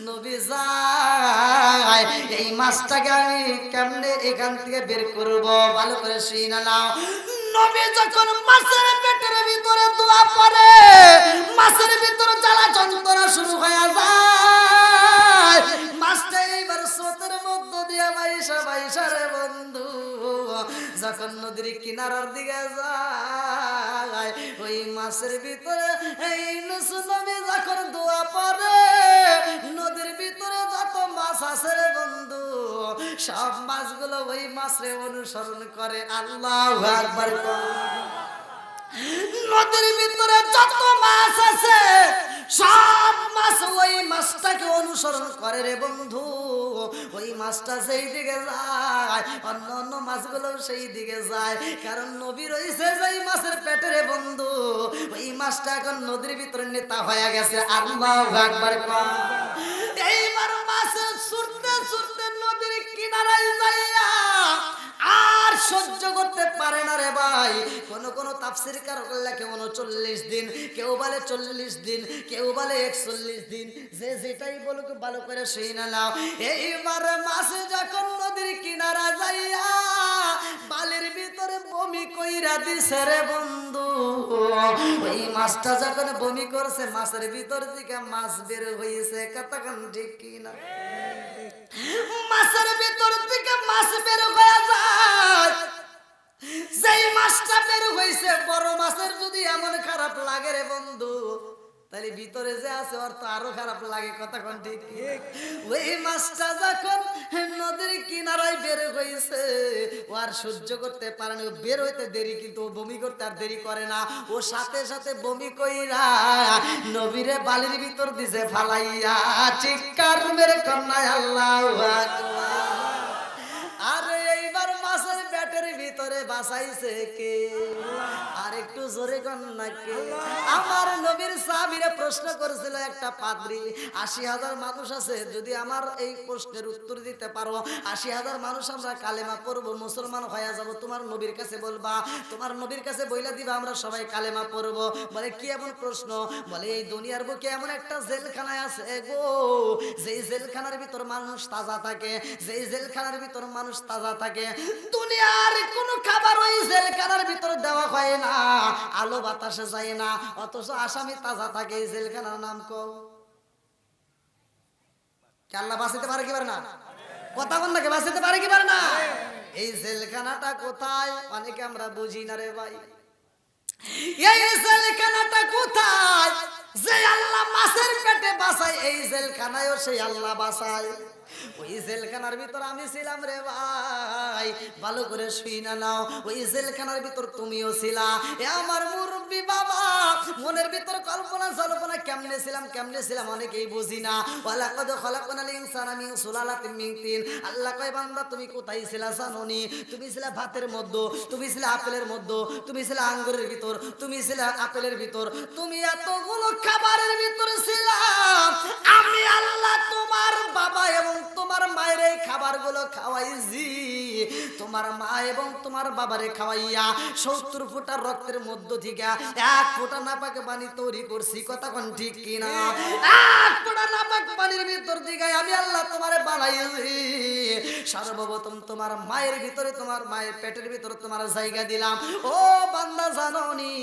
নবী যায় এই মাছটাকে আমি কেমনে এখান থেকে বের করব, ভালো করে শুনে নাও। নবী যখন মাছের পেটের ভিতরে দোয়া পড়ে, মাছের ভিতরে জ্বালা যন্ত্রণা শুরু হয়ে যায়। মাছটা এইবার স্রোতের মধ্য দিয়ে বাইসা বাইসা রে বন্ধু যখন নদীর কিনারার দিকে যায়, ওই মাছের ভিতরে এই ইউনূস নবী যখন দোয়া পড়ে, নদীর ভিতরে যত মাছ আছে রে বন্ধু সব মাছগুলো ওই মাছরে অনুসরণ করে। আল্লাহু আকবার। নদীর ভিতরে যত মাছ আছে সব মাছ ওই মাছটাকে অনুসরণ করে রে বন্ধু। ওই মাছটা সেই দিকে যায়, অন্য অন্য মাছগুলো সেই দিকে যায়, কারণ নবী রয়েছে যেই মাছের পেটে রে বন্ধু, ওই মাছটা এখন নদীর ভিতরে নেতা হয়ে গেছে। আল্লাহু আকবার। এইবার মাছ ছুটতে ছুটতে নদীর কিনারায় যাইয়া আর সহ্য করতে পারে না রে ভাই। কোন কোন তাফসীরকার লেখে 39 দিন, কেউ বলে 40 দিন, কেউ বলে 41 দিন, যে যেটাই বলুক ভালো করে শুনে নাও। এইবার মাছ যখন নদীর কিনারা যাইয়া বালির ভিতরে বমি কইরা দিছে রে বন্ধু, ওই মাছটা যখন বমি করছে মাছের ভিতর থেকে মাছ বের হইছে। কতক্ষণ ঠিক কিনা? মাছের ভিতর থেকে মাছ বের হয়ে যায়। যেই মাছটা বের হইছে বড় মাছের যদি এমন খারাপ লাগে রে বন্ধু, তাহলে ভিতরে যে আছে ওর তো আরো খারাপ লাগে। কতক্ষণ ঠিক? ওই মাছটা যখন নদীর কিনারায় বের হইছে, ও আর সহ্য করতে পারে না, বের হইতে দেরি, কিন্তু ও বমি করতে আর দেরি করে না। ও সাথে সাথে বমি কইরা নবীরে বালির ভিতর দিছে ফালাইয়া চিৎকার মেরে কন্যায় আল্লাহু আকবার। আরে এইবার মাছের পেটের ভিতরে বাঁচাইছে কে? আর একটু জোরে কন্যা কে? আমার নবীর সাহাবীরা প্রশ্ন করেছিল একটা পাদ্রী, ৮০,০০০ মানুষ আছে, যদি আমার এই প্রশ্নের উত্তর দিতে পারো, ৮০,০০০ মানুষ আমরা কালেমা পড়বো, মুসলমান হয়ে যাব, তোমার নবীর কাছে বলবা, তোমার নবীর কাছে বইলা দিবা আমরা সবাই কালেমা পড়বো। বলে কি এমন প্রশ্ন? বলে এই দুনিয়ার বুকে এমন একটা জেলখানায় আছে গো, যেই জেলখানার ভিতর মানুষ তাজা থাকে, যেই জেলখানার ভিতর মানুষ তাজা থাকে, দুনিয়ার কোনো খাবার ওই জেলখানার ভিতর দেওয়া হয় না, আলো বাতাসে যায় না, অথচ আসামি তাজা থাকে। এই জেলখানার নাম কও। কে আল্লাহ বাঁচাতে পারে কি পারে না? কথা বল না, কে বাঁচাতে পারে কি পারে না? এই জেলখানাটা কোথায় অনেকে আমরা বুঝি না রে ভাই। এই জেলখানাটা কোথায়? যে আল্লাহ মাছের পেটে বাঁচায়, এই জেলখানায়ও সেই আল্লাহ বাঁচায়। ওই জেলখানার ভিতর আমি ছিলাম রে ভাই, ভালো করে শুইনা নাও। ওই জেলখানার ভিতর তুমিও ছিলা। এ আমার মুরব্বি বাবা, মনের ভিতর কল্পনা জল্পনা কেমনে ছিলাম অনেকেই বুঝি না। ওয়ালাকাদ খলাকনাল ইনসানা মিন সুলালাতিন মিন তিন। আল্লাহ কয় বান্দা তুমি কোথায় ছিলা জানোনি? তুমি ছিলা ভাতের মধ্যে, তুমি ছিলা আপেলের মধ্যে, তুমি ছিলা আঙ্গুরের ভিতর, তুমি ছিলা আপেলের ভিতর, তুমি এতগুলো খাবারের ভিতরে ছিলা। আমি আল্লাহ তোমার বাবা এবং তোমার মায়ের এই খাবারগুলো খাওয়াইছি। তোমার মা এবং তোমার বাবারে খাওয়াইয়া 70 ফোঁটা রক্তের মধ্য থেকে 1 ফোঁটা নাপাক পানি তৈরি করছি, কথা কোন ঠিক কিনা? 1 ফোঁটা নাপাক পানির ভিতর থেকে আমি আল্লাহ তোমারে বানাইছি। সর্বপ্রথম তোমার মায়ের ভিতরে, তোমার মায়ের পেটের ভিতরে তোমার জায়গা দিলাম। ও বান্দা জানোনি,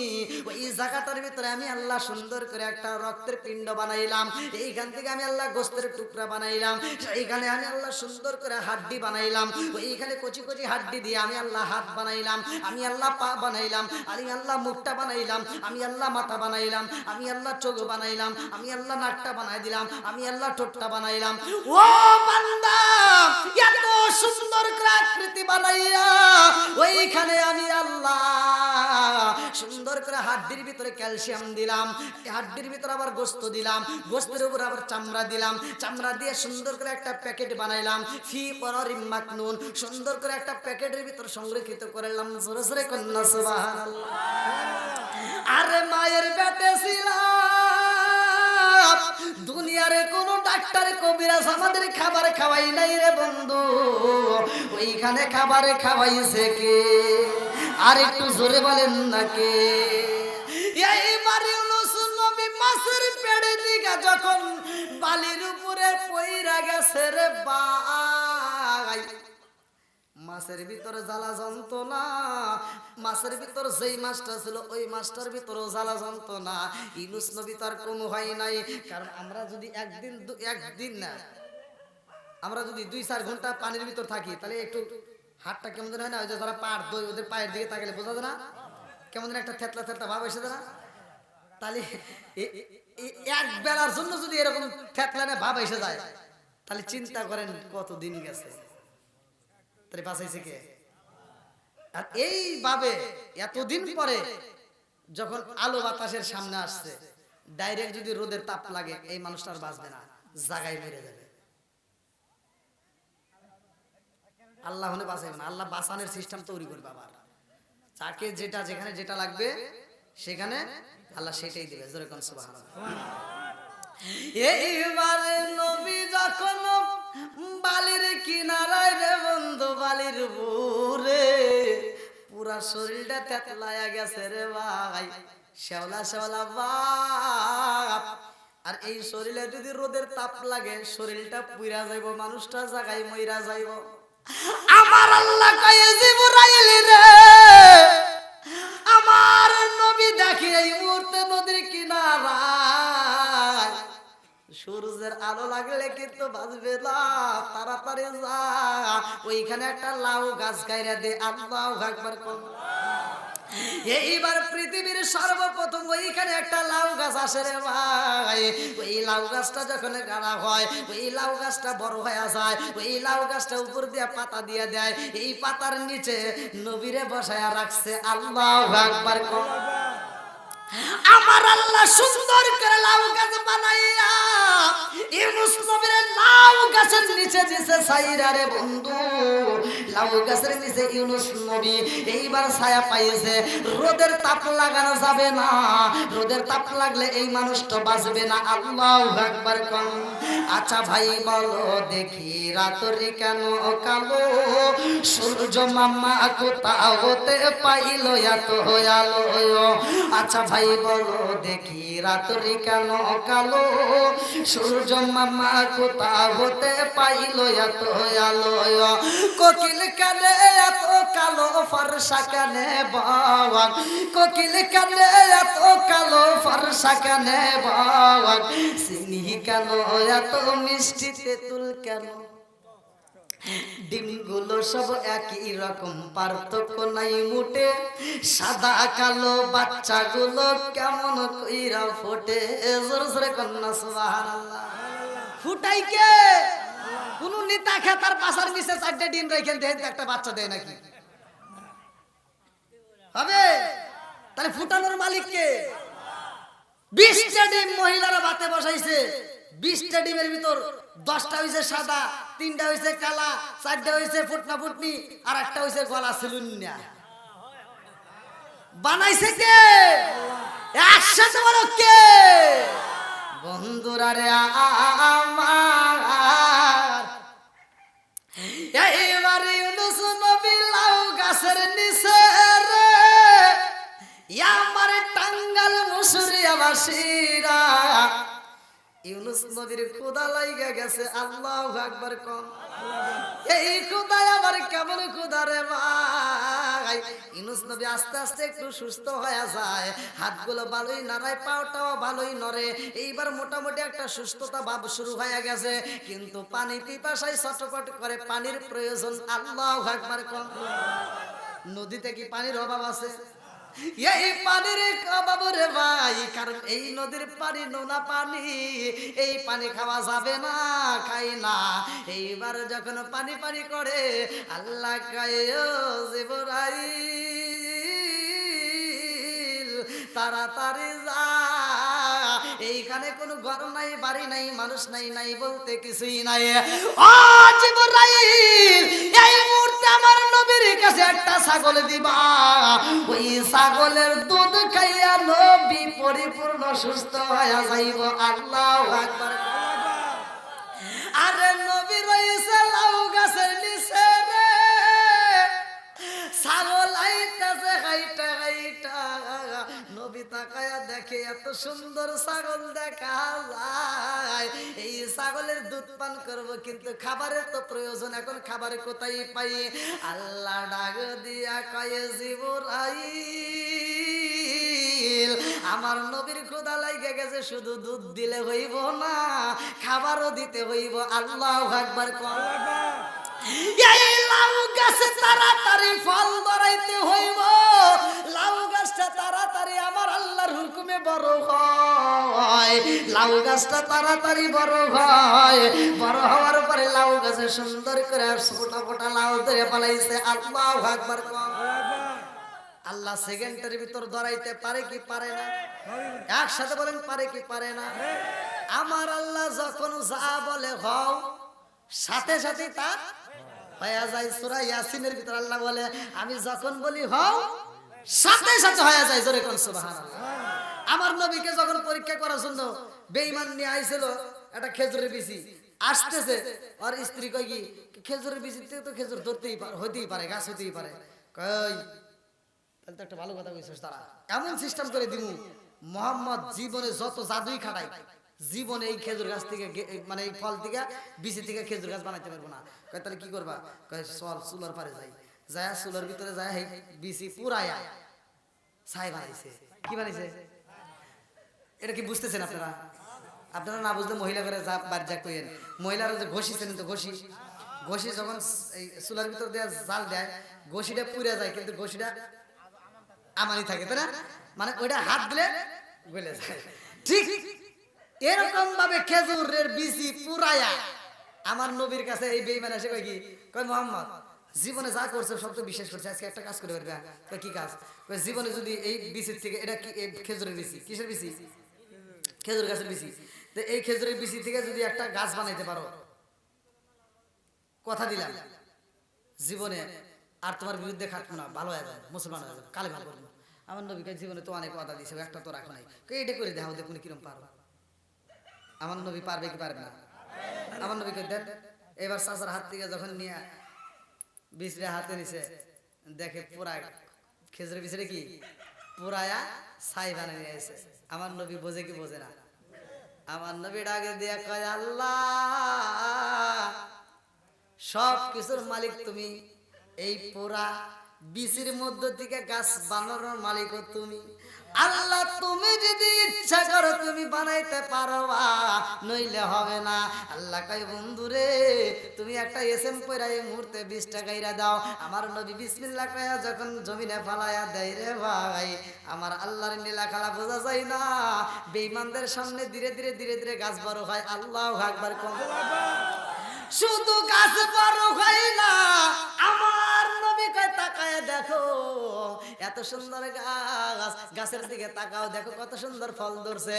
ওই জায়গাটার ভিতরে আমি আল্লাহ সুন্দর করে একটা রক্তের পিণ্ড বানাইলাম। এইখান থেকে আমি আল্লাহ গোস্তের টুকরা বানাইলাম। এইখানে আমি আল্লাহ সুন্দর করে হাড্ডি বানাইলাম। ওইখানে কচি কচি হাড্ডি দিয়ে আমি আল্লাহ হাত বানাইলাম, আমি আল্লাহ পা বানাইলাম, আমি আল্লাহ মুখটা বানাইলাম, আমি আল্লাহ মাথা বানাইলাম, আমি আল্লাহ চোখ বানাইলাম, আমি আল্লাহ নাকটা বানাই দিলাম, আমি আল্লাহ ঠোঁটটা বানাইলাম। ও বান্দা, এত সুন্দর করে আকৃতি বানাইয়া ওইখানে আমি আল্লাহ সুন্দর করে হাড্ডির ভিতরে ক্যালসিয়াম দিলাম, হাড্ডির ভিতরে আবার গোস্ত দিলাম, গোস্তের উপর আবার চামড়া দিলাম, চামড়া দিয়ে সুন্দর করে একটা প্যাকেট বানাইলাম। ফি পরারিম মাকনুন, সুন্দর করে একটা প্যাকেটের ভিতর সংরক্ষিত করলাম। জোরে জোরে কন্যা সুবহানাল্লাহ। আরে মায়ের পেটে ছিলাম, দুনিয়ার কোন ডাক্তার কবিরাজ আমাদের খাবার খাওয়াই নাই রে বন্ধু। ওইখানে খাবারে খাওয়াইছে কে? আর একটু জোরে বলেন না কে? এইবার ইউনূস নবী মাছের পেটে দিকে যখন বালির উপরে পইরা গেছে রে ভাই, মাছের ভিতরে জ্বালা যন্ত্রণা, মাছের ভিতর যেই মাছটা ছিল ওই মাছটার ভিতরেও জ্বালা যন্ত্রণা। ইউনূস নবী তার কোনো হয় নাই। কারণ আমরা যদি একদিন না, আমরা যদি 2-4 ঘন্টা পানির ভিতর থাকি তাহলে একটু হাতটা কেমন যেন হয় না? ওই যে যারা পাড় দই, ওদের পায়ের দিকে তাকালে বোঝা যায় না কেমন যেন একটা থেতলা থেতলা ভাব এসে যায় না? তাহলে এক বেলার জন্য যদি এরকম থেতলানে ভাব এসে যায় তাহলে চিন্তা করেন কতদিন গেছে, তাহলে বাঁচাইছে কে? আর এইভাবে এতদিন পরে যখন আলো বাতাসের সামনে আসছে, ডাইরেক্ট যদি রোদের তাপ লাগে এই মানুষটা আর বাঁচবে না, জাগায় মেরে যাবে। আল্লাহ হলে বাঁচাইবে না, আল্লাহ বাঁচানোর সিস্টেম তৈরি করবে। আবার যাকে যেটা যেখানে যেটা লাগবে সেখানে আল্লাহ সেটাই দিবে। জোরে কোন সুবহানাল্লাহ। এইবারে নবী যখন বালির কিনারায় রে বন্ধু, বালির বুরে পুরা শরীরটা তেতলায়া গেছে রে ভাই, শ্যাওলা শ্যাওলা বাপ। আর এই শরীরে যদি রোদের তাপ লাগে শরীরটা পুইরা যাইব, মানুষটা জাগায় মইরা যাইব। আমার আল্লাহ কয়ে জিবরাইল রে, আমার নবী দেখি এই মুহূর্তে নদীর কিনারায় সূর্যের আলো লাগলে কিন্তু বাঁচবে না, তাড়াতাড়ি যা ওইখানে একটা লাউ গাছ গাইরা দে। আল্লাহু আকবার কোন। এইবার পৃথিবীর সর্বপ্রথম ওইখানে একটা লাউ গাছ আসে রে ভাই। ওই লাউ গাছটা যখন গাড়া হয় ওই লাউ গাছটা বড় হয়ে যায়, ওই লাউ গাছটা উপর দিয়ে পাতা দিয়ে দেয়, এই পাতার নিচে নবীরে বসায়া রাখছে। আল্লাহু আকবার কোন। আমার আল্লাহ সুন্দর করে লাউ গাছ বানাইয়া ইউনূস নবীর লাউ গাছের নিচে দিছে ছাইরা রে বন্ধু। লাউ গাছের নিচে ইউনূস নবী এইবার ছায়া পাইছে। রোদের তাপ লাগানো যাবে না, রোদের তাপ লাগলে এই মানুষটা বাঁচবে না। আল্লাহু আকবার কোন। আচ্ছা ভাই বলো দেখি রাত্রি কেন কালো, সূর্য মামা কোথা হতে পাইল এত আলো? আচ্ছা ভাই বলো দেখি রাত্রি কেন কালো, সূর্য মামা কোথা হতে পাইল এত আলো? কোকিল কানে এত কালো ফর্সা কানে বাবা, কোকিল কানে এত কালো ফর্সা কানে বাবা, চিনি কেন এত মিষ্টি তেঁতুল কেন? ডিমগুলো সব একই রকম, পার্থক্য নাই মুটে, সাদা কালো বাচ্চাগুলো কেমন কইরা ফোটে। জোরে জোরে কন্যা সুবহানাল্লাহ। ফুটাই কে? কোন নেতা খেতার পাশার নিচে 4টা ডিম রেখে দেয়, একটা বাচ্চা দেয় নাকি? হবে? তাহলে ফুটানোর মালিক কে? 20টা ডিম মহিলারা ভাতে বসাইছে, 20টা ডিমের ভিতর 10টা হইছে সাদা, 3টা হইছে কালা, 4টা হইছে ফুটনা ফুটনি, আর একটা হইছে গলা সিলুন্না। বানাইছে কে? একসাথে বলো কে? বন্ধুরা রে আমার এইবারে ইউনূস চাষিরা ইউনুস নবীর ক্ষুধা লাইগা গেছে, আল্লাহু আকবার কম। এই ক্ষুধায় আবার কেমন ক্ষুধা রে ভাই। ইউনুস নবী আস্তে আস্তে একটু সুস্থ হয়ে যায়, হাতগুলো ভালোই নাড়ায়, পাওটাও ভালোই নড়ে, এইবার মোটামুটি একটা সুস্থতা ভাব শুরু হয়ে গেছে। কিন্তু পানি পিপাসায় ছটফট করে, পানির প্রয়োজন, আল্লাহু আকবার কম। নদীতে কি পানির অভাব আছে? এই পানির অভাব রে ভাই, কারণ এই নদীর পানি নোনা পানি, এই পানি খাওয়া যাবে না, খাই না। এইবার যখন পানি পানি করে আল্লাহ কয়, ও জিবরাইল তাড়াতাড়ি যা, এইখানে কোনো ঘর নাই, বাড়ি নাই, মানুষ নাই, নাই বলতে কিছুই নাই। ও জিবরাইল, এই মুহূর্তে আমার নবীর কাছে একটা ছাগল দিবা, ওই ছাগলের দুধ খাইয়া নবী পরিপূর্ণ সুস্থ হয়ে যাইব, আল্লাহু আকবার। আরে নবী রইছে লাউ গাছের নিচে রে, ছাগল আইতাছে হাইটা হাইটা, নবী তাকায়া দেখে এত সুন্দর ছাগল দেখা যায়, এই ছাগলের দুধ পান করব, কিন্তু খাবারের তো প্রয়োজন, এখন খাবার কোথায় পাই? আল্লাহ ডাক দিয়া কয়, জিবরাইল আমার নবীর ক্ষুধা লাগে গেছে, শুধু দুধ দিলে হইব না, খাবারও দিতে হইব, আল্লাহু আকবার কর। এই লাউ গাছে তাড়াতাড়ি ফল ধরাইতে হইব, লাউ গাছটা তাড়াতাড়ি আমার আল্লাহর হুকুমে বড় হয়, লাউ গাছটা তাড়াতাড়ি বড় হয়, বড় হওয়ার পরে লাউ গাছে সুন্দর করে ফোটা ফোটা লাউ ধরে পালাইছে, আল্লাহু আকবার কর। আল্লাহ সেকেন্ডের ভিতর ধরাইতে পারে কি পারে না? একসাথে বলেন, পারে কি পারে না? আমার আল্লাহ যখন যা বলে হও, সাথে সাথে তা হয়ে যায়। সূরা ইয়াসিনের ভিতর আল্লাহ বলে, আমি যখন বলি হও, সাথে সাথে হয়ে যায়। জোরে কোন সুবহানাল্লাহ। আমার নবীকে যখন পরীক্ষা করার জন্য বেঈমান নিয়ে আইছিল একটা খেজুরের বিচি, আসতেছে, আর স্ত্রী কয় কি, খেজুরের বিচিতে তো খেজুর ধরতেই পারে, হইতেই পারে, গাছ হইতেই পারে। কই তাহলে তো একটা ভালো কথা কইছিস, তারা এমন সিস্টেম করে দিমু, মোহাম্মদ জীবনে যত জাদুই খাটাই, জীবনে এই খেজুর গাছ থেকে, মানে এই ফল থেকে, বিচি থেকে খেজুর গাছ বানাইতে পারবো না। কয় তাহলে কি করবা? কয় চল চুলার পারে যাই, যায় চুলার ভিতরে যায়, এই বিচি পুরায়া ছাই বানাইছে। কি বানাইছে? এটা কি বুঝতেছেন আপনারা? আপনারা না বুঝলে মহিলা করে যা বাড়ি যা কইেন, মহিলারা যে ঘষি চেনেন তো, ঘষি ঘষি যখন এই চুলার ভিতর দেয়া জাল দেয়, ঘষিটা পুড়ে যায়, কিন্তু ঘষিটা আমানি থাকে, তাই না? মানে ওইটা হাত দিলে গলে যায়। ঠিক এরকম ভাবে খেজুরের বিচি পুরায়া আমার নবীর কাছে এই বেঈমান এসে কয় কি, কয় মুহাম্মদ জীবনে যা করছে সব তো বিশ্বাস করছে, আজকে একটা কাজ করে পারবে। কয় কি কাজ? কয় জীবনে যদি এই বিচির থেকে, এটা কি খেজুরের বিচি, কিসের বিচি? খেজুর গাছের বিচি। তো এই খেজুরের বিচি থেকে যদি একটা গাছ বানাইতে পারো, কথা দিলাম জীবনে আর তোমার বিরুদ্ধে খাটবো না, ভালো হয়ে যাবে, মুসলমান হয়ে যাবে, কালে ভালো করবো। আমার নবীকে জীবনে তো অনেক কথা দিয়েছে, একটা তো রাখো নাই, এটা করে দেখাও, দেখুন কিরম পারো। আমার নবী পারবে কি পারবে না? আমার নবীকে দেন। এবার চাচার হাত থেকে যখন নিয়ে বিচরে হাতে নিছে, দেখে পুরা খেজুরের বিচরে কি পুরায়া ছাই বানিয়ে নিয়ে এসে। আমার নবী বোঝে কি বোঝে না? আমার নবী ডাকে দিয়া কয়, আল্লাহ সব কিছুর মালিক তুমি, এই পুরা বিচির মধ্য থেকে গাছ বানানোর মালিক তুমি। আল্লাহ তুমি যদি ইচ্ছা করো তুমি বানাইতে পারবা, নইলে হবে না। আল্লাহ কয়, বন্ধুরে তুমি একটা এসএম কইরা এই মুহূর্তে 20 টাকাইরা দাও। আমার নবী বিসমিল্লাহ কইয়া যখন জমিনে ফালায়া দেয় রে ভাই, আমার আল্লাহর নীলা খেলা বোঝা যায় না। বেঈমানদের সামনে ধীরে ধীরে ধীরে ধীরে গাছ বড় হয়। আল্লাহু আকবার। শুধু গাছ বড় হয় না, আমার নবী কয় তাকায় দেখো এত সুন্দর গাছ, গাছের দিকে তাকাও দেখো কত সুন্দর ফল ধরছে।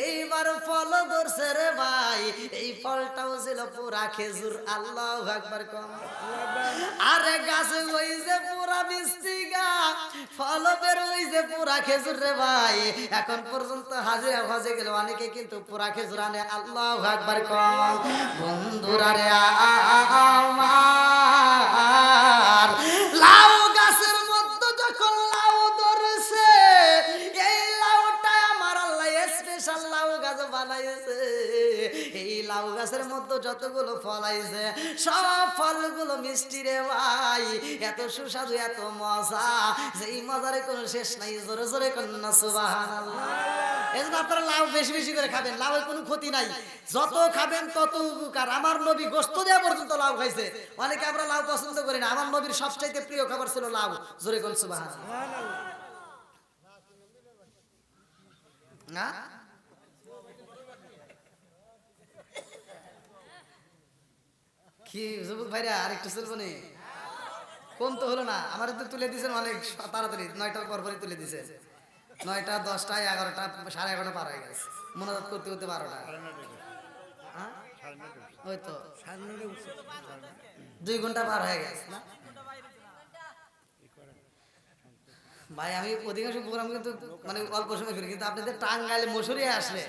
এইবার ফল ধরছে রে ভাই, এই ফলটাও ছিল পুরা খেজুর। আল্লাহু আকবার। আরে গাছে ওই যে পুরা মিষ্টি গাছ, ফল বের ওই যে পুরা খেজুর রে ভাই। এখন পর্যন্ত হাজিরা ভাজে গেল, অনেকে কিন্তু পুরা খেজুর আনে। আল্লাহু আকবার। বন্ধুরা রে আমার, লাউ গাছের মধ্যে যখন লাউ ধরছে, এই লাউটা আমার আল্লাহ লাউ গাছের মধ্যে যতগুলো ফল আইছে সব ফলগুলো মিষ্টি রে ভাই, এত সুস্বাদু এত মজা যে এই মজারে কোনো শেষ নাই। জোরে জোরে কন্যা সুবহানাল্লাহ। এই জন্য আপনারা লাউ বেশি বেশি করে খাবেন, লাউয়ের কোনো ক্ষতি নাই, যত খাবেন তত উপকার। আমার নবী গোশত দেওয়া পর্যন্ত লাউ খাইছে। অনেকে আমরা লাউ পছন্দ করি না, আমার নবীর সবচাইতে প্রিয় খাবার ছিল লাউ। জোরে কোন সুবহানাল্লাহ। না কি যুবক ভাইরা আরেকটু চলবো নি? কোন তো হলো না, আমার তো তুলে দিয়েছেন অনেক তাড়াতাড়ি, 9টার পরপরই তুলে দিয়েছেন। 9টা 10টা 11টা 11:30 পার হয়ে গেছে, মনোজাত করতে করতে 12টা। হ্যাঁ ওই তো 2 ঘন্টা পার হয়ে গেছে না ভাই। আমি অধিকাংশ প্রোগ্রাম কিন্তু মানে অল্প সময় করি, কিন্তু আপনাদের টাঙ্গাইলে মসুরি আসলে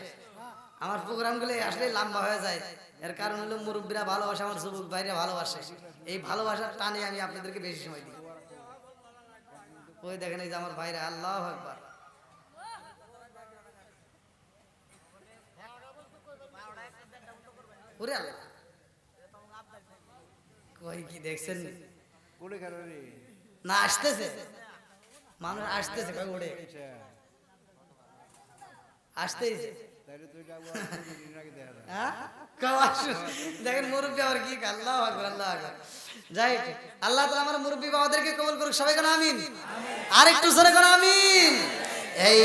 আমার প্রোগ্রামগুলো আসলে লম্বা হয়ে যায়। এর কারণ হলো মুরব্বীরা ভালোবাসে, আমার যুবক ভাইরা ভালোবাসে, এই ভালোবাসার টানে আমি আপনাদেরকে বেশি সময় দিই। ওই দেখেন এই যে আমার ভাইরা, আল্লাহু আকবার। ওরে আল্লাহ, কই কি দেখছেন না? আসতেছে মানুষ, আসতেছে, কই ওড়ে আসতেছে। দেখেন মুরব্বী আবার কি, আল্লাহু আকবার আল্লাহু আকবার। যাই আল্লাহ তাআলা আমার মুরব্বী বাবাদেরকে কবুল করুক, সবাই কোন আমিন। আরেকটু জোরে কোন আমিন। এই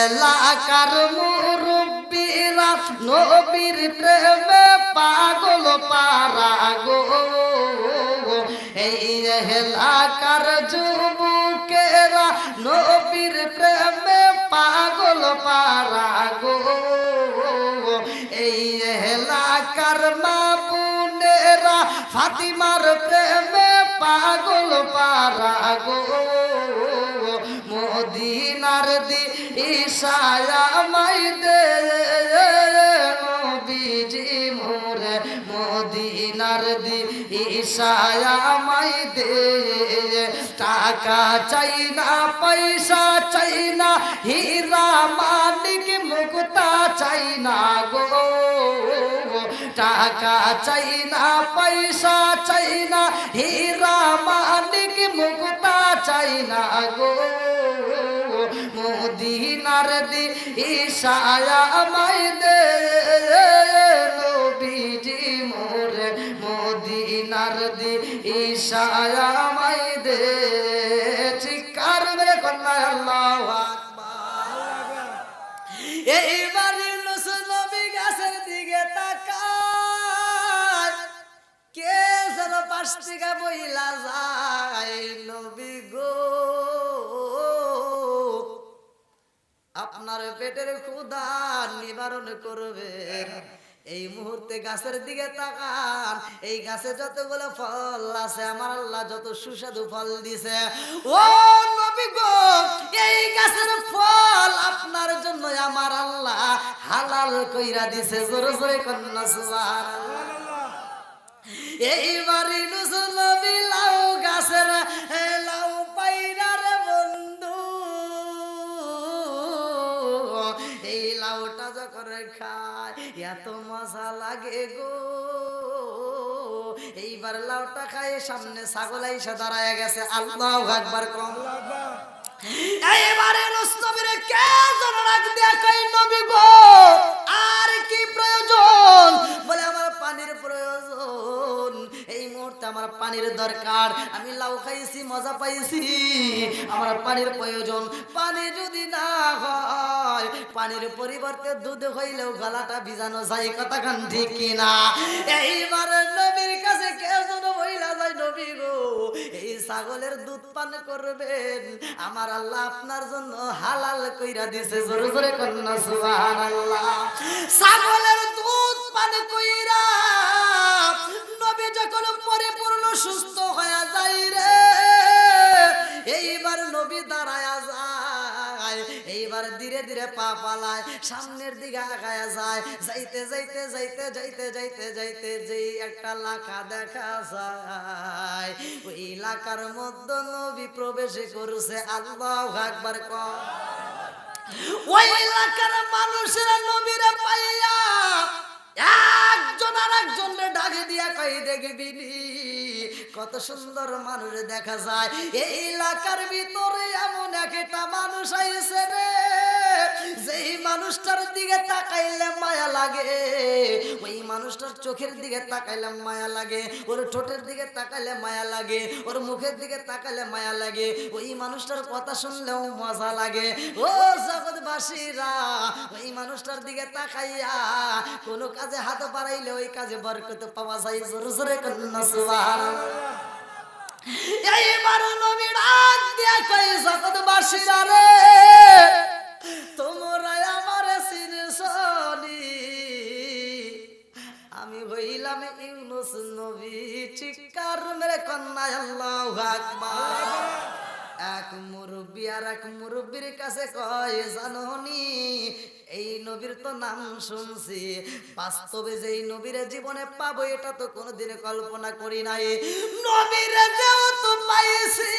এলাকার মুরব্বীরা নবীর প্রেমে পাগল পারা গো, এই এলাকার যুবকেরা নবীর প্রেমে পাগল পারা গো, এই এলাকার মা বোনেরা ফাতিমার প্রেমে পাগল পারা গো, মদিনার দি ঈশায়া মাই দে নবীজি মোরে, মদিনার দি ঈশায়া মাই দে। টাকা চাই না পয়সা চাই না হীরা মানিক মুক্তা চাই না গো, টাকা চাই না পয়সা চাই না হীরা মানিক মুক্তা চাই না গো, মদিনার দি ঈশায়া মাই দে নবীজি মোরে, মদিনার দি ঈশায়া মাই দে। চিৎকার মেরে কন্যা আল্লাহু আকবার। এইবার ইউনূস নবী গাছের দিকে তাকায়, কে যেন পাশ থেকে বইলা যায়, নবী গো আপনার পেটের ক্ষুধা নিবারণ করবেন। এই মুহূর্তে গাছের দিকে তাকান, এই গাছে যতগুলো ফল আছে আমার আল্লাহ যত সুস্বাদু ফল দিছে, ও নবী গো এই গাছের ফল আপনার জন্য আমার আল্লাহ হালাল কইরা দিছে। জোরে জোরে কন্যা সুবহানাল্লাহ। এইবার ইউনূস নবী লাউ গাছের লাউ পাইরা রে বন্ধু, এই লাউটা যখন খায় এত মজা লাগে গো। এইবার লাউটা খায় সামনে ছাগল আইসা দাঁড়ায় গেছে। আল্লাহু আকবার কম। এইবারে নবীরে কে যেন রাখ দিয়া কই, নবী গো আর কি প্রয়োজন? বলে আমার পানির প্রয়োজন, এই মুহূর্তে আমার পানির দরকার, আমি লাউ খাইছি মজা পাইছি, আমার পানির প্রয়োজন। পানি যদি না হয়, পানির পরিবর্তে দুধ হইলেও গলাটা ভিজানো যায়, কথা কান ঠিক কিনা? এইবার নবীর কাছে কে যেন বইলা যায়, নবী গো এই ছাগলের দুধ পান করবেন, আমার আল্লাহ আপনার জন্য হালাল কইরা দিয়েছে। জোরে জোরে কন্যা সুবহানাল্লাহ। ছাগলের দুধ পান কইরা নবী যখন পরিপূর্ণ সুস্থ হয়ে যায় রে, এইবার নবী দাঁড়ায়া যায়, এইবার ধীরে ধীরে পা পালায়, সামনের দিকে আগায়া যায়, যাইতে যাইতে যাইতে যাইতে যাইতে যাইতে যেই একটা লাখা দেখা যায়, ওই এলাকার মধ্যে নবী প্রবেশ করছে। আল্লাহু আকবার কর। ওই এলাকার মানুষেরা নবীরে পাইয়া একজন আর একজনকে ডাকে দিয়া কই দেখবি নি কত সুন্দর মানুষ দেখা যায় এই এলাকার ভিতরে এমন একটা মানুষ আইছে রে যেই মানুষটার দিকে তাকাইলে মায়া লাগে ওই মানুষটার চোখের দিকে তাকাইলে মায়া লাগে ওর ঠোঁটের দিকে তাকাইলে মায়া লাগে ওর মুখের দিকে তাকাইলে মায়া লাগে ওই মানুষটার কথা শুনলেও মজা লাগে ও জগৎবাসীরা ওই মানুষটার দিকে তাকাইয়া কোনো কাজে হাত বাড়াইলে ওই কাজে বরকত পাওয়া যায় জোরে জোরে কন্যা সুবহানাল্লাহ এইবার নবী ডাক দিয়া কই জগৎবাসীরা রে তোমরা আমারে চিনছনি আমি হইলাম ইউনুস নবী চিৎকার মেরে কন্যা আল্লাহু আকবার এক মুরব্বি আর এক মুরব্বির কাছে কয় জানোনি এই নবীর তো নাম শুনছি বাস্তবে যে এই নবীর জীবনে পাবো এটা তো কোনোদিন কল্পনা করি নাই নবীরে যেহেতু পাইছি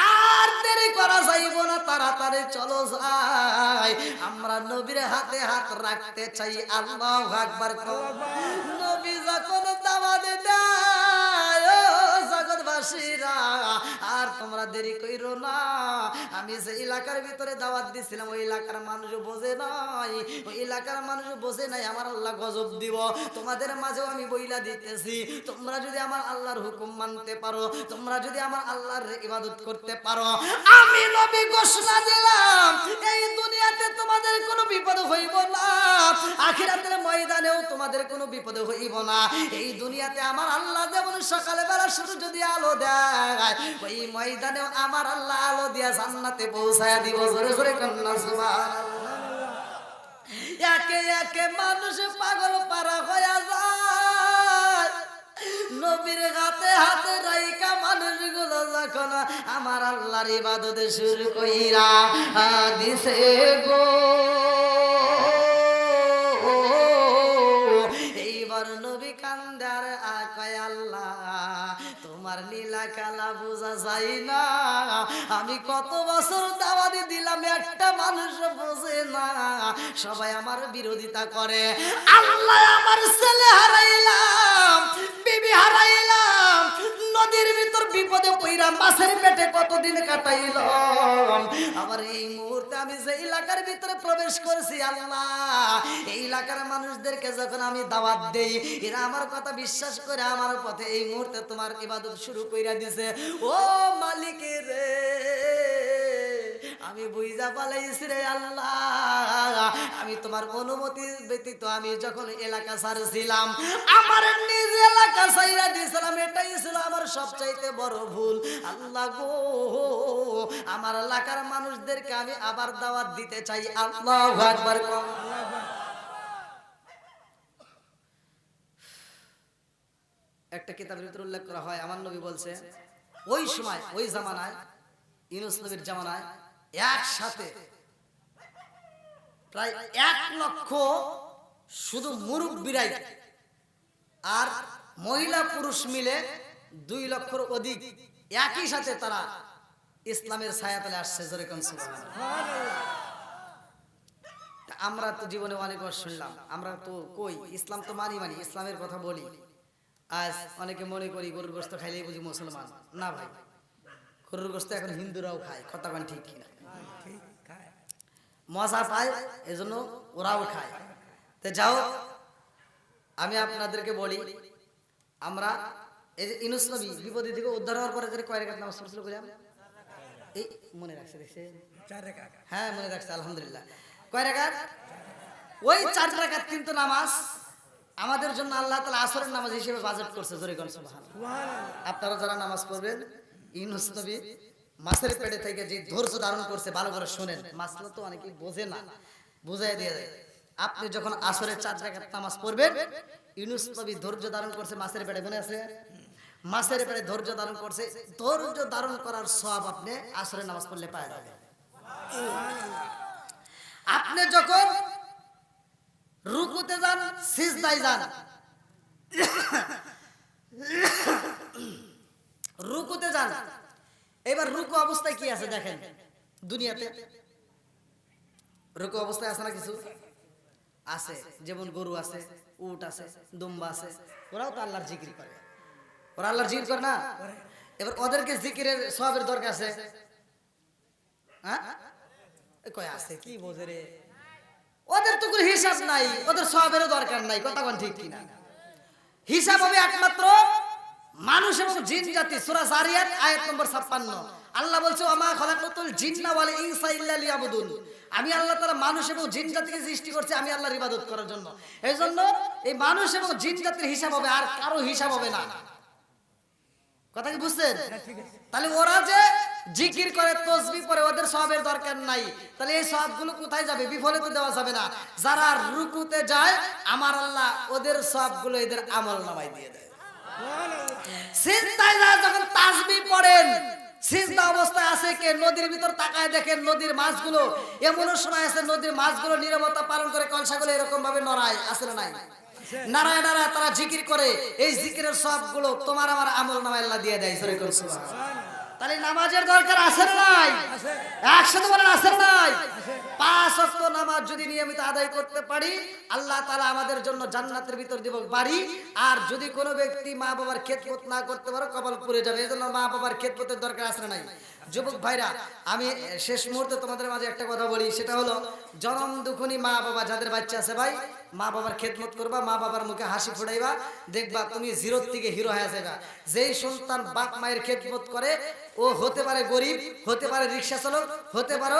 আর দেরি করা যাইব না তাড়াতাড়ি চলো যাই আমরা নবীর হাতে হাত রাখতে চাই আল্লাহু আকবার নবী যখন দাওয়াত দেয় ও জগৎবাসীরা আর তোমরা দেরি কইরো না আমি যে এলাকার ভিতরে দাওয়াত দিছিলাম ওই এলাকার মানুষ বোঝে নাই ওই এলাকার মানুষ বোঝে নাই আমার আল্লাহ গজব দিব তোমাদের মাঝেও আমি বইলা দিতেছি তোমরা যদি আমার আল্লাহর হুকুম মানতে পারো তোমরা যদি আমার আল্লাহর ইবাদত করতে পারো আমি নবী ঘোষণা দিলাম এই দুনিয়াতে তোমাদের কোনো বিপদ হইব না আখিরাতের ময়দানেও তোমাদের কোনো বিপদ হইব না এই দুনিয়াতে আমার আল্লাহ যেমন সকালে বেলা শুধু যদি আলো দেয় ওই ময়দানেও আমার আল্লাহ আলো দিয়া জান্নাতে পৌঁছায়া দিব জোরে জোরে কন্যা সুবহানাল্লাহ একে একে মানুষ পাগল পারা হয়ে যায় নবীর হাতে হাতে রাইকা মানুষগুলো যখন আমার আল্লাহর ইবাদত শুরু কইরা দিছে গো এইবার নবী কান্দার কয় আল্লাহ তোমার নীলা কালা বোঝা যায় না আমি কত বছর দাওয়াত দিলাম একটা মানুষ বোঝে না সবাই আমার বিরোধিতা করে আল্লাহ আমার ছেলে হারাইলাম বিবি হারাইলাম নদীর ভিতর বিপদে পইরা মাছের পেটে কতদিন কাটাইলাম আবার এই মুহূর্তে আমি যে এলাকার ভিতরে প্রবেশ করেছি আল্লাহ এই এলাকার মানুষদেরকে যখন আমি দাওয়াত দেই এরা আমার কথা বিশ্বাস করে আমার পথে এই মুহূর্তে তোমার ইবাদত শুরু কইরা দিছে ও মালিক রে আমি বুঝা পালাইছি রে আল্লাহ আমি তোমার অনুমতি ব্যতীত আমি যখন এলাকা ছাড়ছিলাম আমার নিজ এলাকা ছাইরা দিয়েছিলাম এটাই ছিল আমার সবচাইতে বড় ভুল আল্লাহ গো আমার এলাকার মানুষদেরকে আমি আবার দাওয়াত দিতে চাই আল্লাহু আকবার একটা কিতাবের ভিতরে উল্লেখ করা হয় আমার নবী বলছে ওই সময় ওই জামানায় ইউনূস নবীর জামানায় একসাথে প্রায় 1 লক্ষ শুধু মুরব্বিরাই আর মহিলা পুরুষ মিলে 2 লক্ষর অধিক একই সাথে তারা ইসলামের ছায়াতলে আসছে জোরে কোন সুবহানাল্লাহ আমরা তো জীবনে অনেক বার শুনলাম আমরা তো কই ইসলাম তো মানি ইসলামের কথা বলি আজ অনেকে মনে করি গরুর গোশত খাইলেই বুঝি মুসলমান না ভাই গরুর গোশত এখন হিন্দুরাও খায় কথা কোন ঠিক কিনা মজা পায় এজন্য ওরাও খায় তো যাও আমি আপনাদেরকে বলি আমরা এই যে ইউনূস নবী বিপদ থেকে উদ্ধার হওয়ার পরে কয় রাকাত নামাজ পড়ছিল কইলাম এই মনে রাখছে দেখছে 4 রাকাত হ্যাঁ মনে রাখছে আলহামদুলিল্লাহ কয় রাকাত ওই 4 রাকাত কিন্তু নামাজ আমাদের জন্য আল্লাহ তাআলা আসরের নামাজ হিসেবে বাজেট করছে জোরে কোন সুবহানাল্লাহ আপনারা যারা নামাজ পড়বেন ইউনূস নবী মাছের পেটে থেকে যে ধৈর্য ধারণ করছে ভালো করে শুনেন মাসলা তো অনেকেই বোঝে না বুঝাই দিয়ে যায় আপনি যখন আসরের 4 রাকাত নামাজ পড়বেন ইউনূস নবী ধৈর্য ধারণ করছে মাছের পেটে মনে আছে মাছের পেটে ধৈর্য ধারণ করছে ধৈর্য ধারণ করার সওয়াব আপনি আসরের নামাজ পড়লে পাওয়া যাবে আপনি যখন রুকুতে যান সিজদায় যান রুকুতে যান এবার রুকু অবস্থায় কি আছে দেখেন দুনিয়াতে রুকু অবস্থায় আছে না কিছু আছে, যেমন গরু আছে, উট আছে, দুম্বা আছে, ওরাও তো আল্লাহর জিকির করে। ওরা আল্লাহর জিকির করে না? এবার ওদেরকে জিকিরের সওয়াবের দরকার আছে? হ্যাঁ, কয় আছে, কি বোঝে রে? ওদের তো কোনো হিসাব নাই, ওদের সওয়াবেরও দরকার নাই। কথা কোন ঠিক কিনা? হিসাব হবে একমাত্র মানুষ এবং জিন জাতি। সূরা জারিয়াত আয়াত নম্বর 56। আল্লাহ বলছে, ওমা খালাকাতুল জিন্না ওয়াল ইনসা ইল্লা লিয়াবুদুন। আমি আল্লাহ তাআলা মানুষ এবং জিন জাতিকে সৃষ্টি করছি আমি আল্লাহর ইবাদত করার জন্য। এইজন্য এই মানুষ এবং জিন জাতির হিসাব হবে, আর কারো হিসাব হবে না। কথা কি বুঝছেন? তাহলে ওরা যে জিকির করে, তাসবিহ পড়ে, ওদের সওয়াবের দরকার নাই। তাহলে এই সওয়াবগুলো কোথায় যাবে? বিফলে তো দেওয়া যাবে না। যারা রুকুতে যায়, আমার আল্লাহ ওদের সওয়াবগুলো এদের আমলনামায় দিয়ে দেয়। সিজদায় যায় যখন তাসবিহ পড়েন, সিজদা অবস্থায় আছে কে? নদীর ভিতর তাকায় দেখেন, নদীর মাছগুলো এমন সময় আছে, নদীর মাছগুলো নীরবতা পালন করে কলসাগুলো এরকম ভাবে নড়ায়, আছে না নাই? নারায় নারায় তারা জিকির করে। এই জিকিরের সবগুলো তোমার আমার আমলনামায় আল্লাহ দিয়ে দেয়। সরে করুন সুবহানাল্লাহ। তাহলে নামাজের দরকার আছে না নাই? একসাথে বলেন, আছে না নাই? 5 ওয়াক্ত নামাজ যদি নিয়মিত আদায় করতে পারি, আল্লাহ তাআলা আমাদের জন্য জান্নাতের ভিতর দিব বাড়ি। আর যদি কোনো ব্যক্তি মা বাবার খেদমত না করতে পারো, কপাল পুড়ে যাবে। এজন্য মা বাবার খেদমতের দরকার আছে না নাই? যুবক ভাইরা, আমি শেষ মুহূর্তে তোমাদের মাঝে একটা কথা বলি, সেটা হলো জনম দুঃখনী মা বাবা যাদের বাচ্চা আছে, ভাই মা বাবার খেদমত করবা, মা বাবার মুখে হাসি ফুটাইবা, দেখবা তুমি জিরো থেকে হিরো হয়ে যাবে। যেই সন্তান বাপ মায়ের খেদমত করে, ও হতে পারে গরিব, হতে পারে রিক্সা চালক, হতে পারে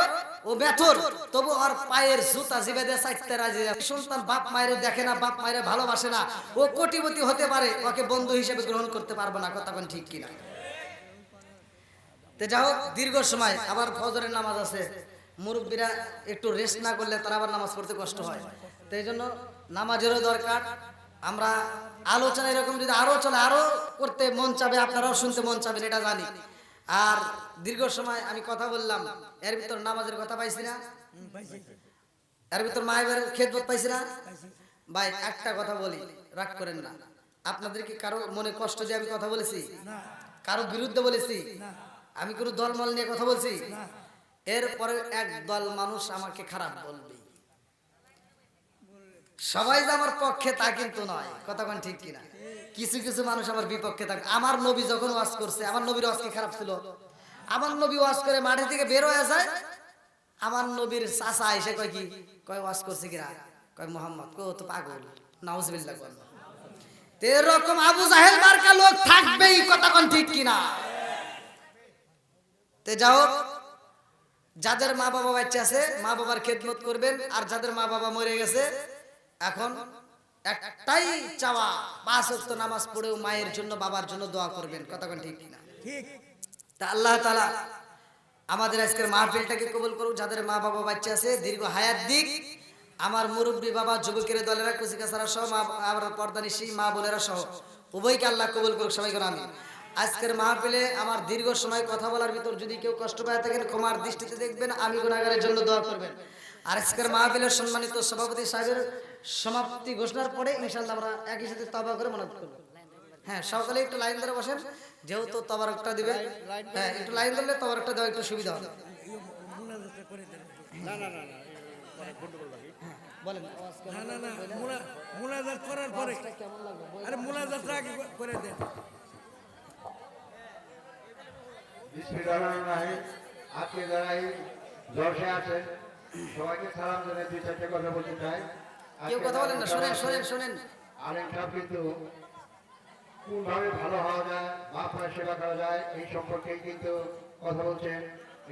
ও বেথর, তবু ওর পায়ের জুতা জিবে দিয়ে চাইতে রাজি। সন্তান বাপ মায়ের দেখে না, বাপ মায়ের ভালোবাসে না, ও কোটিপতি হতে পারে, ওকে বন্ধু হিসেবে গ্রহণ করতে পারবে না। কথা কোন ঠিক কিনা? তে যাই হোক, দীর্ঘ সময় আবার ফজরের নামাজ আছে, মুরব্বীরা একটু রেস্ট না করলে তারা আবার নামাজ পড়তে কষ্ট হয়। তো এই জন্য নামাজেরও দরকার। আমরা আলোচনা এরকম যদি আরো চলে, আরো করতে মন চাবে, আপনারাও শুনতে মন চাবেন, এটা জানি। আর দীর্ঘ সময় আমি কথা বললাম, এর ভিতর নামাজের কথা পাইছি না, এর ভিতর মায়ের খেদমত পাইছি না। ভাই একটা কথা বলি, রাগ করেন না। আপনাদের কি কারো মনে কষ্ট দিয়ে আমি কথা বলেছি? কারো বিরুদ্ধে বলেছি? আমি কোনো দলমল নিয়ে কথা বলছি? এরপরে এক দল মানুষ আমাকে খারাপ বলবে, সবাই যে আমার পক্ষে তা কিন্তু নয়। কথা কোন ঠিক কিনা? কিছু কিছু মানুষ আমার বিপক্ষে থাকে। আমার নবী যখন ওয়াজ করছে, আমার নবীর ওয়াজ কি খারাপ ছিল? আমার নবী ওয়াজ করে মাঠে থেকে বের হয়ে যায়, আমার নবীর চাচা এসে কয় কি, কয় ওয়াজ করছে কিরা, কয় মোহাম্মদ কো তো পাগল, নাউজুবিল্লাহ। এরকম আবু জাহেল মার্কা লোক থাকবেই। কথা কোন ঠিক কিনা? তে যাও, যাদের মা বাবা বাচ্চা আছে মা বাবার খেদমত করবেন, আর যাদের মা বাবা মরে গেছে এখন একটাই চাওয়া, 5 ওয়াক্ত নামাজ পড়েও মায়ের জন্য বাবার জন্য দোয়া করবেন। কথা কোন ঠিক কিনা? ঠিক। তা আল্লাহ তাআলা আমাদের আজকের মাহফিলটাকে কবুল করুক। যাদের মা বাবা বাচ্চা আছে দীর্ঘ হায়াত দিক। আমার মুরব্বী বাবা, যুবকের দলেরা, কুচিকাছাড়া সহ, আমার পর্দানিশী মা বোনেরা সহ উভয়কে আল্লাহ কবুল করুক। সবাইকে আমি আজকের মাহফিলে আমার দীর্ঘ সময় কথা বলার ভিতর যদি কেউ কষ্ট পায় থাকেন, ক্ষমার দৃষ্টিতে দেখবেন, আমি গুনাহগারের জন্য দোয়া করবেন। আর আজকের মাহফিলের সম্মানিত সভাপতি সাহেবের সমাপ্তি ঘোষণার পরে ইনশাআল্লাহ আমরা একই সাথে তওবা করে মানব করব। হ্যাঁ, সকালে একটু লাইন ধরে বসেন, যেহেতু তবারকটা দিবে। হ্যাঁ, একটু লাইন ধরলে তবারকটা দেওয়া একটু সুবিধা হবে। না না না না, বলেন। না না না, মুনাজাত করার পরে, আরে মুনাজাত আগে করে দেন। আজকে যারা এই জলসে আছে সবাইকে সালাম জানিয়ে 2-4টা কথা বলতে চাই। কেউ কথা বলেন না, শোনেন শোনেন শোনেন। আলেম সাহেব কিন্তু কোনভাবে ভালো হওয়া যায়, বাপ মায়ের সেবা করা যায়, এই সম্পর্কেই কিন্তু কথা বলছেন।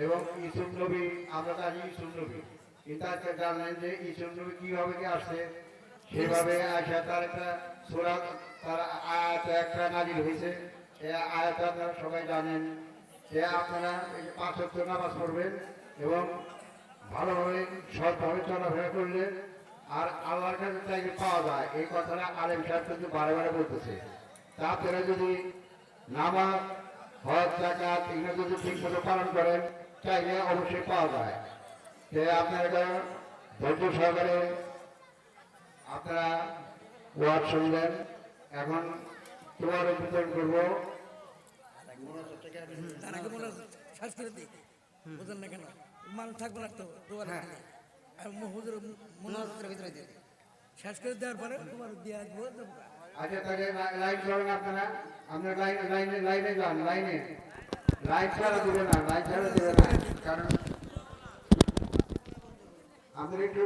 এবং ইসুফ নবী, আমরা জানি ইসুফ নবী, কিন্তু আজকে জানলেন যে ইসুফ নবী কিভাবে কি আসছে, সেভাবে আসা তার একটা সূরা, তার আয়াত একটা নাজিল হয়েছে। এই আয়াত আপনারা সবাই জানেন যে আপনারা 5 ওয়াক্ত নামাজ পড়বেন এবং ভালোভাবে সৎভাবে চলাফেরা করলে আর আল্লাহর কাছে চাইলে পাওয়া যায়, এই কথাটা আলেম সাহেব কিন্তু বারে বারে বলতেছে। তা আপনারা যদি নামাজ, হজ, যাকাত এগুলো যদি ঠিক মতো পালন করেন, চাইলে অবশ্যই পাওয়া যায়। যে আপনারা ধৈর্য সহকারে আপনারা ওয়াজ শুনবেন। এখন তোমার বিতরণ করবো। তার আগে শ্বাস করে দিই, বুঝলেন না কেন? মান থাকবে না তো, হুজুর মুনাজাতের ভিতরে দিয়ে শেষ করে দেওয়ার পরে তোমার দিয়ে আসবো আচ্ছা তাহলে লাইন করেন আপনারা, আপনার লাইনে যান, লাইন ছাড়া দিবে না, কারণ আমাদের একটু